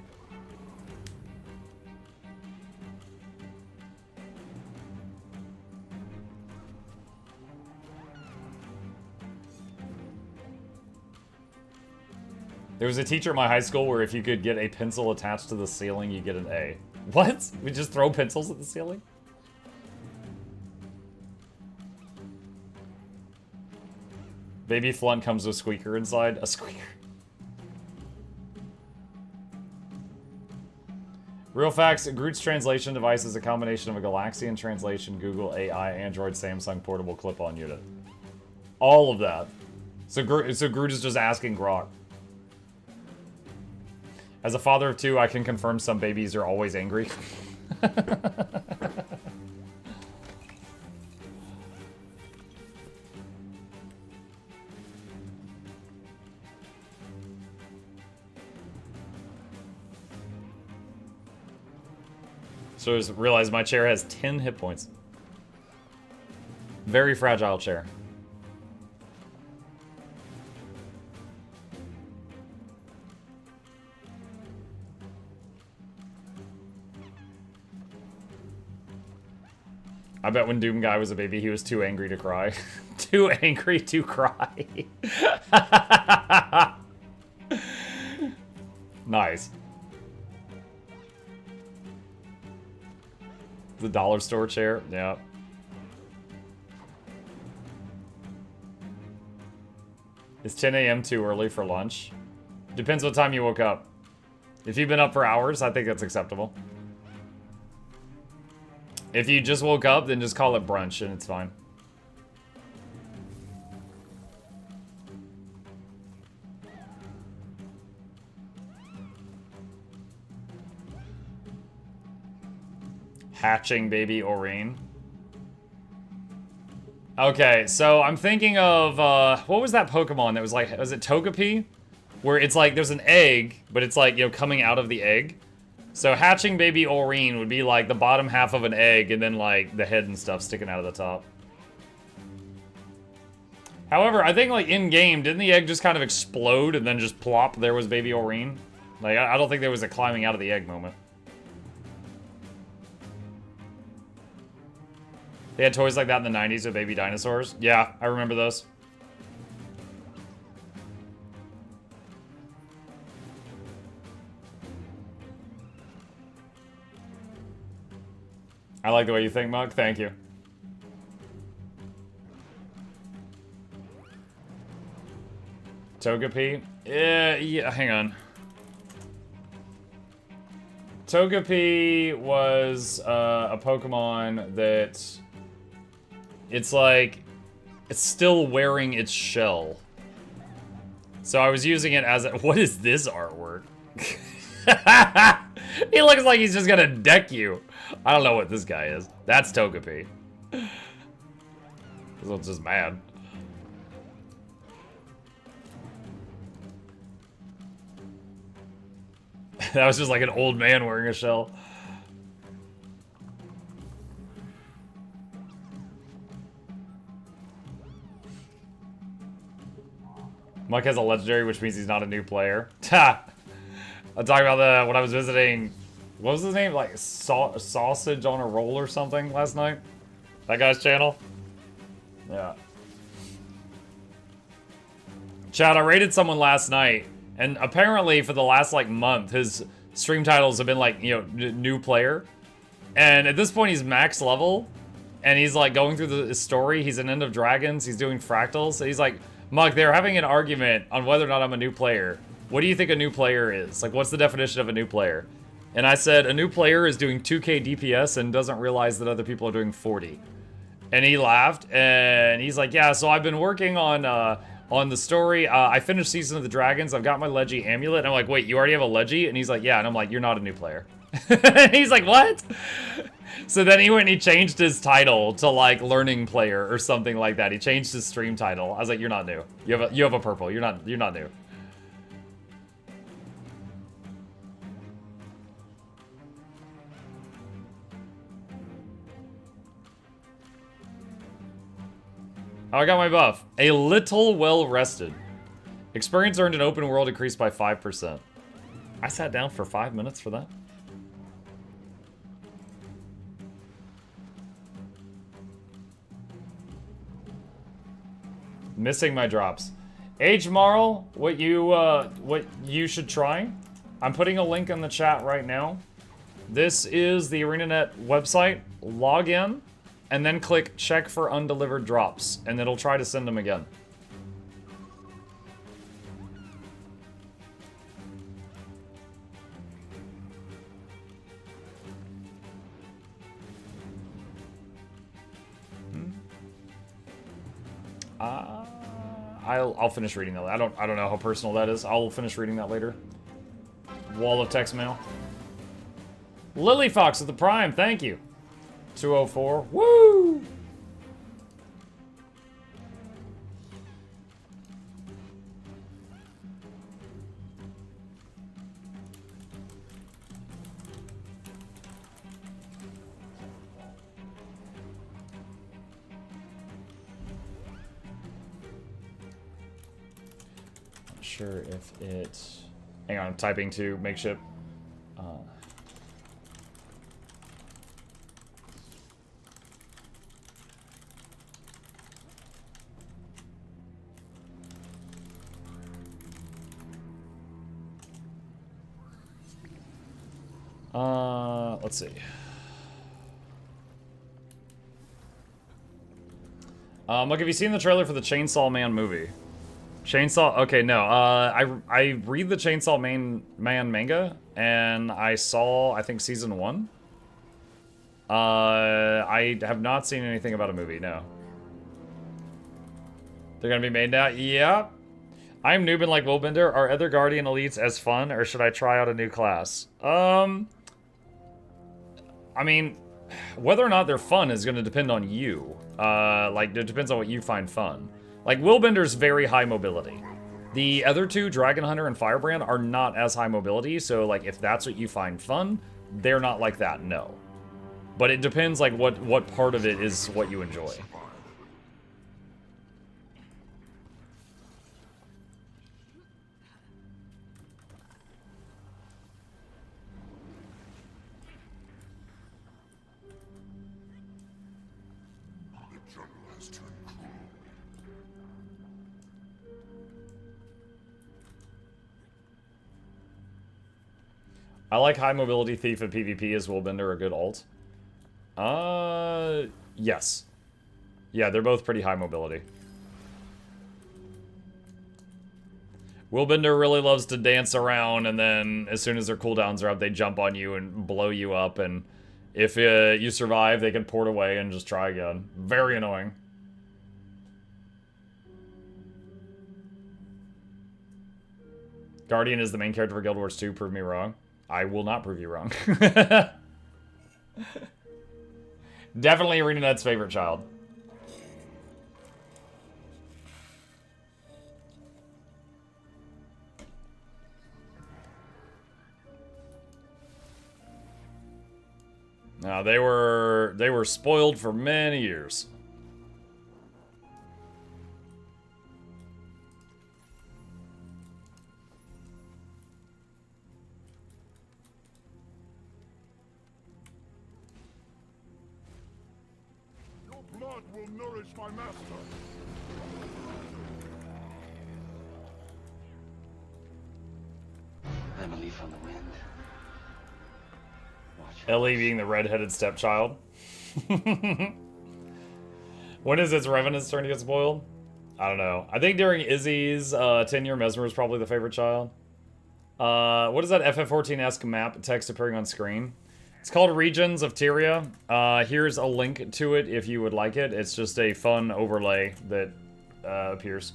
There was a teacher at my high school where if you could get a pencil attached to the ceiling, you get an A. What? We just throw pencils at the ceiling? Baby Flunt comes with squeaker inside. A squeaker. Real facts, Groot's translation device is a combination of a Galaxian translation, Google AI, Android, Samsung portable clip-on unit. All of that. So Groot is just asking Grok. As a father of two, I can confirm some babies are always angry. So I just realized my chair has 10 hit points. Very fragile chair. I bet when Doom Guy was a baby, he was too angry to cry. Too angry to cry. Nice. The dollar store chair, yeah. Is 10 a.m. too early for lunch? Depends what time you woke up. If you've been up for hours, I think that's acceptable. If you just woke up, then just call it brunch and it's fine. Hatching baby Oreen. Okay, so I'm thinking of, what was that Pokemon that was like, was it Togepi? Where it's like, there's an egg, but it's like, you know, coming out of the egg. So hatching baby Oreen would be like the bottom half of an egg and then like the head and stuff sticking out of the top. However, I think like in game, didn't the egg just kind of explode and then just plop, there was baby Oreen? Like, I don't think there was a climbing out of the egg moment. They had toys like that in the 90s with baby dinosaurs. Yeah, I remember those. I like the way you think, Mug. Thank you. Togepi? Yeah, hang on. Togepi was a Pokemon that... It's like... It's still wearing its shell. So I was using it as a... What is this artwork? He looks like he's just gonna deck you. I don't know what this guy is. That's Togepi. This one's just mad. That was just like an old man wearing a shell. Mike has a legendary, which means he's not a new player. Ha! I'm talking about when I was visiting, what was his name? Like Sausage on a Roll or something last night? That guy's channel? Yeah. Chad, I rated someone last night, and apparently for the last like month, his stream titles have been like, you know, new player. And at this point, he's max level, and he's like going through the story. He's an End of Dragons. He's doing Fractals. So he's like, Mug, they're having an argument on whether or not I'm a new player. What do you think a new player is? Like, what's the definition of a new player? And I said, a new player is doing 2k DPS and doesn't realize that other people are doing 40. And he laughed, and he's like, yeah, so I've been working on the story. I finished Season of the Dragons. I've got my Leggy amulet. And I'm like, wait, you already have a Leggy? And he's like, yeah. And I'm like, you're not a new player. And he's like, what? So then he went and he changed his title to like learning player or something like that. He changed his stream title. I was like, you're not new. You have a purple. You're not new. Oh, I got my buff. A little well rested. Experience earned in open world increased by 5%. I sat down for 5 minutes for that. Missing my drops. Age Marl, what you should try. I'm putting a link in the chat right now. This is the ArenaNet website. Log in. And then click check for undelivered drops, and it'll try to send them again. I'll finish reading that. I don't know how personal that is. I'll finish reading that later. wall of text mail. Lily Fox with the Prime, thank you. 204. Woo! Not sure if it... Hang on, I'm typing to makeshift. Let's see. Look, have you seen the trailer for the Chainsaw Man movie? Chainsaw? Okay, no. I read the Chainsaw Man manga, and I saw, I think, season 1. I have not seen anything about a movie, no. They're gonna be made now? Yeah. I'm Newbin like Willbender. Are other Guardian Elites as fun, or should I try out a new class? I mean, whether or not they're fun is going to depend on you. Like, it depends on what you find fun. Like, Willbender's very high mobility. The other two, Dragon Hunter and Firebrand, are not as high mobility, so, like, if that's what you find fun, they're not like that, no. But it depends, like, what part of it is what you enjoy. I like high mobility Thief and PvP. Is Willbender a good alt? Yes. Yeah, they're both pretty high mobility. Willbender really loves to dance around, and then as soon as their cooldowns are up, they jump on you and blow you up, and if you survive, they can port away and just try again. Very annoying. Guardian is the main character for Guild Wars 2. Prove me wrong. I will not prove you wrong. Definitely ArenaNet's favorite child. Now they were spoiled for many years. Blood will nourish my master. I'm a leaf on the wind. Watch Ellie being the redheaded stepchild. When is its Revenant's turn to get spoiled? I don't know. I think during Izzy's 10-year Mesmer is probably the favorite child. What is that FF14-esque map text appearing on screen? It's called Regions of Tyria. Here's a link to it if you would like it. It's just a fun overlay that appears.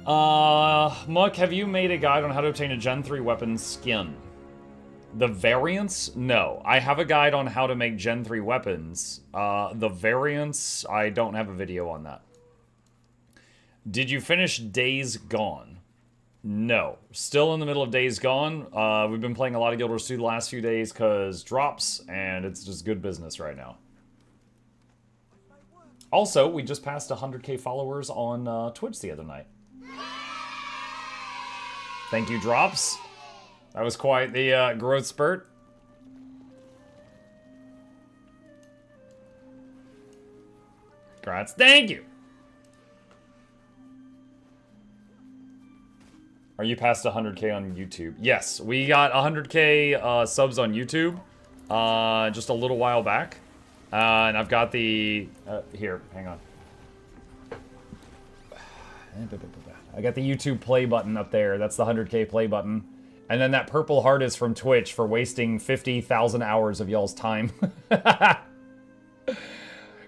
Muck, have you made a guide on how to obtain a Gen 3 weapon skin? The variants? No. I have a guide on how to make Gen 3 weapons. The variants, I don't have a video on that. Did you finish Days Gone? No. Still in the middle of Days Gone. We've been playing a lot of Guild Wars 2 the last few days because drops, and it's just good business right now. Also, we just passed 100k followers on Twitch the other night. Thank you, drops. That was quite the growth spurt. Congrats. Thank you. Are you past 100k on YouTube? Yes, we got 100k subs on YouTube just a little while back. And I've got the... here, hang on. I got the YouTube play button up there. That's the 100k play button. And then that purple heart is from Twitch for wasting 50,000 hours of y'all's time.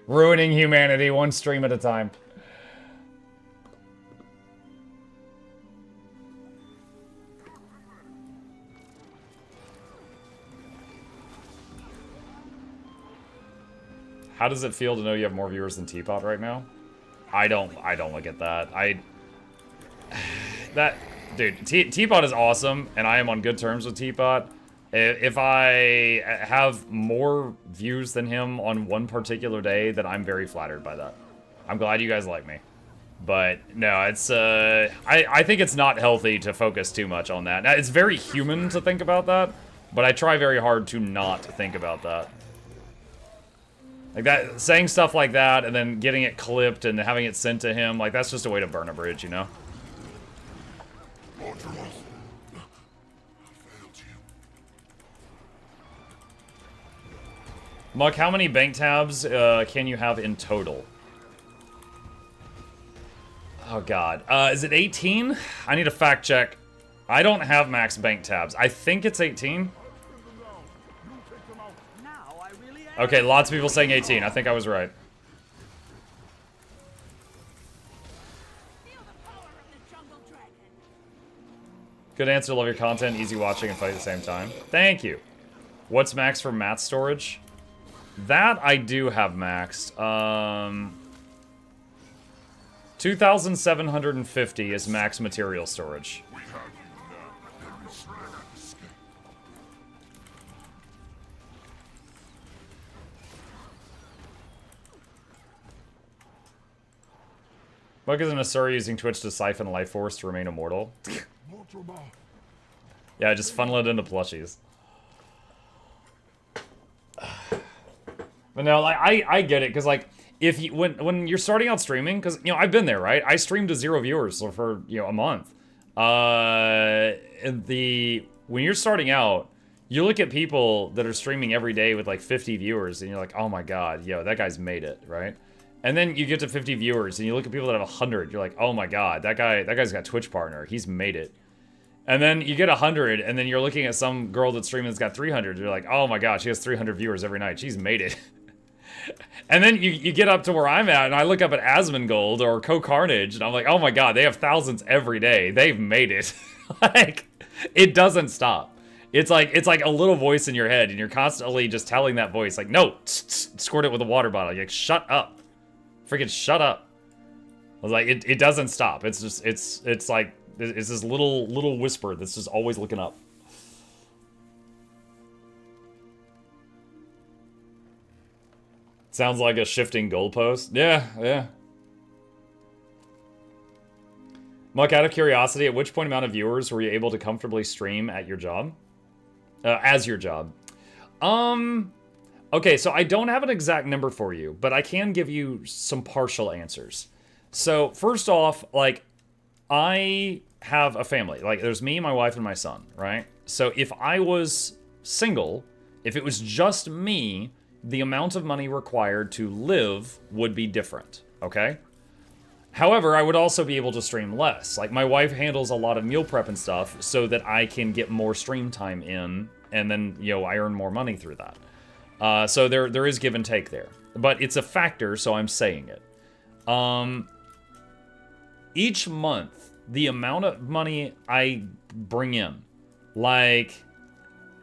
Ruining humanity one stream at a time. How does it feel to know you have more viewers than Teapot right now? I don't look at that. Dude, Teapot is awesome, and I am on good terms with Teapot. If I have more views than him on one particular day, then I'm very flattered by that. I'm glad you guys like me. But, no, it's, I think it's not healthy to focus too much on that. Now, it's very human to think about that, but I try very hard to not think about that. Like that, saying stuff like that and then getting it clipped and having it sent to him, like, that's just a way to burn a bridge, you know? Muck, how many bank tabs can you have in total? Oh, God. Is it 18? I need a fact check. I don't have max bank tabs. I think it's 18. Okay, lots of people saying 18. I think I was right. Good answer. Love your content. Easy watching and fight at the same time. Thank you. What's max for math storage? That I do have maxed. 2,750 is max material storage. Buck is an Asura using Twitch to siphon life force to remain immortal. Yeah, just funnel it into plushies. But no, like, I get it, because, like, if you, when you're starting out streaming, because, you know, I've been there, right? I streamed to 0 viewers for, you know, a month. When you're starting out, you look at people that are streaming every day with, like, 50 viewers, and you're like, oh my god, yo, that guy's made it, right? And then you get to 50 viewers, and you look at people that have 100, you're like, oh my god, that guy's got Twitch partner, he's made it. And then you get 100, and then you're looking at some girl that's streaming that's got 300, you're like, oh my god, she has 300 viewers every night, she's made it. And then you get up to where I'm at, and I look up at Asmongold or Co-Carnage, and I'm like, oh my god, they have thousands every day. They've made it. Like, it doesn't stop. It's like a little voice in your head, and you're constantly just telling that voice, like, no, squirt it with a water bottle. You're like, shut up. Freaking shut up. I was like, it doesn't stop. It's just, it's like, it's this little whisper that's just always looking up. Sounds like a shifting goalpost. Yeah. Muck, out of curiosity, at which point amount of viewers were you able to comfortably stream at your job? As your job? Okay, so I don't have an exact number for you, but I can give you some partial answers. So, first off, like, I have a family. Like, there's me, my wife, and my son, right? So, if I was single, if it was just me, the amount of money required to live would be different, okay? However, I would also be able to stream less. Like, my wife handles a lot of meal prep and stuff so that I can get more stream time in, and then, you know, I earn more money through that. So there is give and take there. But it's a factor, so I'm saying it. Each month, the amount of money I bring in, like,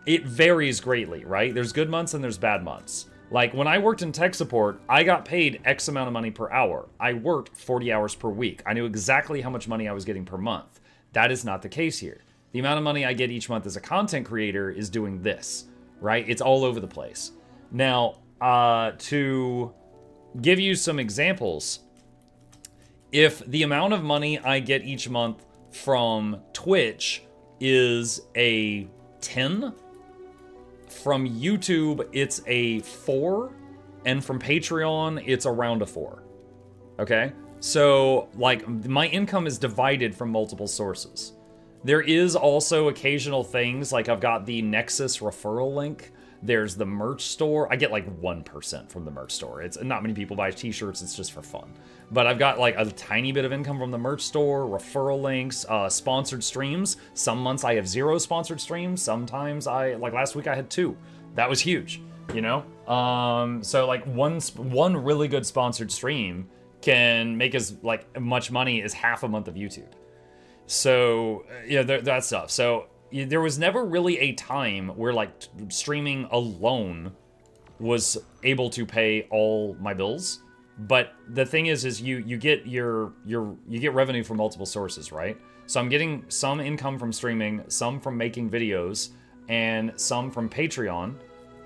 it varies greatly, right? There's good months and there's bad months. Like, when I worked in tech support, I got paid X amount of money per hour. I worked 40 hours per week. I knew exactly how much money I was getting per month. That is not the case here. The amount of money I get each month as a content creator is doing this, right? It's all over the place. Now, to give you some examples, if the amount of money I get each month from Twitch is a 10, from YouTube, it's a 4, and from Patreon, it's around a 4. Okay? So, like, my income is divided from multiple sources. There is also occasional things, like I've got the Nexus referral link. There's the merch store. I get like 1% from the merch store. It's not many people buy t-shirts, it's just for fun. But I've got like a tiny bit of income from the merch store, referral links, sponsored streams. Some months I have 0 sponsored streams. Sometimes like last week I had 2. That was huge, you know? So like one really good sponsored stream can make as like much money as half a month of YouTube. So yeah, that stuff. So there was never really a time where like streaming alone was able to pay all my bills. But the thing is you get you get revenue from multiple sources, right? So I'm getting some income from streaming, some from making videos, and some from Patreon,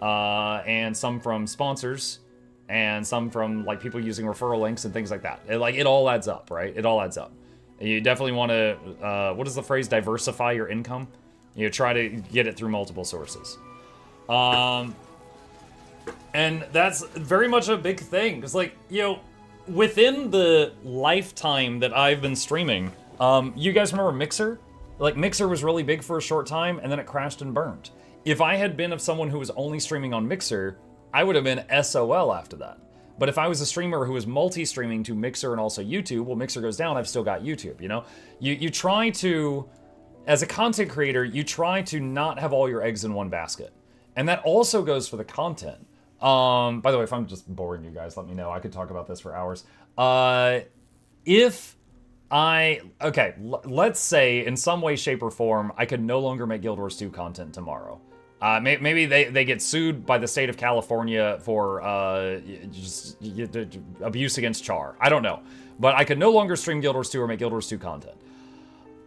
and some from sponsors, and some from like people using referral links and things like that. It all adds up, right? It all adds up. You definitely want to, what is the phrase? Diversify your income. You try to get it through multiple sources. And that's very much a big thing. Because, like, you know, within the lifetime that I've been streaming, you guys remember Mixer? Like, Mixer was really big for a short time, and then it crashed and burned. If I had been of someone who was only streaming on Mixer, I would have been SOL after that. But if I was a streamer who was multi-streaming to Mixer and also YouTube, well, Mixer goes down, I've still got YouTube, you know? You try to, as a content creator, you try to not have all your eggs in one basket. And that also goes for the content. By the way, if I'm just boring you guys, let me know. I could talk about this for hours. Let's say in some way, shape, or form, I could no longer make Guild Wars 2 content tomorrow. Maybe they get sued by the state of California for abuse against Char. I don't know. But I could no longer stream Guild Wars 2 or make Guild Wars 2 content.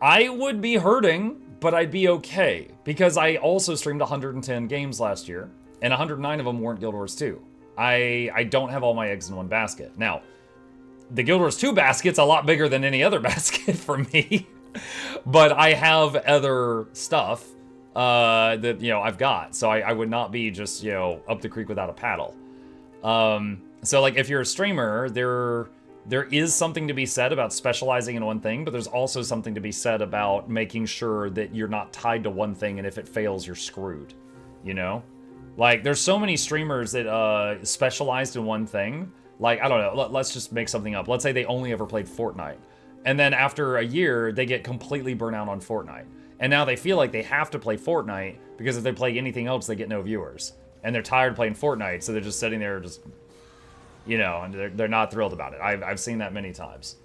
I would be hurting, but I'd be okay. Because I also streamed 110 games last year, and 109 of them weren't Guild Wars 2. I don't have all my eggs in one basket. Now, the Guild Wars 2 basket's a lot bigger than any other basket for me. But I have other stuff that, you know, I've got. So I would not be just, you know, up the creek without a paddle. So, like, if you're a streamer, there is something to be said about specializing in one thing, but there's also something to be said about making sure that you're not tied to one thing, and if it fails, you're screwed, you know? Like, there's so many streamers that specialized in one thing. Like, I don't know, let's just make something up. Let's say they only ever played Fortnite. And then after a year, they get completely burnt out on Fortnite. And now they feel like they have to play Fortnite, because if they play anything else, they get no viewers. And they're tired of playing Fortnite, so they're just sitting there just, you know, and they're not thrilled about it. I've seen that many times.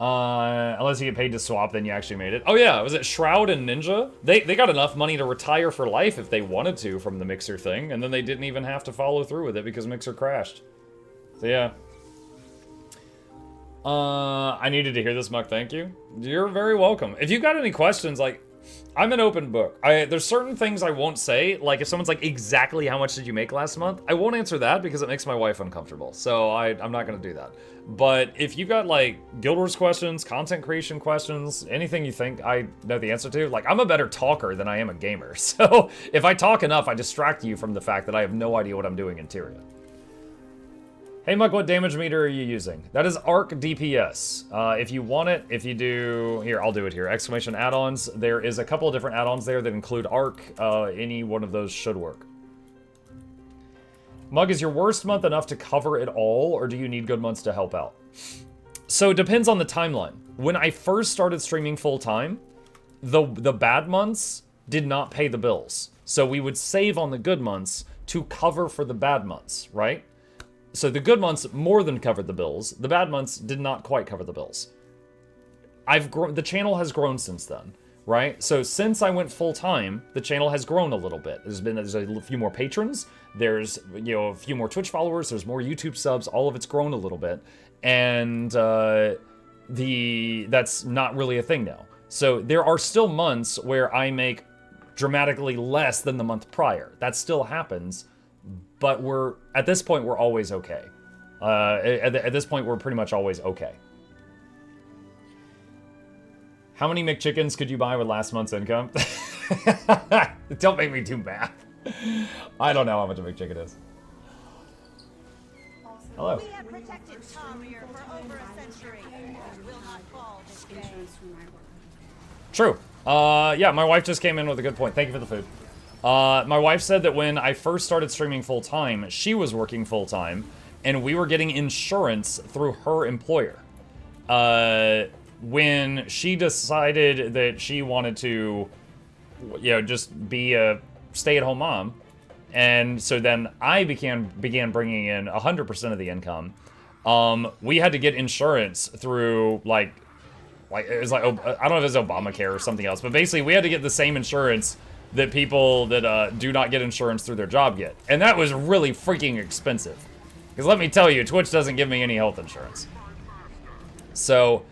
Unless you get paid to swap, then you actually made it. Oh yeah, was it Shroud and Ninja? They got enough money to retire for life if they wanted to from the Mixer thing, and then they didn't even have to follow through with it because Mixer crashed. So yeah. I needed to hear this, Muck, thank you. You're very welcome. If you've got any questions, like, I'm an open book. There's certain things I won't say, like if someone's like, exactly how much did you make last month? I won't answer that because it makes my wife uncomfortable. So I'm not gonna do that. But if you got like Guild Wars questions, content creation questions, anything you think I know the answer to, like I'm a better talker than I am a gamer. So if I talk enough, I distract you from the fact that I have no idea what I'm doing in Tyria. Hey Muck, what damage meter are you using? That is Arc DPS. If you want it, if you do, here, I'll do it here. Exclamation add-ons. There is a couple of different add-ons there that include Arc. Any one of those should work. Mug, is your worst month enough to cover it all, or do you need good months to help out? So it depends on the timeline. When I first started streaming full-time, the bad months did not pay the bills. So we would save on the good months to cover for the bad months, right? So the good months more than covered the bills. The bad months did not quite cover the bills. The channel has grown since then, right? So since I went full time, the channel has grown a little bit. There's a few more patrons. There's, you know, a few more Twitch followers. There's more YouTube subs. All of it's grown a little bit, and that's not really a thing now. So there are still months where I make dramatically less than the month prior. That still happens. But at this point, we're always okay. At this point, we're pretty much always okay. How many McChickens could you buy with last month's income? Don't make me do math. I don't know how much a McChicken is. Hello. We have protected Tom here for over a century. We will not fall this day. True. Yeah, my wife just came in with a good point. Thank you for the food. My wife said that when I first started streaming full-time, she was working full-time, and we were getting insurance through her employer. When she decided that she wanted to, you know, just be a stay-at-home mom, and so then I began bringing in 100% of the income, we had to get insurance through, like it was like, I don't know if it was Obamacare or something else, but basically we had to get the same insurance that people that do not get insurance through their job get. And that was really freaking expensive. Because let me tell you, Twitch doesn't give me any health insurance. So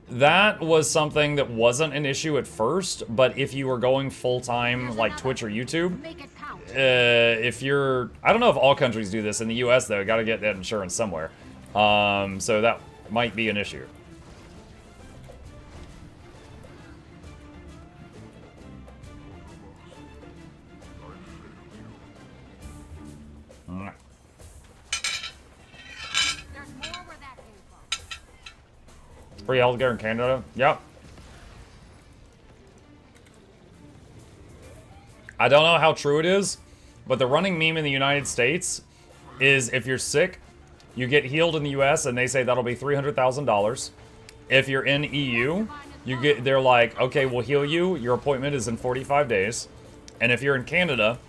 that was something that wasn't an issue at first, but if you were going full-time like Twitch or YouTube, if you're, I don't know if all countries do this. In the US though, you gotta get that insurance somewhere. So that might be an issue. Free healthcare in Canada? Yep. I don't know how true it is, but the running meme in the United States is if you're sick, you get healed in the US and they say that'll be $300,000. If you're in EU, they're like, okay, we'll heal you. Your appointment is in 45 days. And if you're in Canada,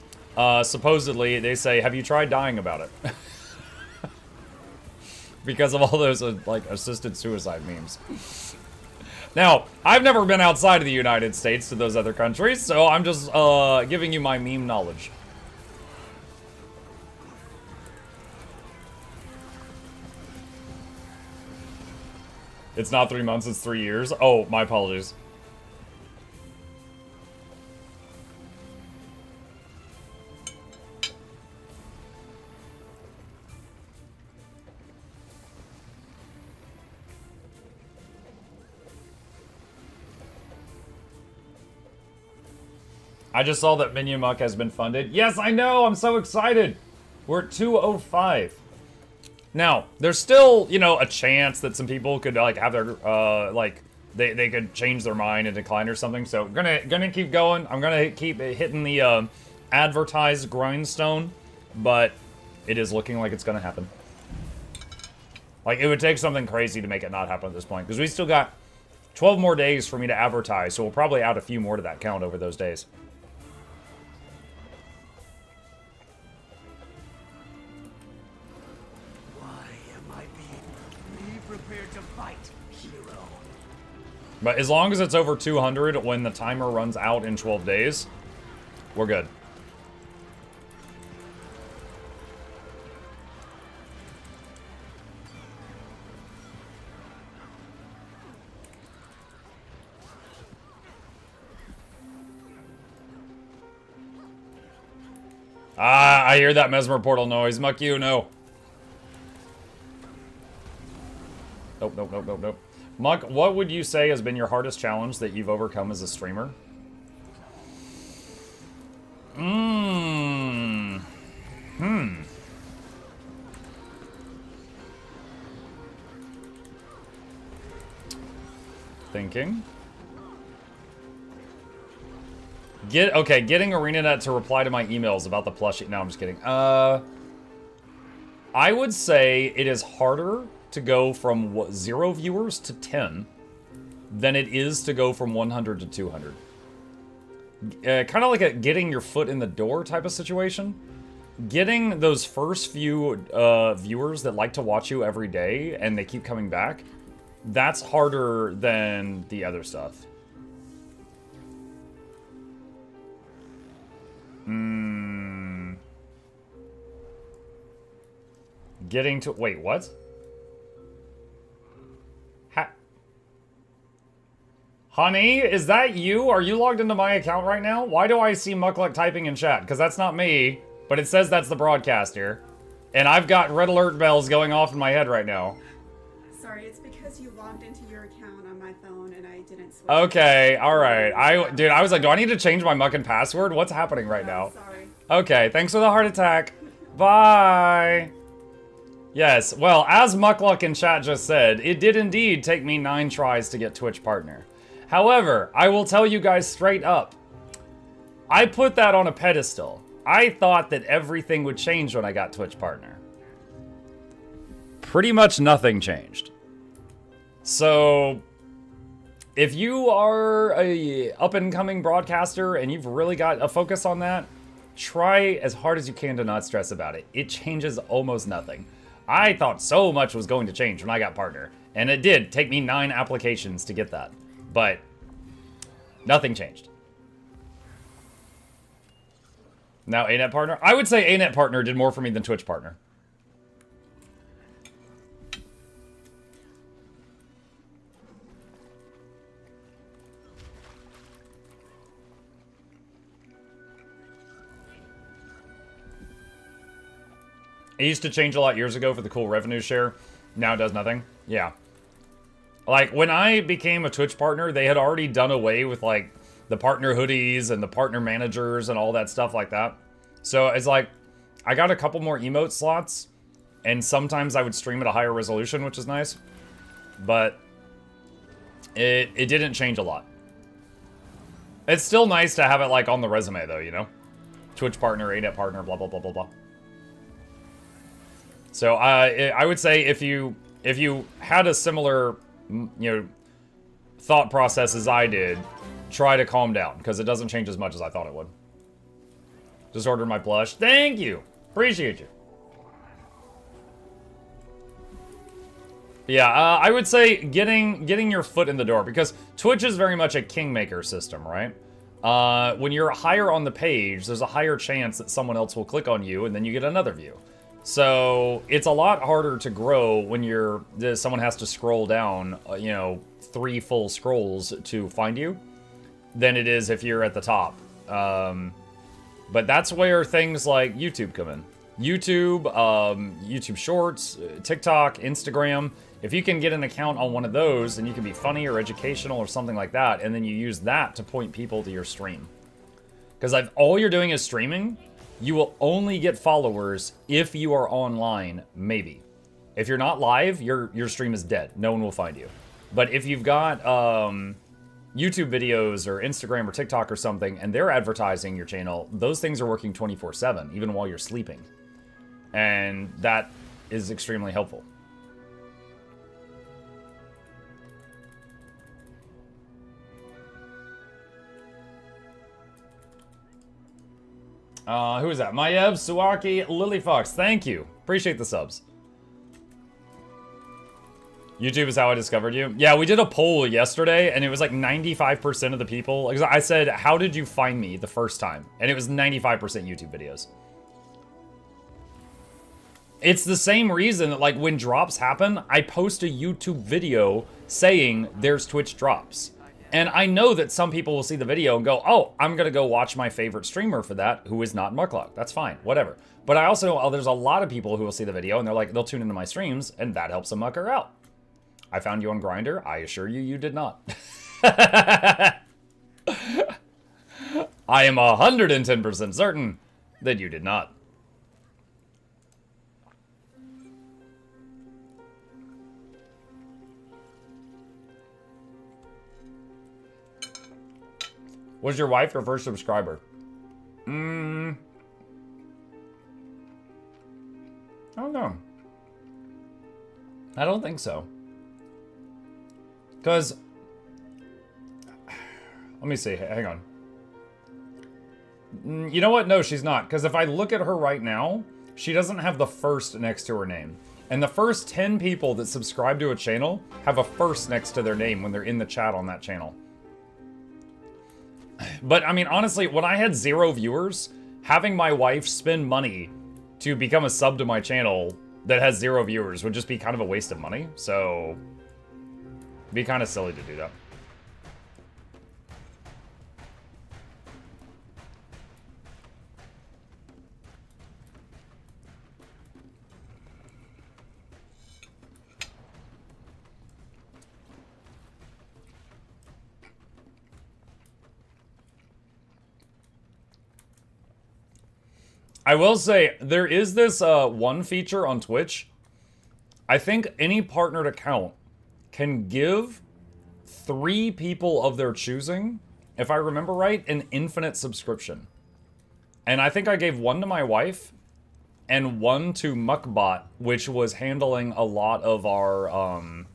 supposedly they say, have you tried dying about it? Because of all those like assisted suicide memes. Now, I've never been outside of the United States to those other countries, so I'm just giving you my meme knowledge. It's not 3 months, it's 3 years. Oh, my apologies. I just saw that Minion Muck has been funded. Yes, I know! I'm so excited! We're at 205. Now, there's still, you know, a chance that some people could, like, have their, like, they could change their mind and decline or something. So, gonna keep going. I'm gonna keep hitting the, advertised grindstone. But it is looking like it's gonna happen. Like, it would take something crazy to make it not happen at this point. Because we still got 12 more days for me to advertise. So, we'll probably add a few more to that count over those days. But as long as it's over 200 when the timer runs out in 12 days, we're good. Ah, I hear that Mesmer portal noise. Muck you, no. Nope, nope, nope, nope, nope. Muck, what would you say has been your hardest challenge that you've overcome as a streamer? Thinking. Getting ArenaNet to reply to my emails about the plushie. No, I'm just kidding. I would say it is harder to go from 0 viewers to 10 than it is to go from 100 to 200. Kind of like a getting your foot in the door type of situation. Getting those first few viewers that like to watch you every day and they keep coming back, that's harder than the other stuff. Getting to... Wait, what? Honey, is that you? Are you logged into my account right now? Why do I see Mukluk typing in chat? Because that's not me, but it says that's the broadcaster. And I've got red alert bells going off in my head right now. Sorry, it's because you logged into your account on my phone and I didn't switch. Okay, alright. Dude, I was like, do I need to change my muckin' password? What's happening right now? Sorry. Okay, thanks for the heart attack. Bye! Yes, well, as Mukluk in chat just said, it did indeed take me 9 tries to get Twitch partner. However, I will tell you guys straight up, I put that on a pedestal. I thought that everything would change when I got Twitch partner. Pretty much nothing changed. So, if you are a up-and-coming broadcaster and you've really got a focus on that, try as hard as you can to not stress about it. It changes almost nothing. I thought so much was going to change when I got partner, and it did take me 9 applications to get that. But nothing changed. Now ANET partner? I would say ANET partner did more for me than Twitch partner. It used to change a lot years ago for the cool revenue share. Now it does nothing. Yeah. Like, when I became a Twitch partner, they had already done away with, like, the partner hoodies and the partner managers and all that stuff like that. So it's like, I got a couple more emote slots, and sometimes I would stream at a higher resolution, which is nice. But it didn't change a lot. It's still nice to have it, like, on the resume, though, you know? Twitch partner, ANET partner, blah, blah, blah, blah, blah. So I would say if you had a similar, you know, thought process as I did, try to calm down, because it doesn't change as much as I thought it would. Just ordered my plush. Thank you. Appreciate you. Yeah, I would say getting your foot in the door, because Twitch is very much a kingmaker system, right? When you're higher on the page, there's a higher chance that someone else will click on you, and then you get another view. So it's a lot harder to grow when someone has to scroll down, you know, 3 full scrolls to find you, than it is if you're at the top. But that's where things like YouTube come in. YouTube, YouTube Shorts, TikTok, Instagram. If you can get an account on one of those, then you can be funny or educational or something like that, and then you use that to point people to your stream. Because if all you're doing is streaming, you will only get followers if you are online, maybe. If you're not live, your stream is dead. No one will find you. But if you've got YouTube videos or Instagram or TikTok or something, and they're advertising your channel, those things are working 24/7, even while you're sleeping. And that is extremely helpful. Who is that? Mayev, Suwaki, Lily Fox. Thank you. Appreciate the subs. YouTube is how I discovered you. Yeah, we did a poll yesterday, and it was like 95% of the people. I said, how did you find me the first time? And it was 95% YouTube videos. It's the same reason that, like, when drops happen, I post a YouTube video saying there's Twitch drops. And I know that some people will see the video and go, oh, I'm going to go watch my favorite streamer for that, who is not Mukluk. That's fine, whatever. But I also know there's a lot of people who will see the video and they're like, they'll tune into my streams, and that helps a mucker out. I found you on Grindr. I assure you, you did not. I am 110% certain that you did not. Was your wife your first subscriber? I don't know. I don't think so. Because, let me see, hang on. You know what? No, she's not. Because if I look at her right now, she doesn't have the first next to her name. And the first 10 people that subscribe to a channel have a first next to their name when they're in the chat on that channel. But, I mean, honestly, when I had 0 viewers, having my wife spend money to become a sub to my channel that has 0 viewers would just be kind of a waste of money. So, it'd be kind of silly to do that. I will say, there is this one feature on Twitch. I think any partnered account can give 3 people of their choosing, if I remember right, an infinite subscription. And I think I gave 1 to my wife and 1 to Muckbot, which was handling a lot of our...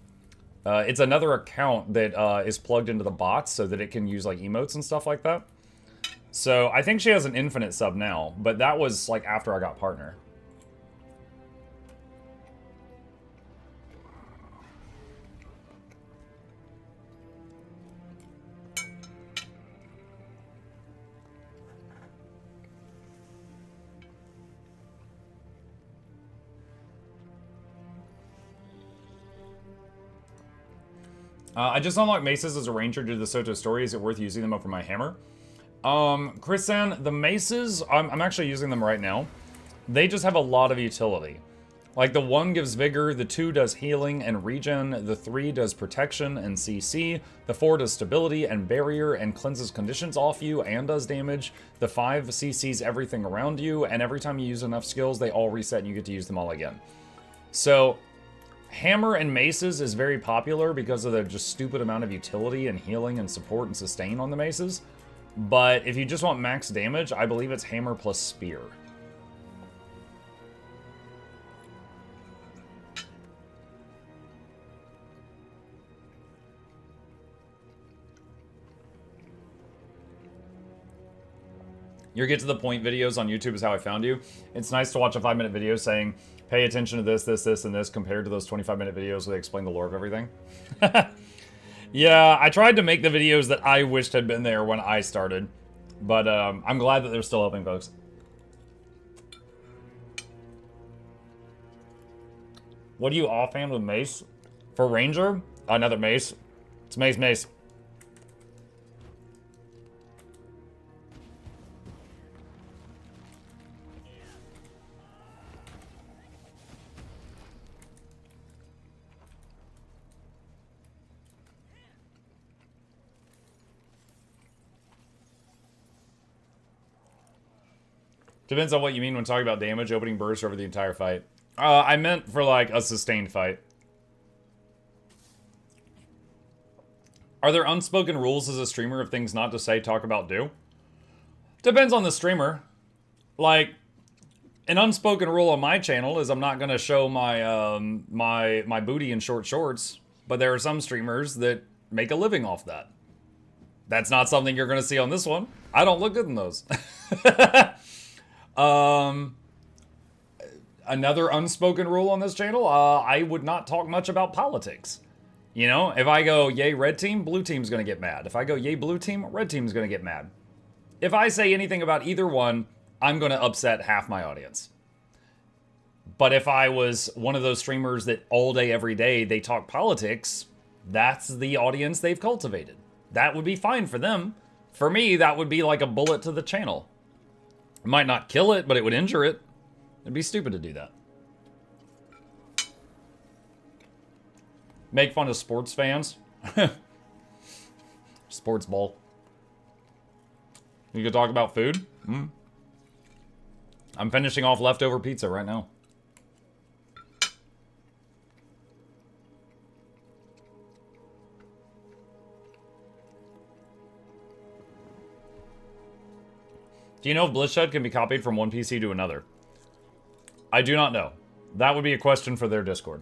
it's another account that is plugged into the bots so that it can use like emotes and stuff like that. So I think she has an infinite sub now, but that was like after I got partner. I just unlocked maces as a ranger due to the Soto story. Is it worth using them over my hammer? Chris-san, the maces, I'm actually using them right now. They just have a lot of utility. Like, the 1 gives vigor, the 2 does healing and regen, the 3 does protection and CC, the 4 does stability and barrier and cleanses conditions off you and does damage, the 5 CCs everything around you, and every time you use enough skills, they all reset and you get to use them all again. So, hammer and maces is very popular because of the just stupid amount of utility and healing and support and sustain on the maces. But if you just want max damage, I believe it's hammer plus spear. Your get to the point videos on YouTube is how I found you. It's nice to watch a 5-minute video saying, pay attention to this, this, this, and this compared to those 25-minute videos where they explain the lore of everything. Yeah, I tried to make the videos that I wished had been there when I started. But I'm glad that they're still helping folks. What do you offhand with mace? For ranger? Another mace. It's mace. Depends on what you mean when talking about damage, opening burst over the entire fight. I meant for, like, a sustained fight. Are there unspoken rules as a streamer of things not to say, talk about, do? Depends on the streamer. Like, an unspoken rule on my channel is I'm not going to show my, my booty in short shorts. But there are some streamers that make a living off that. That's not something you're going to see on this one. I don't look good in those. Another unspoken rule on this channel, I would not talk much about politics. You know, if I go, yay, red team, blue team's gonna get mad. If I go, yay, blue team, red team's gonna get mad. If I say anything about either one, I'm gonna upset half my audience. But if I was one of those streamers that all day, every day, they talk politics, that's the audience they've cultivated. That would be fine for them. For me, that would be like a bullet to the channel. It might not kill it, but it would injure it. It'd be stupid to do that. Make fun of sports fans. Sports ball. You could talk about food? I'm finishing off leftover pizza right now. Do you know if Bloodshed can be copied from one PC to another? I do not know. That would be a question for their Discord.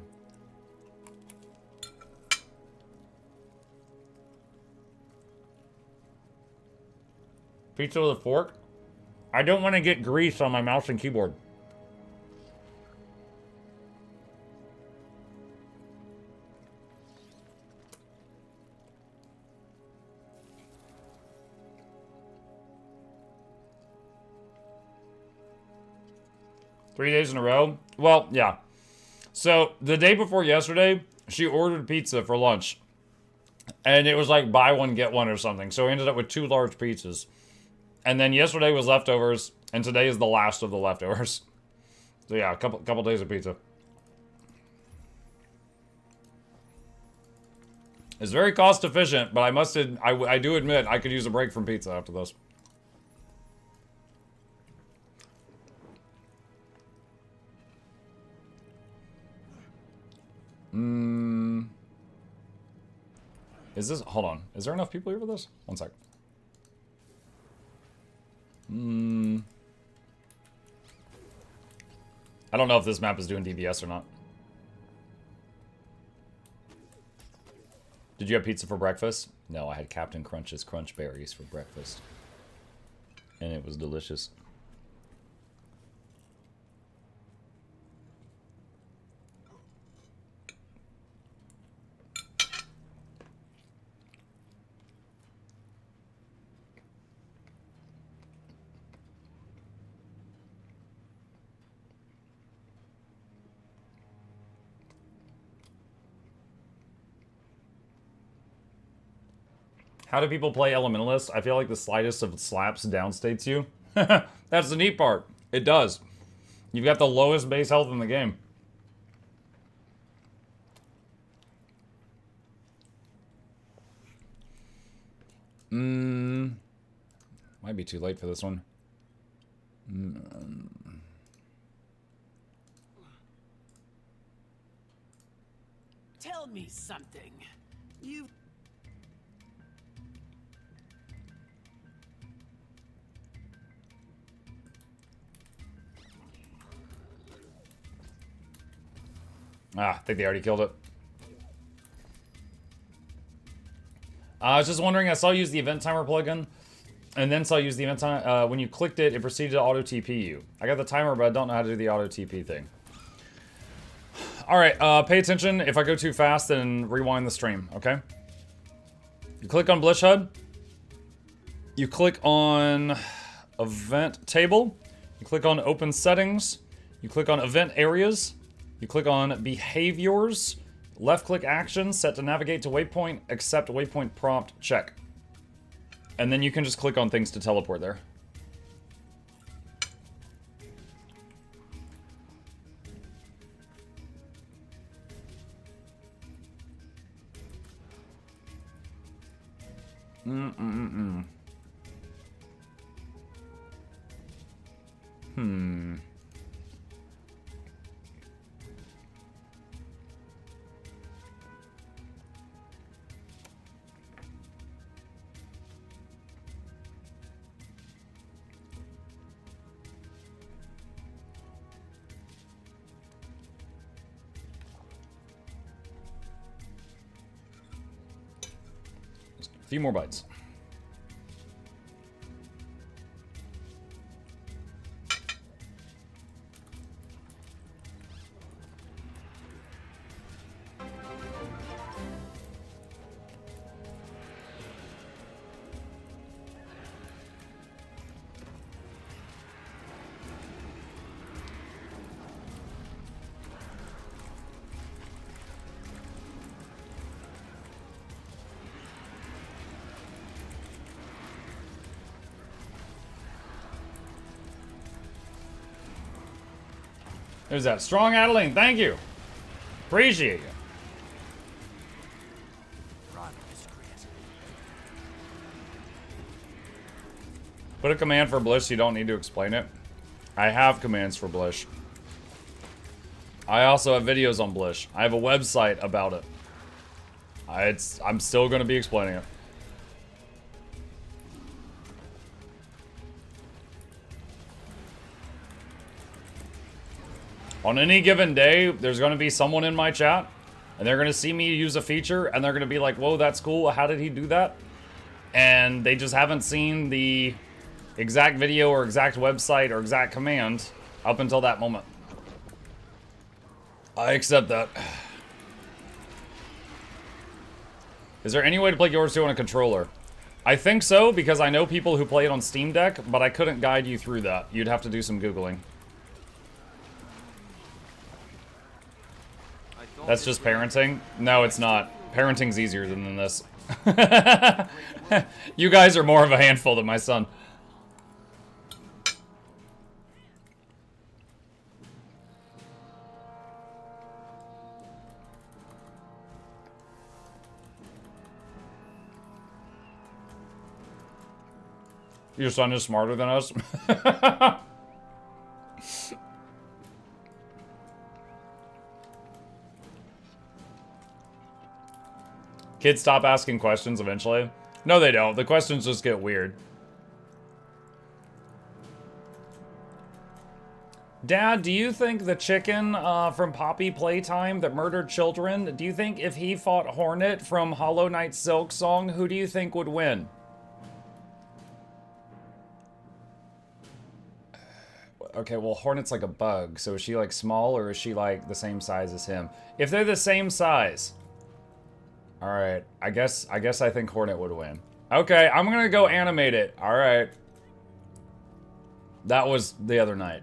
Pizza with a fork? I don't want to get grease on my mouse and keyboard. Three days in a row? Well, yeah. So, the day before yesterday, she ordered pizza for lunch. And it was like buy one, get one or something. So we ended up with 2 large pizzas. And then yesterday was leftovers, and today is the last of the leftovers. So yeah, a couple days of pizza. It's very cost efficient, but I do admit I could use a break from pizza after this. Is this, hold on. Is there enough people here for this? One sec. I don't know if this map is doing DBS or not. Did you have pizza for breakfast? No, I had Captain Crunch's Crunch Berries for breakfast. And it was delicious. How do people play Elementalist? I feel like the slightest of slaps downstates you. That's the neat part. It does. You've got the lowest base health in the game. Might be too late for this one. Tell me something. You... I think they already killed it. I was just wondering, I saw you use the event timer plugin, and then saw you use the event timer. When you clicked it, it proceeded to auto TP you. I got the timer, but I don't know how to do the auto TP thing. Alright, pay attention. If I go too fast, then rewind the stream, okay? You click on Blish HUD. You click on Event Table. You click on Open Settings. You click on Event Areas. You click on Behaviors. Left-click Action, set to navigate to waypoint, accept waypoint prompt, check. And then you can just click on things to teleport there. A few more bites. There's that strong Adeline. Thank you. Appreciate you. Put a command for Blish so you don't need to explain it. I have commands for Blish. I also have videos on Blish. I have a website about it. I'm still going to be explaining it. On any given day, there's going to be someone in my chat, and they're going to see me use a feature, and they're going to be like, whoa, that's cool. How did he do that? And they just haven't seen the exact video or exact website or exact command up until that moment. I accept that. Is there any way to play GW2 on a controller? I think so, because I know people who play it on Steam Deck, but I couldn't guide you through that. You'd have to do some Googling. That's just parenting? No, it's not. Parenting's easier than this. You guys are more of a handful than my son. Your son is smarter than us? Kids stop asking questions eventually. No, they don't. The questions just get weird. Dad, do you think the chicken from Poppy Playtime that murdered children, do you think if he fought Hornet from Hollow Knight Silk Song, who do you think would win? Okay, well, Hornet's like a bug, so is she like small or is she like the same size as him? If they're the same size... Alright, I guess I think Hornet would win. Okay, I'm gonna go animate it. Alright. That was the other night.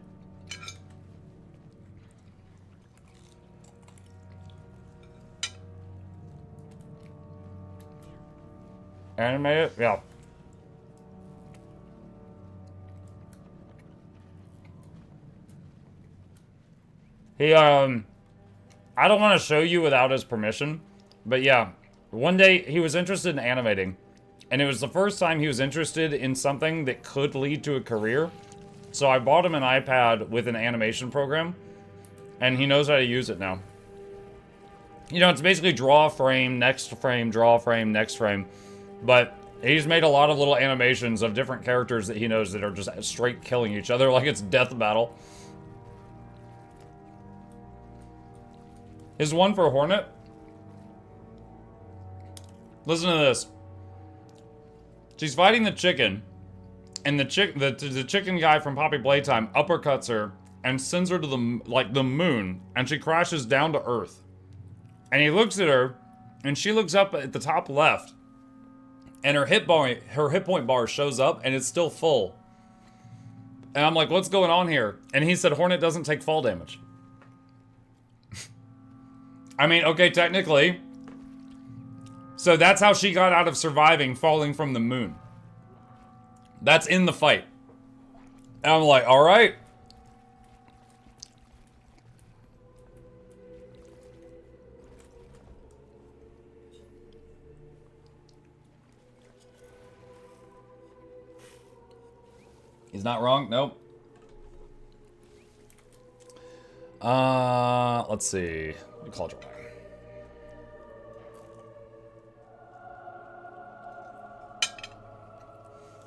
Animated? Yeah. He, I don't want to show you without his permission, but yeah. One day, he was interested in animating, and it was the first time he was interested in something that could lead to a career. So I bought him an iPad with an animation program, and he knows how to use it now. You know, it's basically draw a frame, next frame, draw a frame, next frame. But he's made a lot of little animations of different characters that he knows that are just straight killing each other like it's death battle. His one for Hornet. Listen to this. She's fighting the chicken, and the chicken guy from Poppy Playtime uppercuts her and sends her to the moon, and she crashes down to Earth. And he looks at her, and she looks up at the top left, and her hit point bar shows up, and it's still full. And I'm like, what's going on here? And he said Hornet doesn't take fall damage. I mean, okay, technically. So that's how she got out of surviving falling from the moon. That's in the fight. And I'm like, all right. He's not wrong. Nope. Let's see. Culture.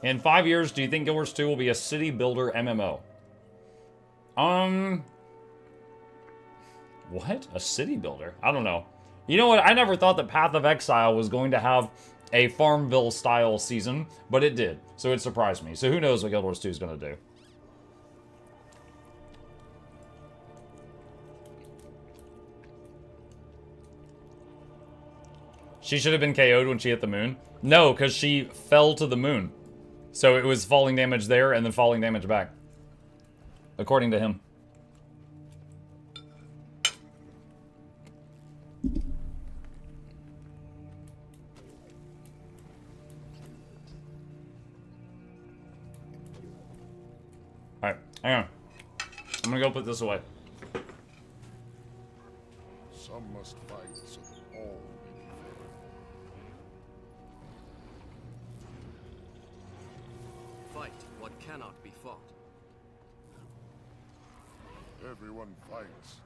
In 5 years, do you think Guild Wars 2 will be a city builder MMO? What? A city builder? I don't know. You know what? I never thought that Path of Exile was going to have a Farmville style season, but it did. So it surprised me. So who knows what Guild Wars 2 is going to do. She should have been KO'd when she hit the moon. No, because she fell to the moon. So it was falling damage there and then falling damage back. According to him. Alright, hang on. I'm gonna go put this away. Some must fight so that all may be fair. Fight what cannot be fought. Everyone fights.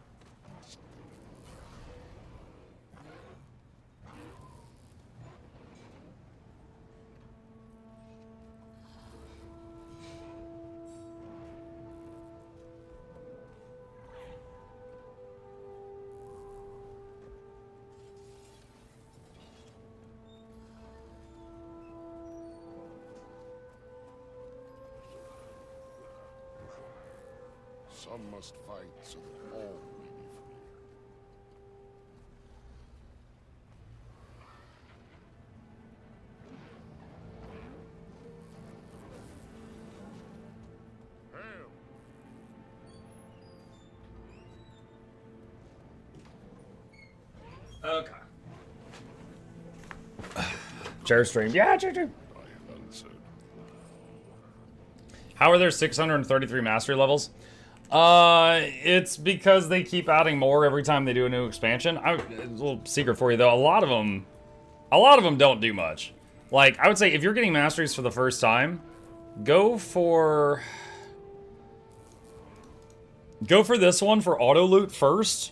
Some must fight so that all may be free. Hail! Okay. Chair stream. Yeah, chair stream. I have answered. How are there 633 mastery levels? It's because they keep adding more every time they do a new expansion. A little secret for you though, a lot of them don't do much. Like, I would say if you're getting masteries for the first time, go for this one for auto loot first.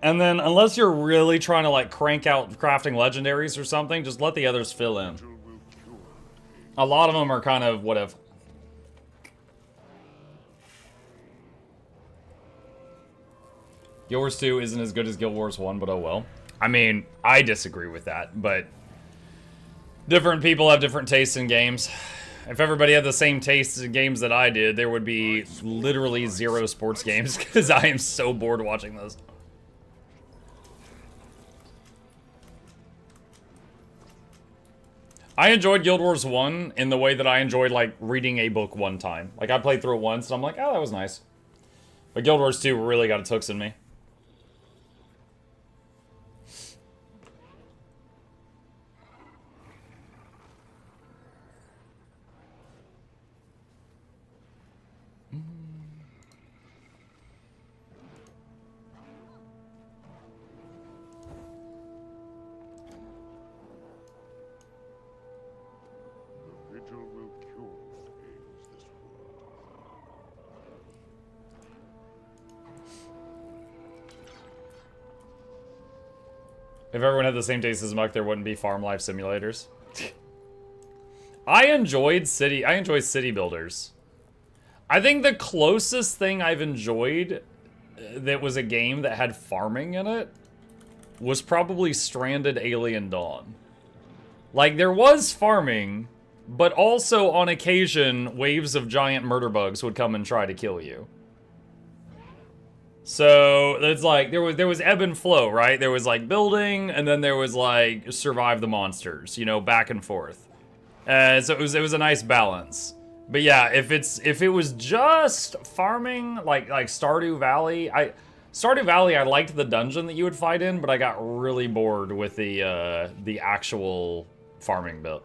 And then, unless you're really trying to, like, crank out crafting legendaries or something, just let the others fill in. A lot of them are kind of whatever. Guild Wars 2 isn't as good as Guild Wars 1, but oh well. I mean, I disagree with that, but different people have different tastes in games. If everybody had the same tastes in games that I did, there would be literally 0 sports games, because I am so bored watching those. I enjoyed Guild Wars 1 in the way that I enjoyed, like, reading a book one time. Like, I played through it once, and I'm like, oh, that was nice. But Guild Wars 2 really got its hooks in me. elemental will cure ails this world. If everyone had the same taste as Muck, there wouldn't be farm life simulators. I enjoy city builders. I think the closest thing I've enjoyed that was a game that had farming in it was probably Stranded Alien Dawn. Like, there was farming, but also on occasion, waves of giant murder bugs would come and try to kill you. So, it's like, there was ebb and flow, right? There was, like, building, and then there was, like, survive the monsters, you know, back and forth. So it was a nice balance. But yeah, if it was just farming, like Stardew Valley, I liked the dungeon that you would fight in, but I got really bored with the actual farming bit.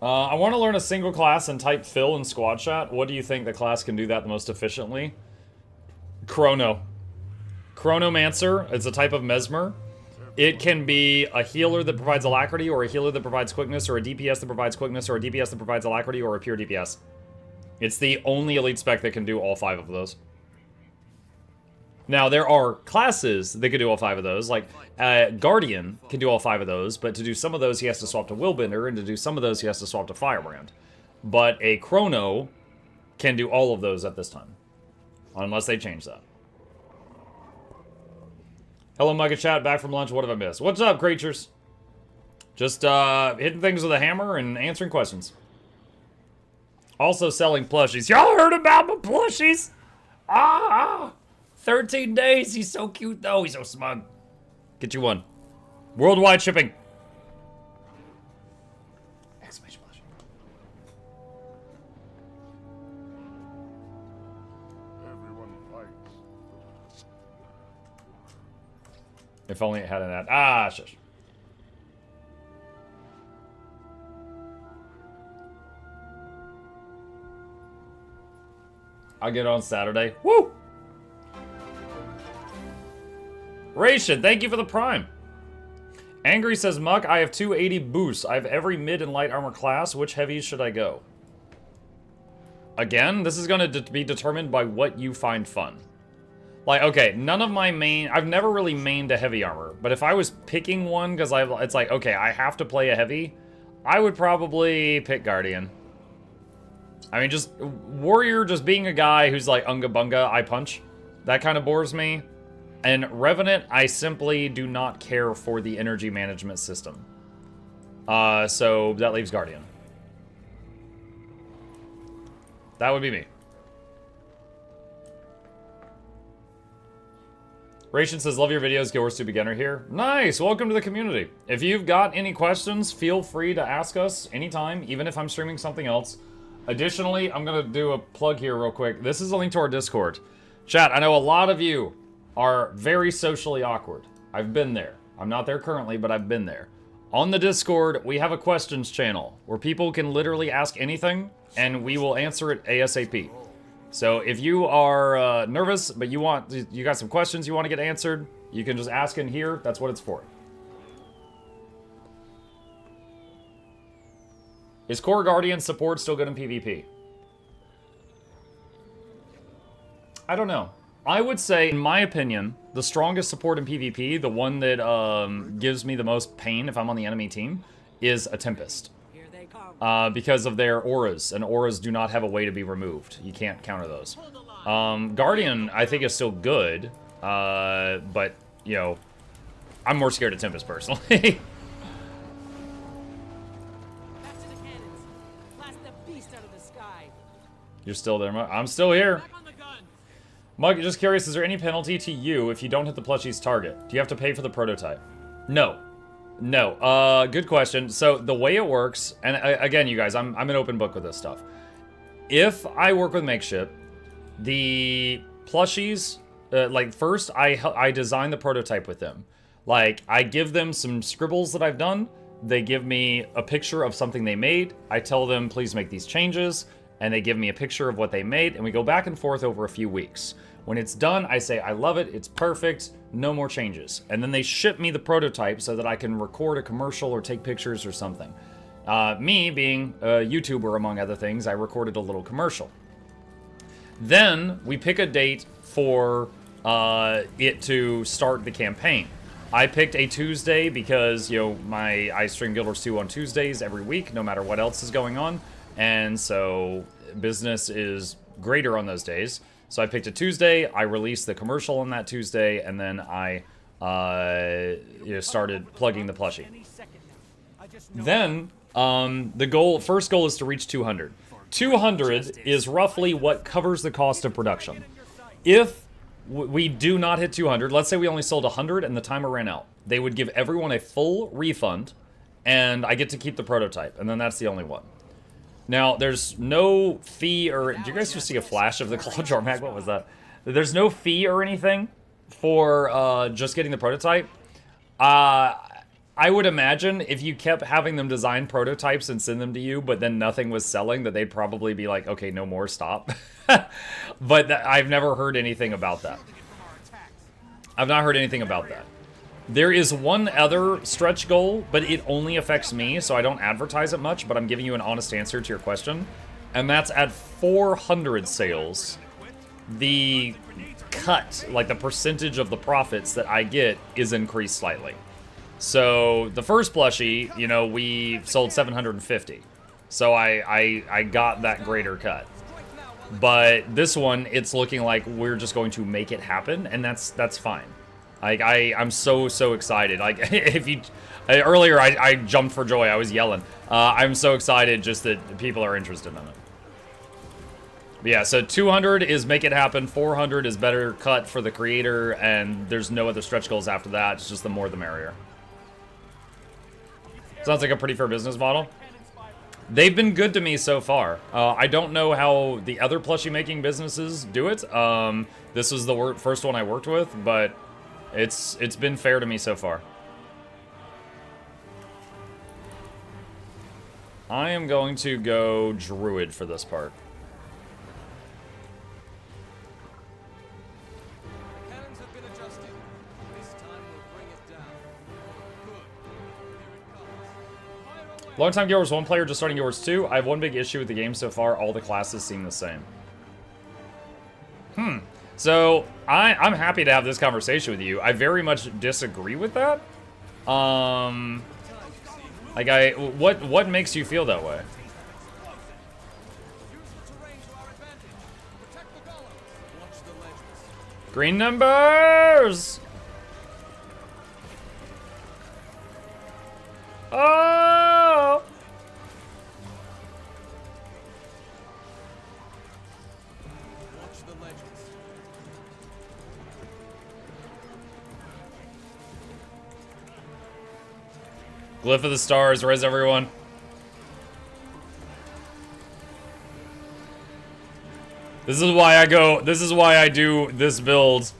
I want to learn a single class and type Phil in squad chat. What do you think the class can do that the most efficiently? Chronomancer. It's a type of mesmer. It can be a healer that provides alacrity, or a healer that provides quickness, or a DPS that provides quickness, or a DPS that provides alacrity, or a pure DPS. It's the only elite spec that can do all 5 of those. Now, there are classes that can do all 5 of those, like Guardian can do all 5 of those, but to do some of those he has to swap to Willbender, and to do some of those he has to swap to Firebrand. But a Chrono can do all of those at this time, unless they change that. Hello, Mugga Chat, back from lunch. What have I missed? What's up, creatures? Just hitting things with a hammer and answering questions. Also selling plushies. Y'all heard about my plushies? 13 days. He's so cute, though. He's so smug. Get you one. Worldwide shipping. Exclamation plushie. Everyone fights. If only it had an ad. Shush. I'll get it on Saturday. Woo! Ration, thank you for the prime. Angry says, Muck, I have 280 boosts. I have every mid and light armor class. Which heavies should I go? Again, this is going to be determined by what you find fun. Like, okay, none of my main... I've never really mained a heavy armor. But if I was picking one, because it's like, okay, I have to play a heavy, I would probably pick Guardian. I mean, just... Warrior, just being a guy who's like, unga bunga, I punch. That kind of bores me. And Revenant, I simply do not care for the energy management system. So that leaves Guardian. That would be me. Ration says, love your videos, GeForce 2 beginner here. Nice, welcome to the community. If you've got any questions, feel free to ask us anytime, even if I'm streaming something else. Additionally, I'm gonna do a plug here real quick. This is a link to our Discord. Chat, I know a lot of you are very socially awkward. I've been there. I'm not there currently, but I've been there. On the Discord, we have a questions channel where people can literally ask anything, and we will answer it ASAP. So if you are nervous, but you got some questions you want to get answered, you can just ask in here. That's what it's for. Is Core Guardian support still good in PvP? I don't know. I would say, in my opinion, the strongest support in PvP, the one that gives me the most pain if I'm on the enemy team, is a Tempest. Because of their auras, and auras do not have a way to be removed. You can't counter those. Guardian, I think, is still good, but, you know, I'm more scared of Tempest, personally. You're still there, Mug? I'm still here. Mug, just curious, is there any penalty to you if you don't hit the plushie's target? Do you have to pay for the prototype? No. No. Good question. So, the way it works, and again, you guys, I'm an open book with this stuff. If I work with Makeship, the plushies, like, first, I design the prototype with them. Like, I give them some scribbles that I've done. They give me a picture of something they made. I tell them, please make these changes. and they give me a picture of what they made, and we go back and forth over a few weeks. When it's done, I say, I love it, it's perfect, no more changes. And then they ship me the prototype so that I can record a commercial or take pictures or something. Me being a YouTuber, among other things, I recorded a little commercial. Then we pick a date for it to start the campaign. I picked a Tuesday because, you know, I stream Guild Wars 2 on Tuesdays every week, no matter what else is going on. And so business is greater on those days. So I picked a Tuesday, I released the commercial on that Tuesday, and then I started plugging the plushie. Then the first goal is to reach 200. 200 is roughly what covers the cost of production. If we do not hit 200, let's say we only sold 100 and the timer ran out, they would give everyone a full refund, and I get to keep the prototype, and then that's the only one. Now, there's no fee or... Did you guys just see a flash of the Claw Jormag? What was that? There's no fee or anything for just getting the prototype. I would imagine if you kept having them design prototypes and send them to you, but then nothing was selling, that they'd probably be like, okay, no more, stop. But I've never heard anything about that. I've not heard anything about that. There is one other stretch goal, but it only affects me, so I don't advertise it much, but I'm giving you an honest answer to your question. And that's at 400 sales. The cut, like the percentage of the profits that I get, is increased slightly. So the first plushie, you know, we sold 750. So I got that greater cut. But this one, it's looking like we're just going to make it happen, and that's fine. Like, I'm so excited. Like, earlier I jumped for joy. I was yelling. I'm so excited just that people are interested in it. But yeah, so 200 is make it happen. 400 is better cut for the creator, and there's no other stretch goals after that. It's just the more the merrier. Sounds like a pretty fair business model. They've been good to me so far. I don't know how the other plushie making businesses do it. This was the first one I worked with, but it's been fair to me so far. I am going to go Druid for this part. Cannons have been adjusted. This time we'll bring it down. Good. Here it comes. Fire away. Longtime Guild Wars 1 player just starting Guild Wars 2. I have one big issue with the game so far. All the classes seem the same. So, I'm happy to have this conversation with you. I very much disagree with that. Like, what makes you feel that way? Green numbers! Oh! Watch the legends. Glyph of the stars, res everyone. This is why I do this build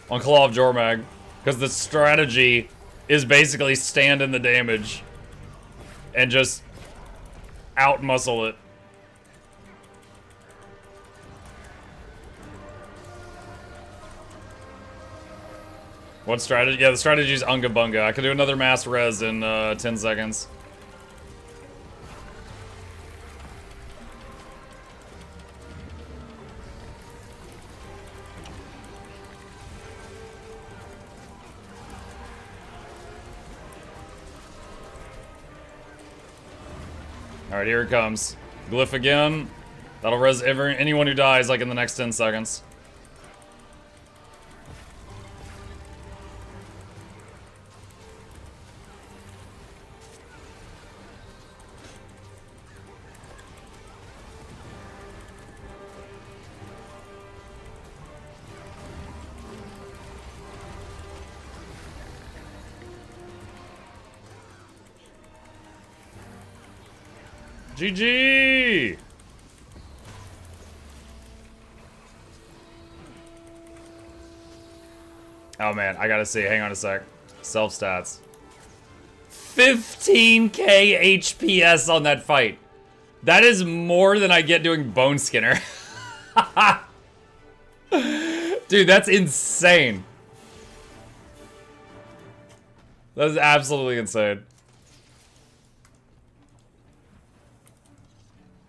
on Claw of Jormag. Because the strategy is basically stand in the damage and just out-muscle it. What strategy? Yeah, the strategy is Unga Bunga. I could do another mass res in 10 seconds. Alright, here it comes. Glyph again. That'll res anyone who dies like in the next 10 seconds. GG! Oh man, I gotta see. Hang on a sec. Self stats. 15k HPS on that fight. That is more than I get doing Bone Skinner. Dude, that's insane. That is absolutely insane.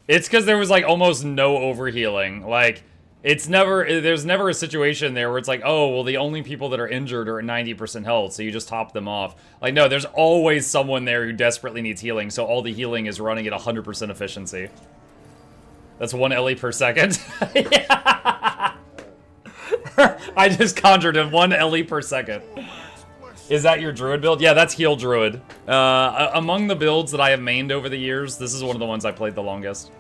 It's because there was like almost no overhealing. Like, it's never, there's never a situation there where it's like, oh, well, the only people that are injured are at 90% health, so you just top them off. Like, no, there's always someone there who desperately needs healing, so all the healing is running at 100% efficiency. That's 1 LE per second. I just conjured him 1 LE per second. Is that your druid build? Yeah, that's heal druid. Among the builds that I have mained over the years, this is one of the ones I played the longest.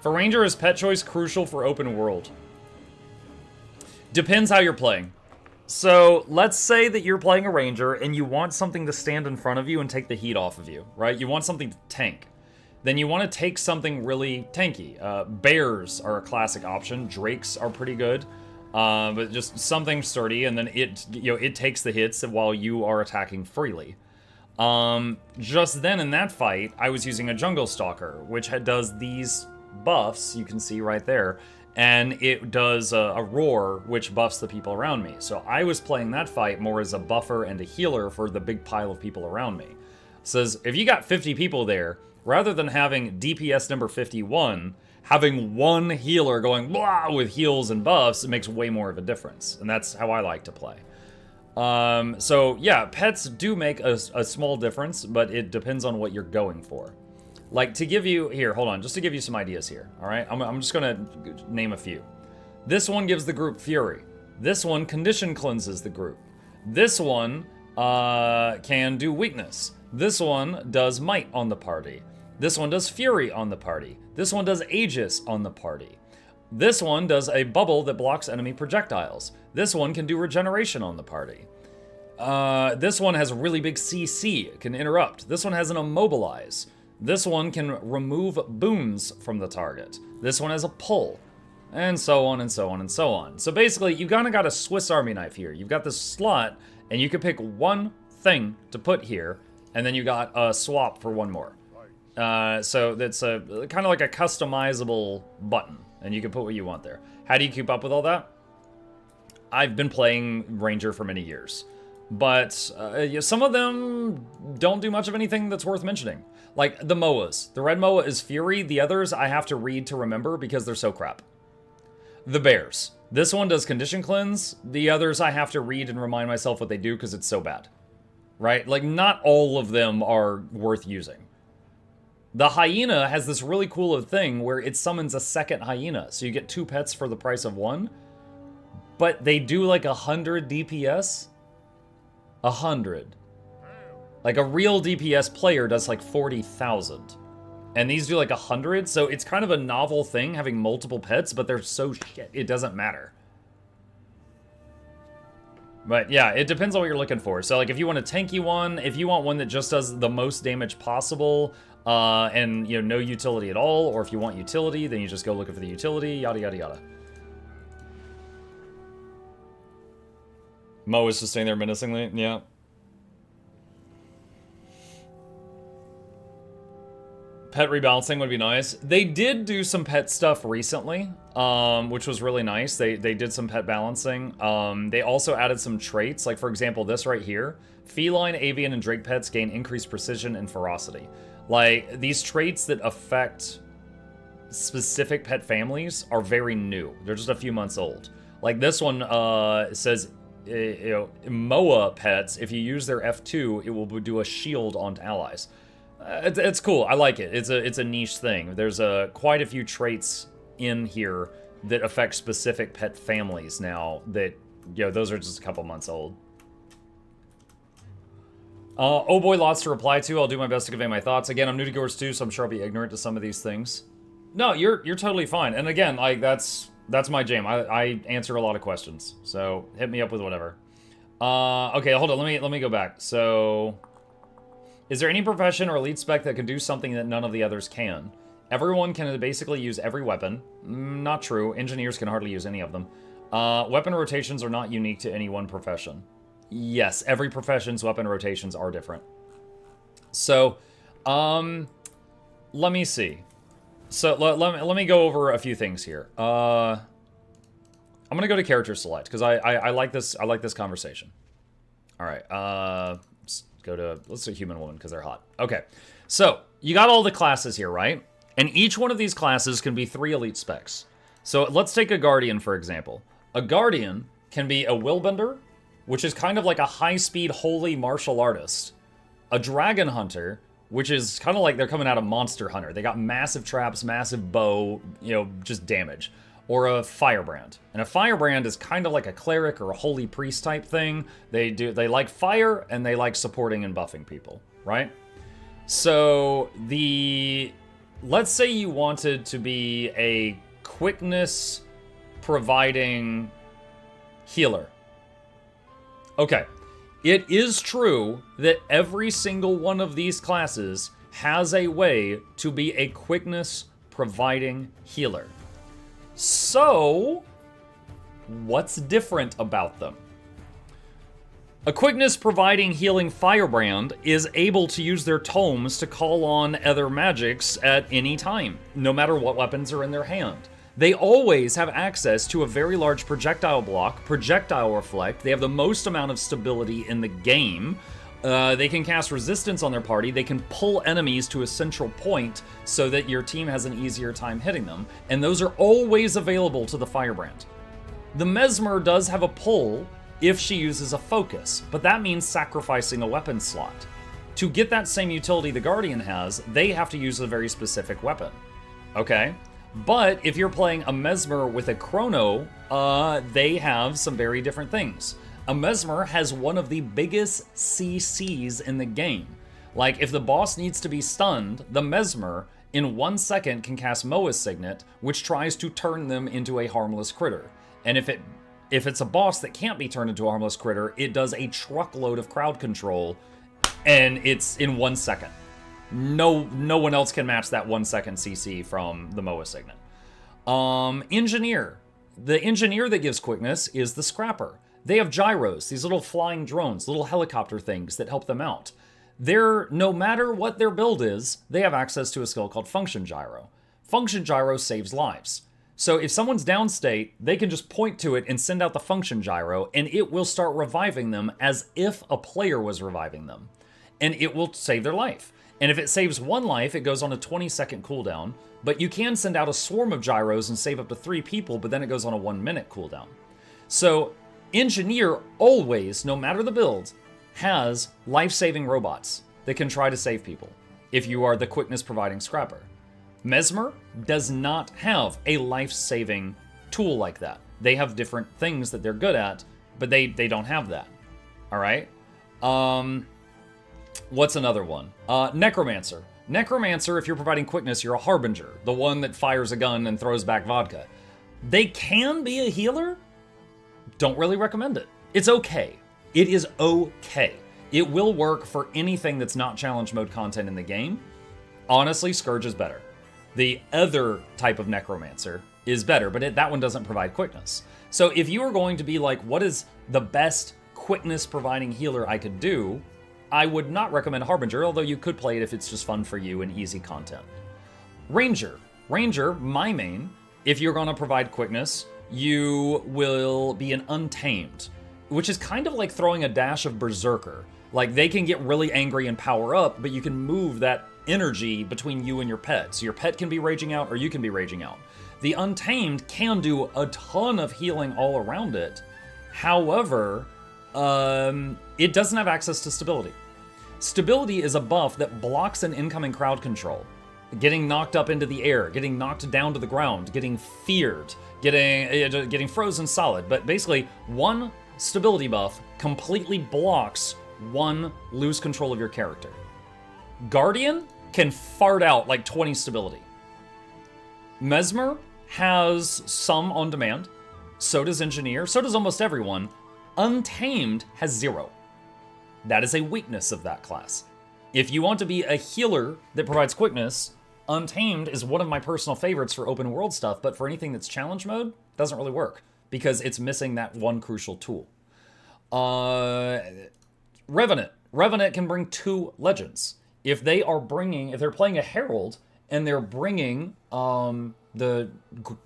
For ranger, is pet choice crucial for open world? Depends how you're playing. So let's say that you're playing a ranger and you want something to stand in front of you and take the heat off of you, right? You want something to tank. Then you want to take something really tanky. Bears are a classic option. Drakes are pretty good. But just something sturdy, and then it takes the hits while you are attacking freely. Just then in that fight, I was using a jungle stalker, which does these buffs you can see right there, and it does a roar, which buffs the people around me. So I was playing that fight more as a buffer and a healer for the big pile of people around me. Says if you got 50 people there, rather than having DPS number 51. Having one healer going blah with heals and buffs, it makes way more of a difference. And that's how I like to play. So yeah, pets do make a small difference, but it depends on what you're going for. Like to give you, here, hold on, just to give you some ideas here, all right? I'm just gonna name a few. This one gives the group Fury. This one condition cleanses the group. This one can do weakness. This one does might on the party. This one does Fury on the party. This one does Aegis on the party. This one does a bubble that blocks enemy projectiles. This one can do regeneration on the party. This one has really big CC, it can interrupt. This one has an immobilize. This one can remove boons from the target. This one has a pull. And so on and so on and so on. So basically, you kind of got a Swiss Army knife here. You've got this slot, and you can pick one thing to put here, and then you got a swap for one more. So that's a kind of like a customizable button, and you can put what you want there. How do you keep up with all that? I've been playing Ranger for many years, but some of them don't do much of anything that's worth mentioning. Like the MOAs. The red MOA is Fury. The others I have to read to remember because they're so crap. The Bears. This one does Condition Cleanse. The others I have to read and remind myself what they do because it's so bad. Right? Like, not all of them are worth using. The Hyena has this really cool thing where it summons a second Hyena. So you get 2 pets for the price of 1. But they do like 100 DPS. 100. Like a real DPS player does like 40,000. And these do like 100, so it's kind of a novel thing having multiple pets, but they're so shit, it doesn't matter. But yeah, it depends on what you're looking for. So like if you want a tanky one, if you want one that just does the most damage possible, and you know, no utility at all, or if you want utility, then you just go looking for the utility, yada yada yada. Mo is just staying there menacingly, yeah. Pet rebalancing would be nice. They did do some pet stuff recently, which was really nice. They did some pet balancing. They also added some traits, like for example, this right here. Feline, avian, and drake pets gain increased precision and ferocity. Like, these traits that affect specific pet families are very new. They're just a few months old. Like this one says, MOA pets, if you use their F2, it will do a shield onto allies. It's cool. I like it. It's a niche thing. There's quite a few traits in here that affect specific pet families now that, those are just a couple months old. Oh boy, lots to reply to. I'll do my best to convey my thoughts. Again, I'm new to GeForce 2, so I'm sure I'll be ignorant to some of these things. No, you're totally fine. And again, like that's my jam. I answer a lot of questions, so hit me up with whatever. Okay, hold on. Let me go back. So, is there any profession or elite spec that can do something that none of the others can? Everyone can basically use every weapon. Not true. Engineers can hardly use any of them. Weapon rotations are not unique to any one profession. Yes, every profession's weapon rotations are different. So, let me see. So let me go over a few things here. I'm gonna go to character select because I like this. I like this conversation. All right. Let's do human woman because they're hot. Okay. So you got all the classes here, right? And each one of these classes can be 3 elite specs. So let's take a guardian for example. A guardian can be a willbender, which is kind of like a high-speed holy martial artist. A dragon hunter, which is kind of like they're coming out of Monster Hunter. They got massive traps, massive bow, you know, just damage. Or a firebrand. And a firebrand is kind of like a cleric or a holy priest type thing. They like fire and they like supporting and buffing people, right? So let's say you wanted to be a quickness providing healer. Okay. It is true that every single one of these classes has a way to be a quickness providing healer. So, what's different about them? A quickness providing healing firebrand is able to use their tomes to call on other magics at any time, no matter what weapons are in their hand. They always have access to a very large projectile block, projectile reflect. They have the most amount of stability in the game. They can cast resistance on their party. They can pull enemies to a central point so that your team has an easier time hitting them. And those are always available to the firebrand. The mesmer does have a pull if she uses a focus, but that means sacrificing a weapon slot. To get that same utility the guardian has, they have to use a very specific weapon. Okay? But if you're playing a mesmer with a chrono, they have some very different things. A mesmer has one of the biggest CCs in the game. Like, if the boss needs to be stunned, the mesmer, in 1 second, can cast Moa's Signet, which tries to turn them into a harmless critter. And if it's a boss that can't be turned into a harmless critter, it does a truckload of crowd control, and it's in 1 second. No one else can match that 1 second CC from the Moa Signet. Engineer. The engineer that gives quickness is the scrapper. They have gyros, these little flying drones, little helicopter things that help them out. No matter what their build is, they have access to a skill called Function Gyro. Function Gyro saves lives. So if someone's downstate, they can just point to it and send out the Function Gyro, and it will start reviving them as if a player was reviving them. And it will save their life. And if it saves 1 life, it goes on a 20-second cooldown, but you can send out a swarm of gyros and save up to 3 people, but then it goes on a 1-minute cooldown. So Engineer always, no matter the build, has life-saving robots that can try to save people if you are the quickness-providing scrapper. Mesmer does not have a life-saving tool like that. They have different things that they're good at, but they don't have that. All right? What's another one? Necromancer. Necromancer, if you're providing quickness, you're a harbinger, the one that fires a gun and throws back vodka. They can be a healer. Don't really recommend it. It's okay. It is okay. It will work for anything that's not challenge mode content in the game. Honestly, Scourge is better. The other type of Necromancer is better, but that one doesn't provide quickness. So if you are going to be like, what is the best quickness providing healer I could do? I would not recommend Harbinger, although you could play it if it's just fun for you and easy content. Ranger. Ranger, my main, if you're going to provide quickness, you will be an Untamed, which is kind of like throwing a dash of Berserker. Like, they can get really angry and power up, but you can move that energy between you and your pet. So your pet can be raging out, or you can be raging out. The Untamed can do a ton of healing all around it. However, it doesn't have access to stability. Stability is a buff that blocks an incoming crowd control. Getting knocked up into the air, getting knocked down to the ground, getting feared, getting frozen solid. But basically, one stability buff completely blocks one lose control of your character. Guardian can fart out like 20 stability. Mesmer has some on demand. So does Engineer. So does almost everyone. Untamed has 0. That is a weakness of that class. If you want to be a healer that provides quickness, Untamed is one of my personal favorites for open world stuff, but for anything that's challenge mode, it doesn't really work because it's missing that one crucial tool. Revenant. Revenant can bring 2 legends. If they're playing a Herald and they're bringing the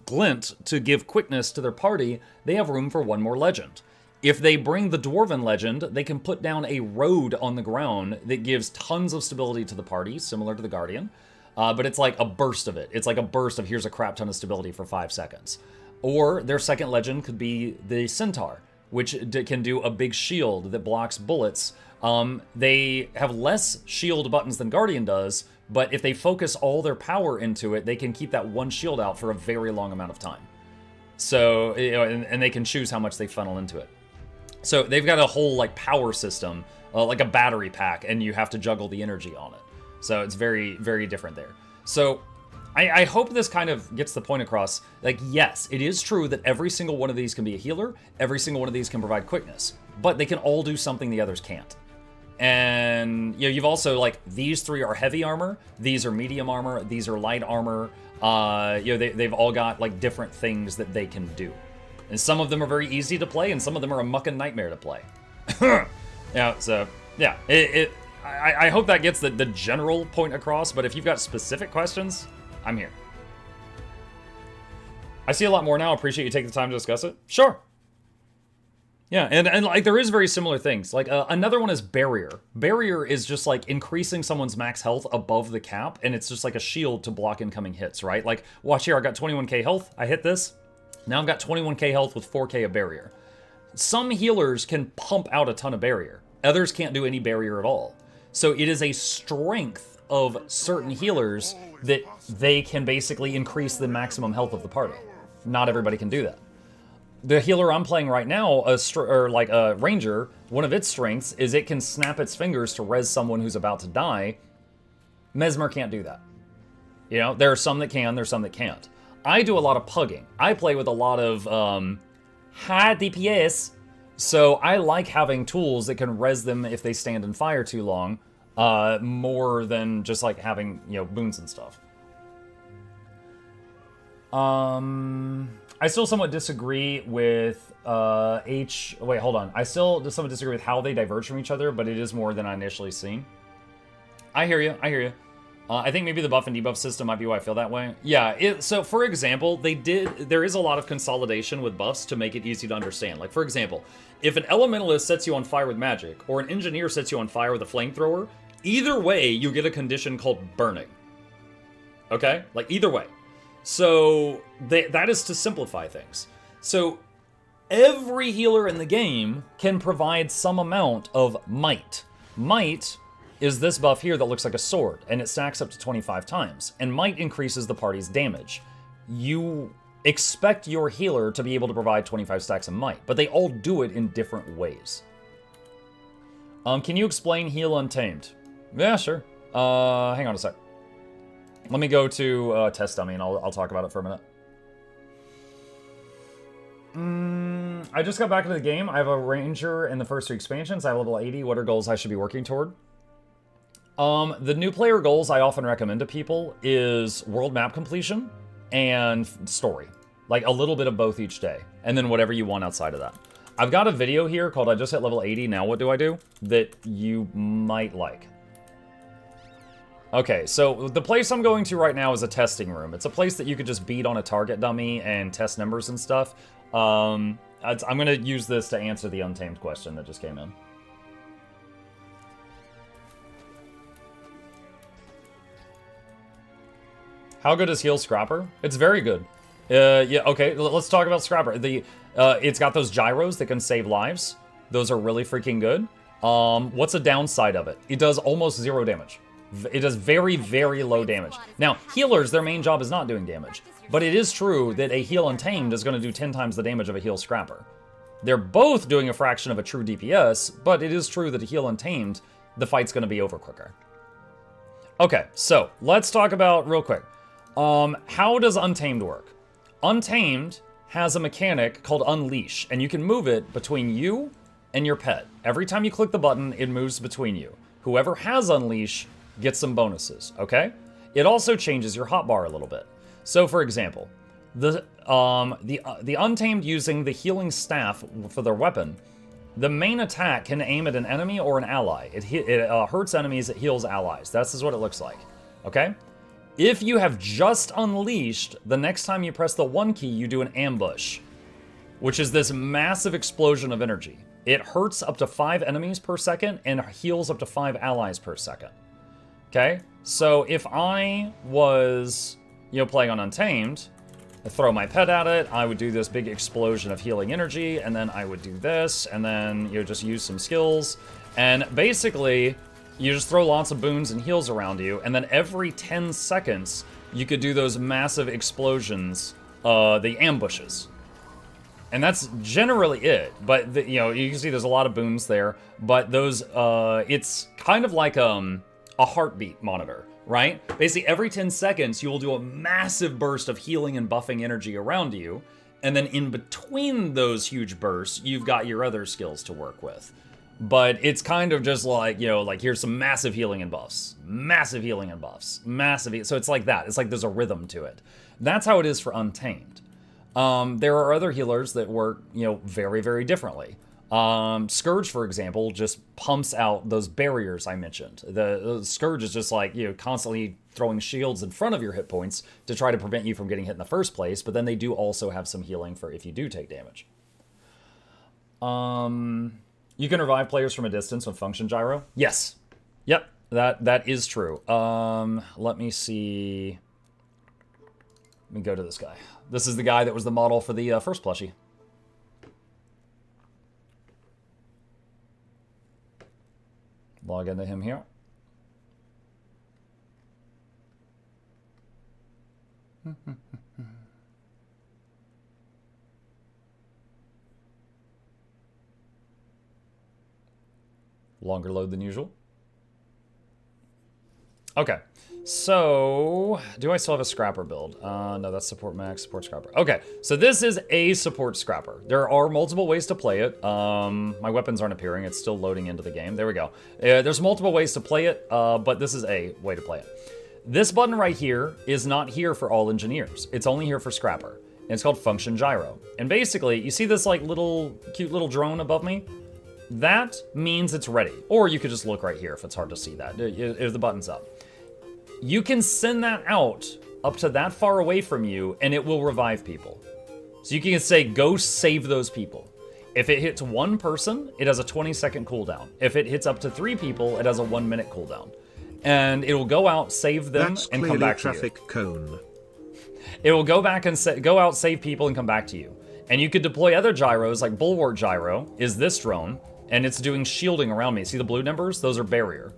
glint to give quickness to their party, they have room for one more legend. If they bring the Dwarven legend, they can put down a road on the ground that gives tons of stability to the party, similar to the Guardian. But it's like a burst of it. It's like a burst of here's a crap ton of stability for 5 seconds. Or their second legend could be the Centaur, which can do a big shield that blocks bullets. They have less shield buttons than Guardian does, but if they focus all their power into it, they can keep that one shield out for a very long amount of time. So, you know, and they can choose how much they funnel into it. So they've got a whole like power system, like a battery pack, and you have to juggle the energy on it. So it's very, very different there. So I hope this kind of gets the point across. Like, yes, it is true that every single one of these can be a healer. Every single one of these can provide quickness, but they can all do something the others can't. And you know, you've also like these 3 are heavy armor, these are medium armor, these are light armor. You know, they've all got like different things that they can do. And some of them are very easy to play, and some of them are a mucking nightmare to play. Yeah, so yeah, I hope that gets the general point across, but if you've got specific questions, I'm here. I see a lot more now. Appreciate you taking the time to discuss it. Sure. Yeah, and like there is very similar things. Like another one is Barrier. Barrier is just like increasing someone's max health above the cap, and it's just like a shield to block incoming hits, right? Like, watch here, I got 21k health. I hit this. Now I've got 21k health with 4k of Barrier. Some healers can pump out a ton of Barrier. Others can't do any Barrier at all. So it is a strength of certain healers that they can basically increase the maximum health of the party. Not everybody can do that. The healer I'm playing right now, a ranger, one of its strengths is it can snap its fingers to res someone who's about to die. Mesmer can't do that. You know, there are some that can, there's some that can't. I do a lot of pugging. I play with a lot of high DPS, so I like having tools that can res them if they stand and fire too long, more than just like having, you know, boons and stuff. I still somewhat disagree with wait, hold on. I still somewhat disagree with how they diverge from each other, but it is more than I initially seen. I hear you. I hear you. I think maybe the buff and debuff system might be why I feel that way. Yeah, so for example, there is a lot of consolidation with buffs to make it easy to understand. Like, for example, if an elementalist sets you on fire with magic, or an engineer sets you on fire with a flamethrower, either way, you get a condition called burning. Okay? Like, either way. So, that is to simplify things. So, every healer in the game can provide some amount of might. Might is this buff here that looks like a sword, and it stacks up to 25 times, and might increases the party's damage. You expect your healer to be able to provide 25 stacks of might, but they all do it in different ways. Can you explain Heal Untamed? Yeah, sure. Hang on a sec. Let me go to Test Dummy, and I'll talk about it for a minute. I just got back into the game. I have a Ranger in the first 2 expansions. I have level 80. What are goals I should be working toward? The new player goals I often recommend to people is world map completion and story. Like a little bit of both each day. And then whatever you want outside of that. I've got a video here called I just hit level 80, now what do I do? That you might like. Okay, so the place I'm going to right now is a testing room. It's a place that you could just beat on a target dummy and test numbers and stuff. I'm going to use this to answer the Untamed question that just came in. How good is Heal Scrapper? It's very good. Yeah, okay, let's talk about Scrapper. It's got those gyros that can save lives. Those are really freaking good. What's the downside of it? It does almost 0 damage. It does very, very low damage. Now, healers, their main job is not doing damage. But it is true that a Heal Untamed is going to do 10 times the damage of a Heal Scrapper. They're both doing a fraction of a true DPS, but it is true that a Heal Untamed, the fight's going to be over quicker. Okay, so let's talk about, real quick, how does Untamed work? Untamed has a mechanic called Unleash, and you can move it between you and your pet. Every time you click the button, it moves between you. Whoever has Unleash gets some bonuses, okay? It also changes your hotbar a little bit. So, for example, the Untamed using the healing staff for their weapon, the main attack can aim at an enemy or an ally. It hurts enemies, it heals allies. That's just what it looks like, okay? If you have just unleashed, the next time you press the 1 key, you do an ambush, which is this massive explosion of energy. It hurts up to 5 enemies per second and heals up to 5 allies per second. Okay? So if I was, playing on Untamed, I throw my pet at it, I would do this big explosion of healing energy, and then I would do this, and then just use some skills. And basically, you just throw lots of boons and heals around you, and then every 10 seconds, you could do those massive explosions, the ambushes. And that's generally it. But, you can see there's a lot of boons there. But those, it's kind of like a heartbeat monitor, right? Basically, every 10 seconds, you will do a massive burst of healing and buffing energy around you. And then in between those huge bursts, you've got your other skills to work with. But it's kind of just like, here's some massive healing and buffs. Massive healing and buffs. So it's like that. It's like there's a rhythm to it. That's how it is for Untamed. There are other healers that work, very, very differently. Scourge, for example, just pumps out those barriers I mentioned. The Scourge is just like, constantly throwing shields in front of your hit points to try to prevent you from getting hit in the first place, but then they do also have some healing for if you do take damage. You can revive players from a distance with function gyro. Yes. Yep, that is true. Let me see. Let me go to this guy. This is the guy that was the model for the first plushie. Log into him here. Longer load than usual. Okay. So, do I still have a scrapper build? No, that's support max, support scrapper. Okay, so this is a support scrapper. There are multiple ways to play it. My weapons aren't appearing. It's still loading into the game. There we go. There's multiple ways to play it, but this is a way to play it. This button right here is not here for all engineers. It's only here for scrapper. And it's called function gyro. And basically, you see this like cute little drone above me? That means it's ready. Or you could just look right here if it's hard to see that. If the button's up. You can send that out up to that far away from you, and it will revive people. So you can say, go save those people. If it hits 1 person, it has a 20-second cooldown. If it hits up to 3 people, it has a 1-minute cooldown. And it will go out, save them, and come back to you. Traffic cone. It will go back and go out, save people, and come back to you. And you could deploy other gyros, like Bulwark Gyro is this drone, and it's doing shielding around me. See the blue numbers? Those are barrier.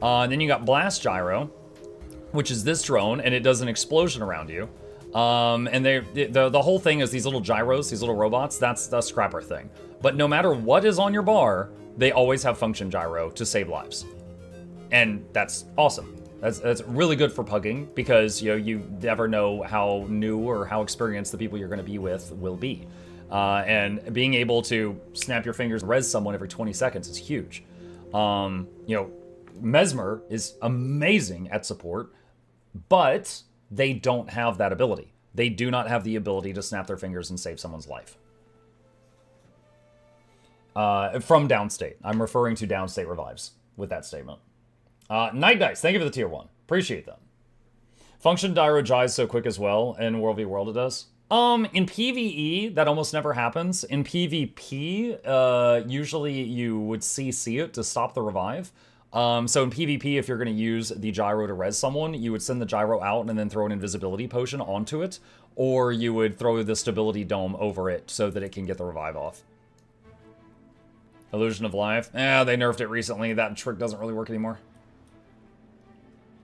And then you got Blast Gyro, which is this drone, and it does an explosion around you. And the whole thing is these little gyros, these little robots, that's the scrapper thing. But no matter what is on your bar, they always have function gyro to save lives. And that's awesome. That's really good for pugging, because you never know how new or how experienced the people you're going to be with will be. And being able to snap your fingers and res someone every 20 seconds is huge. Mesmer is amazing at support, but they don't have that ability. They do not have the ability to snap their fingers and save someone's life. From downstate. I'm referring to downstate revives with that statement. Night Dice, thank you for the tier 1. Appreciate that. Function gyro jives so quick as well, in World v World it does. In PvE, that almost never happens. In PvP, usually you would CC it to stop the revive. So in PvP, if you're going to use the gyro to res someone, you would send the gyro out and then throw an invisibility potion onto it, or you would throw the stability dome over it so that it can get the revive off. Illusion of Life. They nerfed it recently. That trick doesn't really work anymore.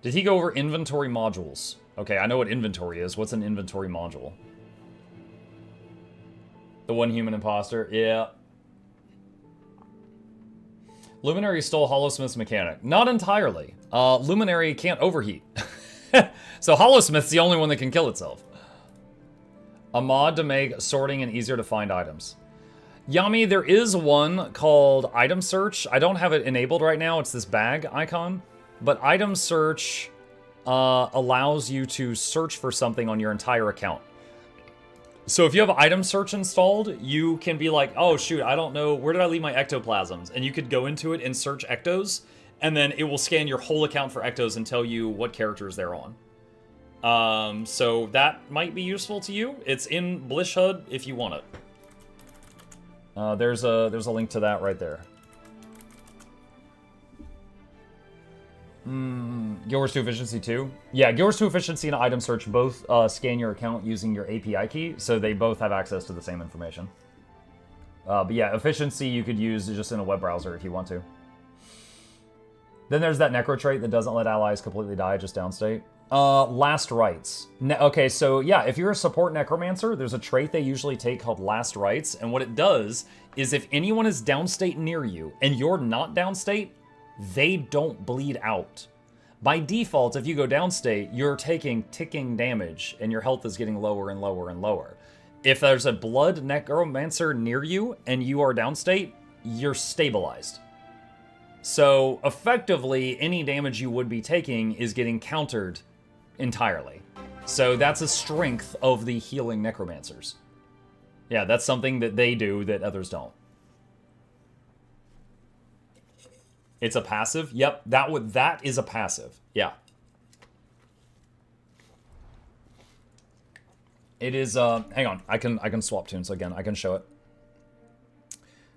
Did he go over inventory modules? Okay, I know what inventory is. What's an inventory module? The one human imposter? Yeah. Luminary stole Hollowsmith's mechanic. Not entirely. Luminary can't overheat. So Hollowsmith's the only one that can kill itself. A mod to make sorting and easier to find items. Yami, there is one called Item Search. I don't have it enabled right now. It's this bag icon. But Item Search allows you to search for something on your entire account. So if you have Item Search installed, you can be like, oh shoot, I don't know, where did I leave my ectoplasms? And you could go into it and search ectos, and then it will scan your whole account for ectos and tell you what characters they're on. So that might be useful to you. It's in Blish HUD if you want it. There's a link to that right there. Guild Wars 2 Efficiency 2? Yeah, Guild Wars 2 Efficiency and Item Search both scan your account using your API key, so they both have access to the same information. But yeah, Efficiency you could use just in a web browser if you want to. Then there's that Necro trait that doesn't let allies completely die, just downstate. Last Rites. Okay, so yeah, if you're a support Necromancer, there's a trait they usually take called Last Rites, and what it does is if anyone is downstate near you, and you're not downstate, they don't bleed out. By default, if you go downstate, you're taking ticking damage, and your health is getting lower and lower and lower. If there's a Blood Necromancer near you, and you are downstate, you're stabilized. So, effectively, any damage you would be taking is getting countered entirely. So that's a strength of the healing Necromancers. Yeah, that's something that they do that others don't. It's a passive? Yep, that is a passive. Yeah. It is, hang on, I can swap tunes again, I can show it.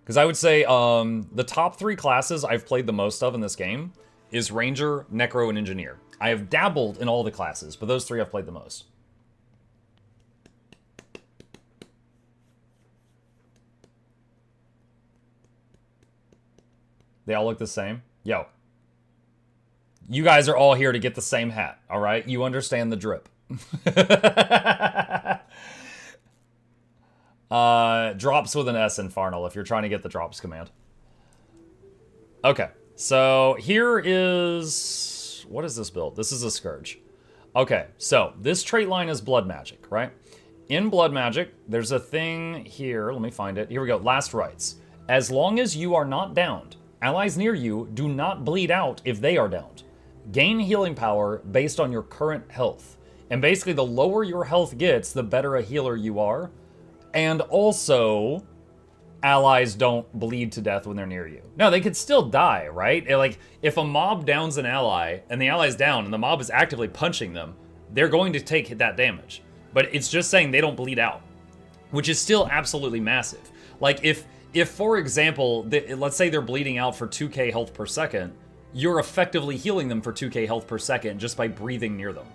Because I would say the top 3 classes I've played the most of in this game is Ranger, Necro, and Engineer. I have dabbled in all the classes, but those 3 I've played the most. They all look the same? Yo. You guys are all here to get the same hat, all right? You understand the drip. Drops with an S in Farnell if you're trying to get the drops command. Okay, so here is... What is this build? This is a Scourge. Okay, so this trait line is Blood Magic, right? In Blood Magic, there's a thing here. Let me find it. Here we go. Last Rites. As long as you are not downed, allies near you do not bleed out if they are downed. Gain healing power based on your current health. And basically, the lower your health gets, the better a healer you are. And also, allies don't bleed to death when they're near you. No, they could still die, right? Like, if a mob downs an ally, and the ally's down, and the mob is actively punching them, they're going to take that damage. But it's just saying they don't bleed out, which is still absolutely massive. Like, if for example, let's say they're bleeding out for 2k health per second, you're effectively healing them for 2k health per second just by breathing near them.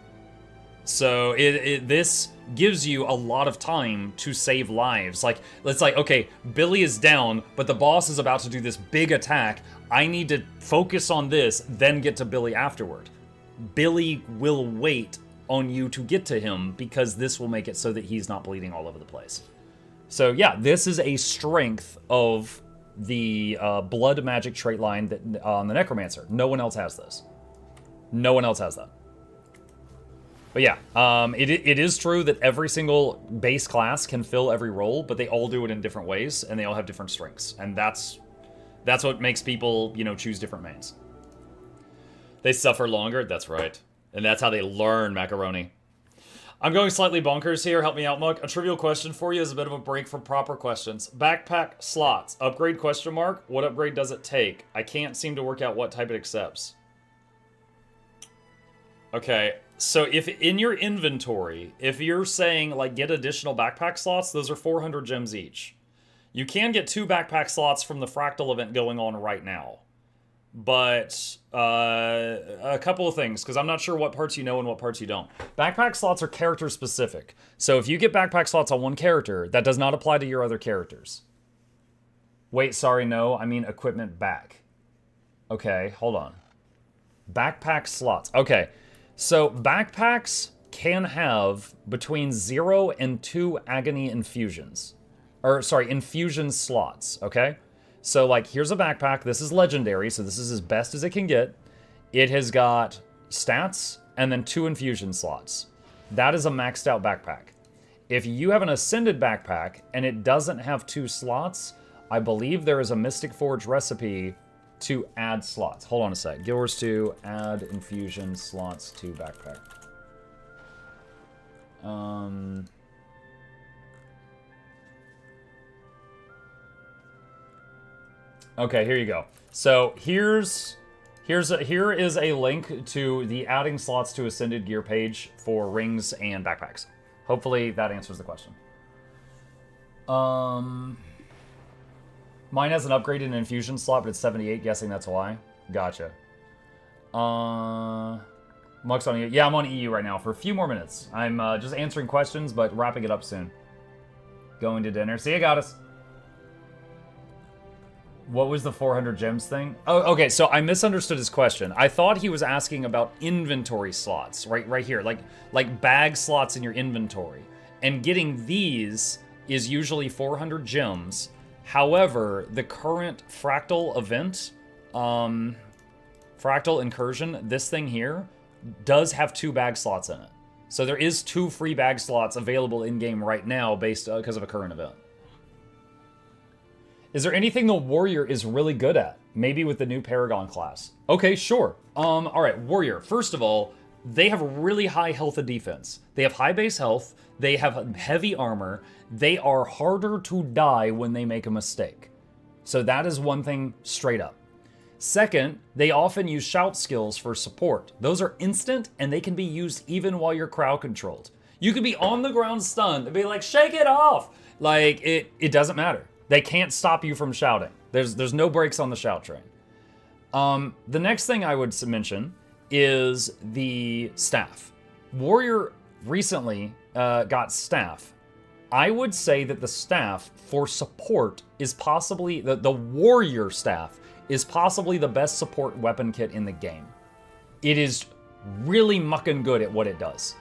So this gives you a lot of time to save lives. Like, it's like, okay, Billy is down, but the boss is about to do this big attack. I need to focus on this, then get to Billy afterward. Billy will wait on you to get to him because this will make it so that he's not bleeding all over the place. So yeah, this is a strength of the Blood Magic trait line that on the Necromancer. No one else has this. No one else has that. But yeah, it is true that every single base class can fill every role, but they all do it in different ways, and they all have different strengths. And that's what makes people, you know, choose different mains. They suffer longer, that's right. And that's how they learn macaroni. I'm going slightly bonkers here, help me out, Muck. A trivial question for you is a bit of a break from proper questions. Backpack slots, upgrade question mark, what upgrade does it take? I can't seem to work out what type it accepts. Okay, so if in your inventory, if you're saying, like, get additional backpack slots, those are 400 gems each. You can get 2 backpack slots from the Fractal event going on right now. But a couple of things, because I'm not sure what parts you know and what parts you don't. Backpack slots are character specific. So if you get backpack slots on one character, that does not apply to your other characters. Wait, sorry, no, I mean equipment back. Okay, hold on. Backpack slots. Okay, so backpacks can have between 0 and 2 agony infusions. Or, sorry, infusion slots, okay? So, like, here's a backpack. This is legendary, so this is as best as it can get. It has got stats and then 2 infusion slots. That is a maxed out backpack. If you have an ascended backpack and it doesn't have 2 slots, I believe there is a Mystic Forge recipe to add slots. Hold on a sec. Guild Wars 2, add infusion slots to backpack. Okay, here you go. So here's Here is a link to the adding slots to Ascended Gear page for rings and backpacks. Hopefully that answers the question. Mine has an upgraded infusion slot, but it's 78. Guessing that's why. Gotcha. Muck's on EU. Yeah, I'm on EU right now for a few more minutes. I'm just answering questions, but wrapping it up soon. Going to dinner. See you, Goddess. What was the 400 gems thing? Oh, okay, so I misunderstood his question. I thought he was asking about inventory slots, right here, like bag slots in your inventory. And getting these is usually 400 gems. However, the current Fractal event, Fractal Incursion, this thing here, does have 2 bag slots in it. So there is 2 free bag slots available in-game right now based because of a current event. Is there anything the Warrior is really good at? Maybe with the new Paragon class. Okay, sure. All right, Warrior. First of all, they have really high health and defense. They have high base health. They have heavy armor. They are harder to die when they make a mistake. So that is one thing straight up. Second, they often use shout skills for support. Those are instant, and they can be used even while you're crowd controlled. You could be on the ground stunned and be like, shake it off! Like, it doesn't matter. They can't stop you from shouting. There's no brakes on the shout train. The next thing I would mention is the staff. Warrior recently got staff. I would say that the staff for support is possibly, the Warrior staff is possibly the best support weapon kit in the game. It is really mucking good at what it does,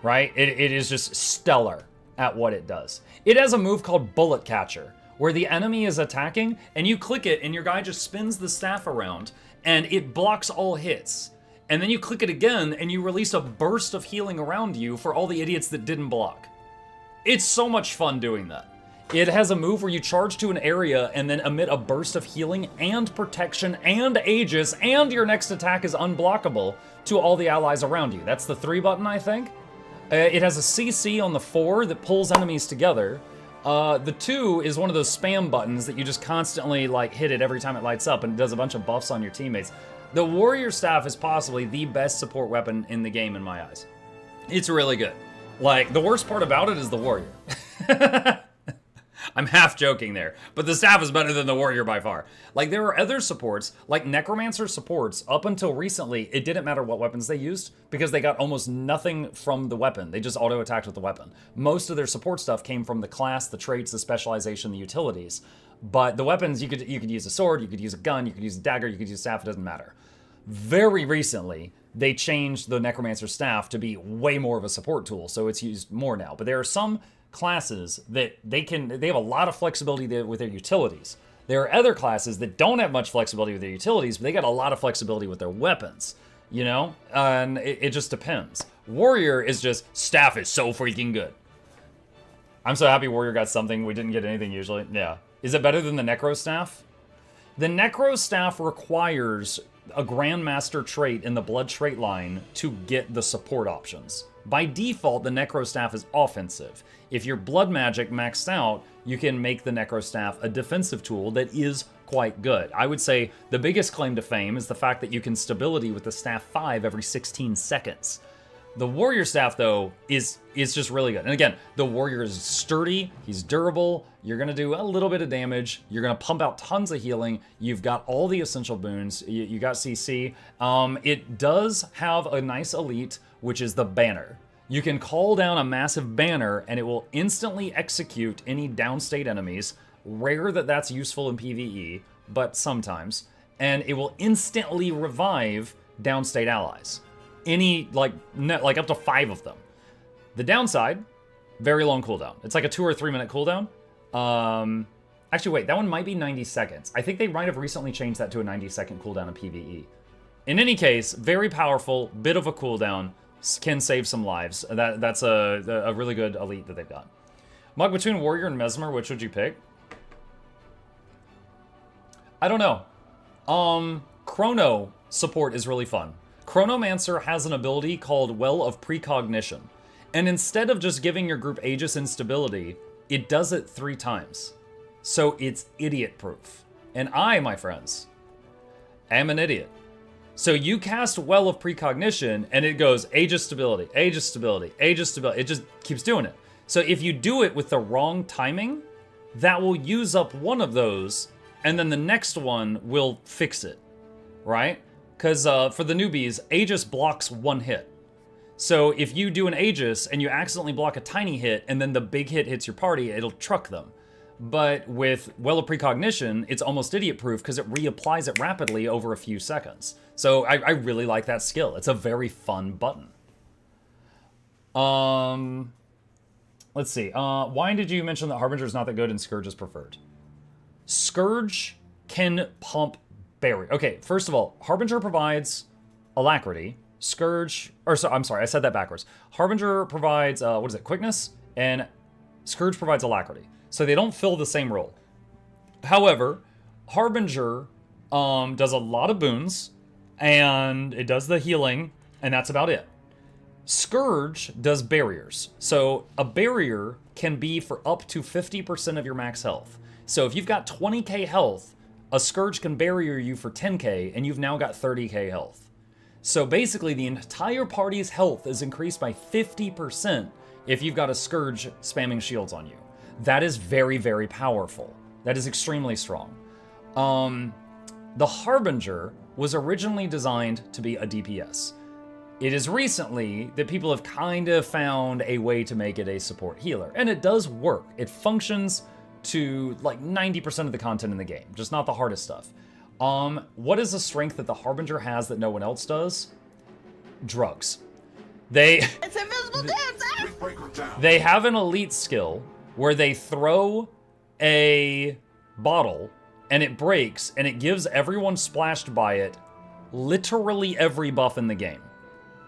right? It is just stellar at what it does. It has a move called Bullet Catcher, where the enemy is attacking, and you click it, and your guy just spins the staff around, and it blocks all hits. And then you click it again, and you release a burst of healing around you for all the idiots that didn't block. It's so much fun doing that. It has a move where you charge to an area and then emit a burst of healing and protection and Aegis, and your next attack is unblockable to all the allies around you. That's the 3 button, I think. It has a CC on the 4 that pulls enemies together. The 2 is one of those spam buttons that you just constantly like hit it every time it lights up, and it does a bunch of buffs on your teammates. The Warrior Staff is possibly the best support weapon in the game in my eyes. It's really good. Like, the worst part about it is the Warrior. I'm half joking there, but the staff is better than the Warrior by far. Like, there are other supports, like Necromancer supports, up until recently, it didn't matter what weapons they used, because they got almost nothing from the weapon. They just auto-attacked with the weapon. Most of their support stuff came from the class, the traits, the specialization, the utilities. But the weapons, you could use a sword, you could use a gun, you could use a dagger, you could use a staff, it doesn't matter. Very recently, they changed the Necromancer staff to be way more of a support tool, so it's used more now. But there are some classes that they have a lot of flexibility with their utilities. There are other classes that don't have much flexibility with their utilities, but they got a lot of flexibility with their weapons, you know? And it just depends. Warrior is just, staff is so freaking good. I'm so happy Warrior got something. We didn't get anything usually. Yeah. Is it better than the Necro Staff? The Necro Staff requires a Grandmaster trait in the Blood trait line to get the support options. By default, the Necro Staff is offensive. If your Blood Magic maxed out, you can make the Necro Staff a defensive tool that is quite good. I would say the biggest claim to fame is the fact that you can stability with the Staff 5 every 16 seconds. The Warrior Staff, though, is just really good. And again, the Warrior is sturdy, he's durable, you're going to do a little bit of damage, you're going to pump out tons of healing, you've got all the essential boons, you got CC. It does have a nice elite, which is the Banner. You can call down a massive banner, and it will instantly execute any downstate enemies. Rare that that's useful in PvE, but sometimes. And it will instantly revive downstate allies. Any, like up to 5 of them. The downside, very long cooldown. It's like a 2 or 3 minute cooldown. Actually, wait, that one might be 90 seconds. I think they might have recently changed that to a 90-second cooldown in PvE. In any case, very powerful, bit of a cooldown, can save some lives. That's a really good elite that they've got. Mug, between Warrior and Mesmer, which would you pick? I don't know. Chrono support is really fun. Chronomancer has an ability called Well of Precognition. And instead of just giving your group Aegis instability, it does it 3 times. So it's idiot-proof. And I, my friends, am an idiot. So you cast Well of Precognition, and it goes Aegis Stability, Aegis Stability, Aegis Stability. It just keeps doing it. So if you do it with the wrong timing, that will use up one of those, and then the next one will fix it, right? Because for the newbies, Aegis blocks one hit. So if you do an Aegis and you accidentally block a tiny hit, and then the big hit hits your party, it'll truck them. But with Well of Precognition, it's almost idiot-proof because it reapplies it rapidly over a few seconds. So I really like that skill. It's a very fun button. Let's see. Why did you mention that Harbinger is not that good and Scourge is preferred? Scourge can pump barrier. Okay, first of all, Harbinger provides Alacrity. Scourge, or so, I'm sorry, I said that backwards. Harbinger provides, what is it, Quickness, and Scourge provides Alacrity. So they don't fill the same role. However, Harbinger does a lot of boons, and it does the healing, and that's about it. Scourge does barriers. So a barrier can be for up to 50% of your max health. So if you've got 20k health, a Scourge can barrier you for 10k, and you've now got 30k health. So basically, the entire party's health is increased by 50% if you've got a Scourge spamming shields on you. That is very, very powerful. That is extremely strong. The Harbinger was originally designed to be a DPS. It is recently that people have kind of found a way to make it a support healer, and it does work. It functions to like 90% of the content in the game, just not the hardest stuff. What is a strength that the Harbinger has that no one else does? Drugs. It's invisible dance! They have an elite skill where they throw a bottle and it breaks and it gives everyone splashed by it literally every buff in the game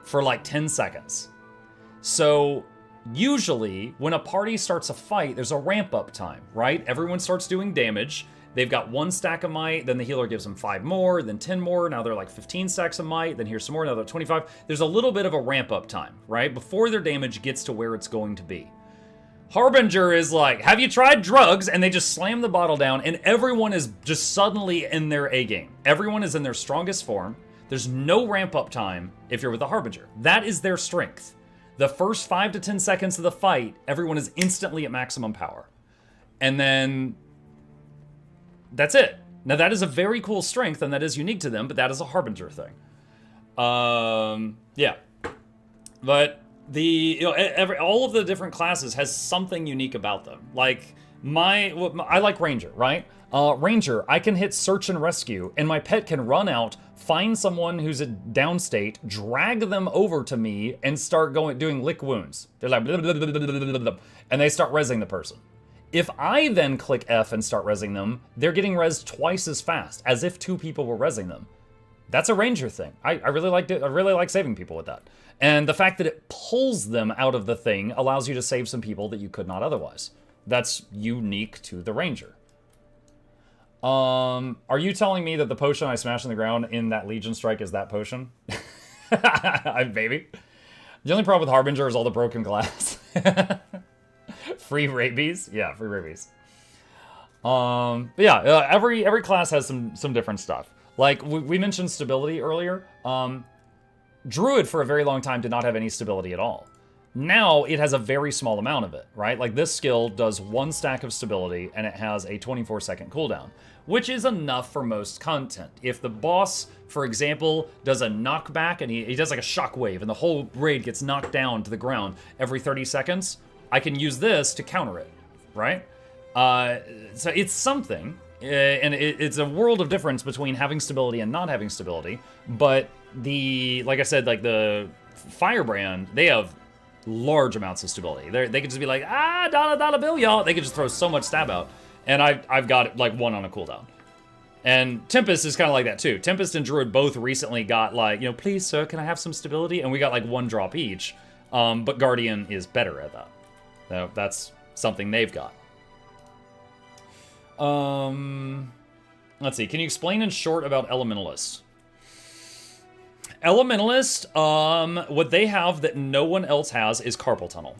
for like 10 seconds. So usually when a party starts a fight, there's a ramp up time, right? Everyone starts doing damage. They've got 1 stack of might, then the healer gives them 5 more, then 10 more, now they're like 15 stacks of might, then here's some more, now they're 25. There's a little bit of a ramp up time, right? Before their damage gets to where it's going to be. Harbinger is like, have you tried drugs? And they just slam the bottle down, and everyone is just suddenly in their A game. Everyone is in their strongest form. There's no ramp up time if you're with a Harbinger. That is their strength. The first 5 to 10 seconds of the fight, everyone is instantly at maximum power. And then that's it. Now that is a very cool strength, and that is unique to them, but that is a Harbinger thing. Yeah. But all of the different classes has something unique about them. Like I like Ranger, right? Ranger, I can hit search and rescue, and my pet can run out, find someone who's a downstate, drag them over to me, and start doing lick wounds. They're like, blah, blah, blah, blah, blah, blah, blah, and they start rezzing the person. If I then click F and start rezzing them, they're getting rezzed twice as fast, as if 2 people were rezzing them. That's a Ranger thing. I really liked it. I really like saving people with that. And the fact that it pulls them out of the thing allows you to save some people that you could not otherwise. That's unique to the Ranger. Are you telling me that the potion I smashed in the ground in that Legion strike is that potion? Maybe. The only problem with Harbinger is all the broken glass. Free rabies? Yeah, free rabies. But yeah, every class has some different stuff. Like, we mentioned stability earlier. Druid, for a very long time, did not have any stability at all. Now, it has a very small amount of it, right? Like, this skill does 1 stack of stability, and it has a 24-second cooldown, which is enough for most content. If the boss, for example, does a knockback, and he does like a shockwave, and the whole raid gets knocked down to the ground every 30 seconds, I can use this to counter it, right? So it's something, and it's a world of difference between having stability and not having stability, but like I said, like the Firebrand, they have large amounts of stability. They could just be like, dollar bill, y'all. They could just throw so much stab out, and I've got like 1 on a cooldown. And Tempest is kind of like that too. Tempest and Druid both recently got like, please sir, can I have some stability? And we got like 1 drop each, but Guardian is better at that. So that's something they've got. Let's see. Can you explain in short about Elementalists? Elementalist, what they have that no one else has is Carpal Tunnel.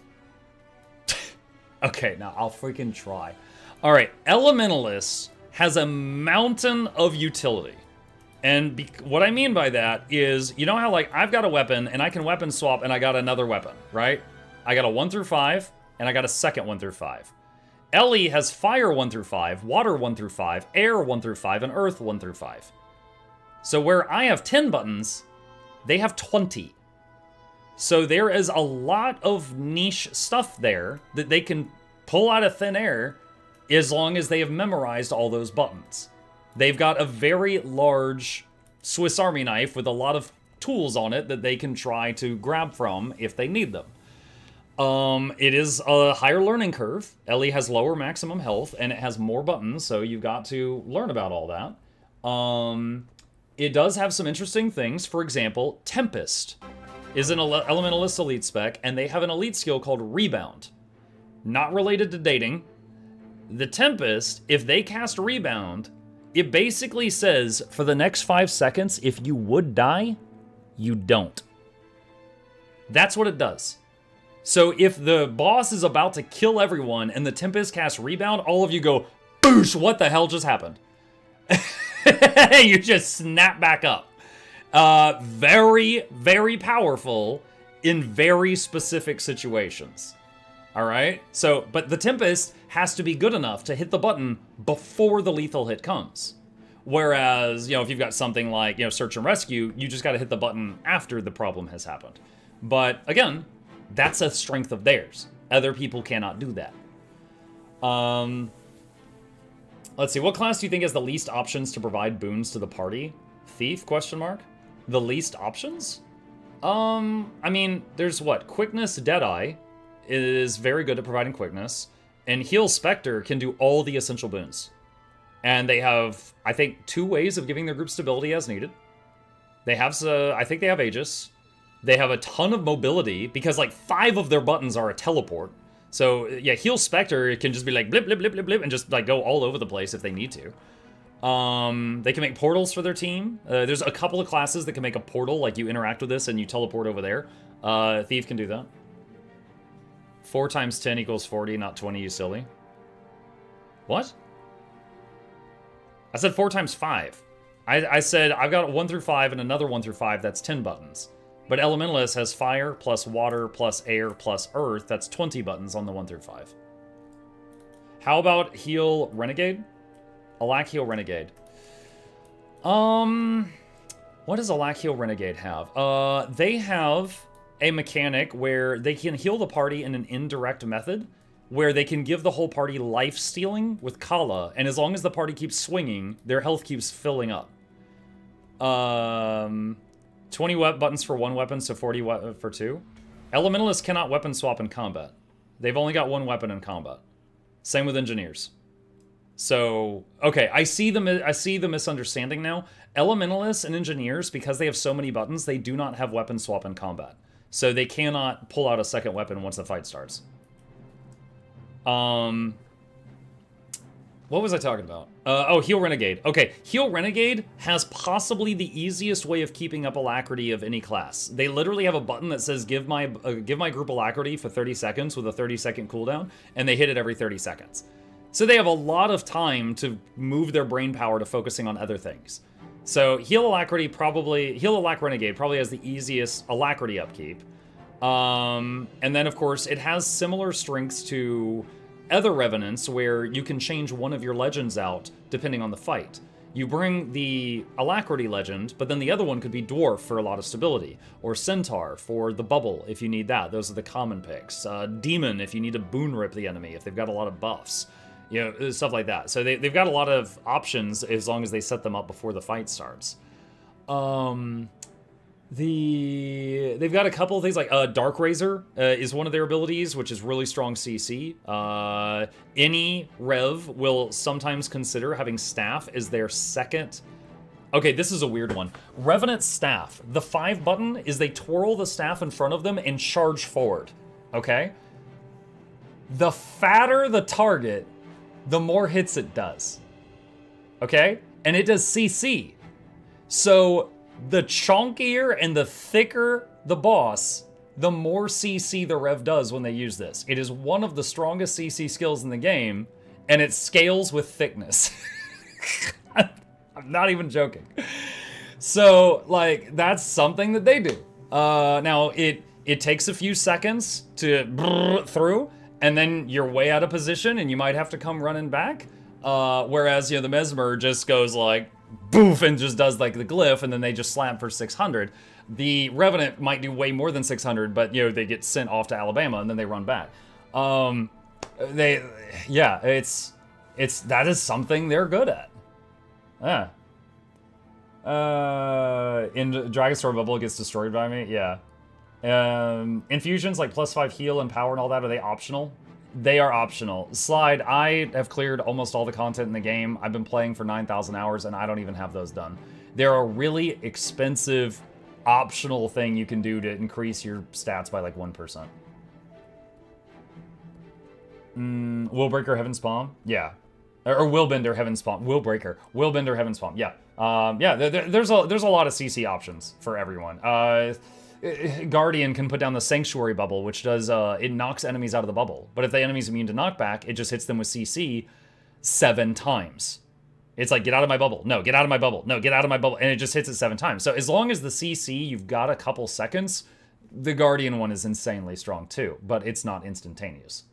Okay, now I'll freaking try. All right, Elementalist has a mountain of utility. And what I mean by that is, you know how like I've got a weapon and I can weapon swap and I got another weapon, right? I got a 1 through 5 and I got a second 1 through 5. Ellie has fire 1 through 5, water 1 through 5, air 1 through 5, and earth 1 through 5. So where I have 10 buttons, they have 20. So there is a lot of niche stuff there that they can pull out of thin air as long as they have memorized all those buttons. They've got a very large Swiss Army knife with a lot of tools on it that they can try to grab from if they need them. It is a higher learning curve. Ellie has lower maximum health, and it has more buttons, so you've got to learn about all that. It does have some interesting things. For example, Tempest is an Elementalist elite spec, and they have an elite skill called Rebound. Not related to dating. The Tempest, if they cast Rebound, it basically says, for the next 5 seconds, if you would die, you don't. That's what it does. So if the boss is about to kill everyone and the Tempest casts Rebound, all of you go, boosh, what the hell just happened? You just snap back up. Very, very powerful in very specific situations. All right? So, but the Tempest has to be good enough to hit the button before the lethal hit comes. Whereas, you know, if you've got something like, you know, search and rescue, you just got to hit the button after the problem has happened. But again, that's a strength of theirs. Other people cannot do that. Let's see. What class do you think has the least options to provide boons to the party? Thief? Question mark. The least options? I mean, there's what? Quickness Deadeye is very good at providing quickness. And Heal Spectre can do all the essential boons. And they have, I think, 2 ways of giving their group stability as needed. They have, I think they have Aegis. They have a ton of mobility, because like 5 of their buttons are a teleport. So yeah, Heal Spectre can just be like blip, blip, blip, blip, blip, and just like go all over the place if they need to. They can make portals for their team. There's a couple of classes that can make a portal, like you interact with this and you teleport over there. Thief can do that. 4 times 10 equals 40, not 20, you silly. What? I said 4 times 5. I said I've got 1 through 5 and another 1 through 5, that's 10 buttons. But Elementalist has fire, plus water, plus air, plus earth, that's 20 buttons on the 1 through 5. How about Heal Renegade? Alack Heal Renegade. What does Alack Heal Renegade have? They have a mechanic where they can heal the party in an indirect method, where they can give the whole party life stealing with Kala, and as long as the party keeps swinging, their health keeps filling up. 20 buttons for 1 weapon, so 40 for 2. Elementalists cannot weapon swap in combat. They've only got 1 weapon in combat. Same with engineers. So, okay, I see the misunderstanding now. Elementalists and engineers, because they have so many buttons, they do not have weapon swap in combat. So they cannot pull out a second weapon once the fight starts. What was I talking about? Oh, Heal Renegade. Okay, Heal Renegade has possibly the easiest way of keeping up alacrity of any class. They literally have a button that says give my group alacrity for 30 seconds with a 30-second cooldown, and they hit it every 30 seconds. So they have a lot of time to move their brain power to focusing on other things. So Heal Alack Renegade probably has the easiest alacrity upkeep. And then, of course, it has similar strengths to other Revenants, where you can change one of your legends out depending on the fight. You bring the Alacrity legend, but then the other one could be Dwarf for a lot of stability, or Centaur for the bubble if you need that. Those are the common picks. Demon if you need to boon rip the enemy, if they've got a lot of buffs. You know, stuff like that. So they've got a lot of options as long as they set them up before the fight starts. They've got a couple of things like Dark Razor is one of their abilities, which is really strong CC. Any Rev will sometimes consider having Staff as their second. Okay, this is a weird one. Revenant Staff. The 5 button is they twirl the staff in front of them and charge forward. Okay? The fatter the target, the more hits it does. Okay? And it does CC. So the chunkier and the thicker the boss, the more CC the Rev does when they use this. It is one of the strongest CC skills in the game, and it scales with thickness. I'm not even joking. So, like, that's something that they do. Now, it takes a few seconds to brrr through, and then you're way out of position, and you might have to come running back. Whereas, you know, the Mesmer just goes like, boof, and just does like the glyph, and then they just slam for 600. The Revenant might do way more than 600, but, you know, they get sent off to Alabama, and then they run back. Yeah, that is something they're good at. Yeah. In Dragon Sword Bubble gets destroyed by me, yeah. Infusions like +5 heal and power and all that, are they optional? They are optional. Slide, I have cleared almost all the content in the game. I've been playing for 9,000 hours and I don't even have those done. They're a really expensive, optional thing you can do to increase your stats by like 1%. Willbreaker Heaven's Palm? Yeah. Or Willbender Heaven's Palm. Willbender Heaven's Palm, yeah. Yeah, there's a lot of CC options for everyone. Guardian can put down the Sanctuary Bubble, which does, it knocks enemies out of the bubble. But if the enemy's immune to knockback, it just hits them with CC 7 times. It's like, get out of my bubble. No, get out of my bubble. No, get out of my bubble. And it just hits it 7 times. So as long as the CC, you've got a couple seconds, the Guardian one is insanely strong too. But it's not instantaneous.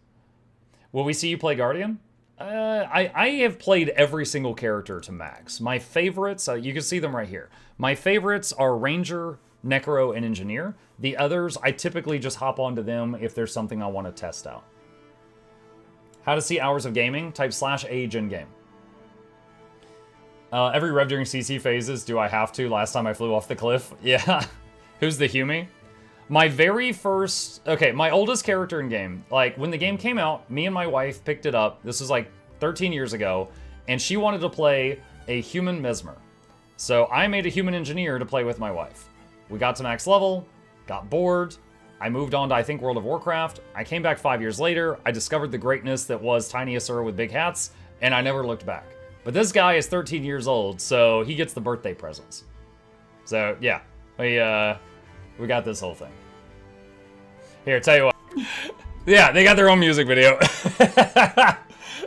Will we see you play Guardian? I have played every single character to max. My favorites, you can see them right here. My favorites are Ranger, Necro, and Engineer. The others, I typically just hop onto them if there's something I want to test out. How to see hours of gaming? Type /age in game. Every rev during CC phases, do I have to? Last time I flew off the cliff? Yeah. Who's the Hume? My very first... Okay, my oldest character in game. Like, when the game came out, me and my wife picked it up. This was like 13 years ago. And she wanted to play a human Mesmer. So I made a human engineer to play with my wife. We got to max level, got bored. I moved on to, I think, World of Warcraft. I came back 5 years later. I discovered the greatness that was Tiny Asura with big hats. And I never looked back. But this guy is 13 years old, so he gets the birthday presents. So, yeah. We got this whole thing. Here, tell you what. Yeah, they got their own music video.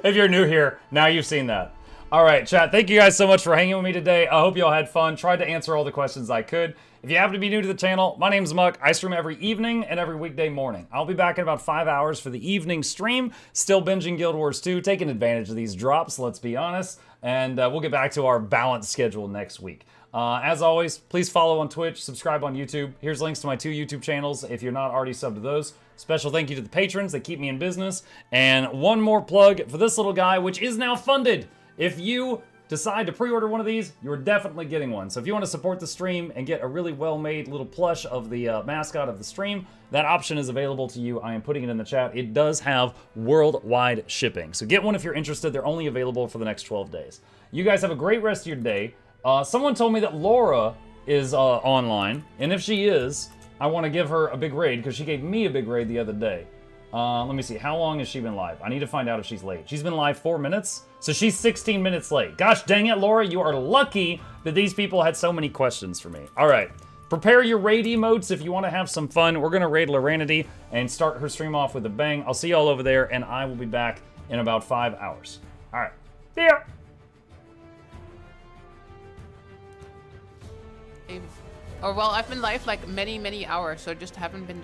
If you're new here, now you've seen that. All right, chat, thank you guys so much for hanging with me today. I hope you all had fun. Tried to answer all the questions I could. If you happen to be new to the channel, my name's Muck. I stream every evening and every weekday morning. I'll be back in about 5 hours for the evening stream. Still binging Guild Wars 2, taking advantage of these drops, let's be honest. And we'll get back to our balanced schedule next week. As always, please follow on Twitch, subscribe on YouTube. Here's links to my 2 YouTube channels if you're not already subbed to those. Special thank you to the patrons that keep me in business. And one more plug for this little guy, which is now funded. If you decide to pre-order one of these, you're definitely getting one. So if you want to support the stream and get a really well-made little plush of the mascot of the stream, that option is available to you. I am putting it in the chat. It does have worldwide shipping. So get one if you're interested. They're only available for the next 12 days. You guys have a great rest of your day. Someone told me that Laura is online, and if she is, I want to give her a big raid because she gave me a big raid the other day. Let me see, how long has she been live? I need to find out if she's late. She's been live 4 minutes, so she's 16 minutes late. Gosh dang it, Laura, you are lucky that these people had so many questions for me. All right, prepare your raid emotes if you want to have some fun. We're going to raid Loranity and start her stream off with a bang. I'll see you all over there, and I will be back in about 5 hours. All right, see ya. Or well, I've been live like many hours, so I just haven't been doing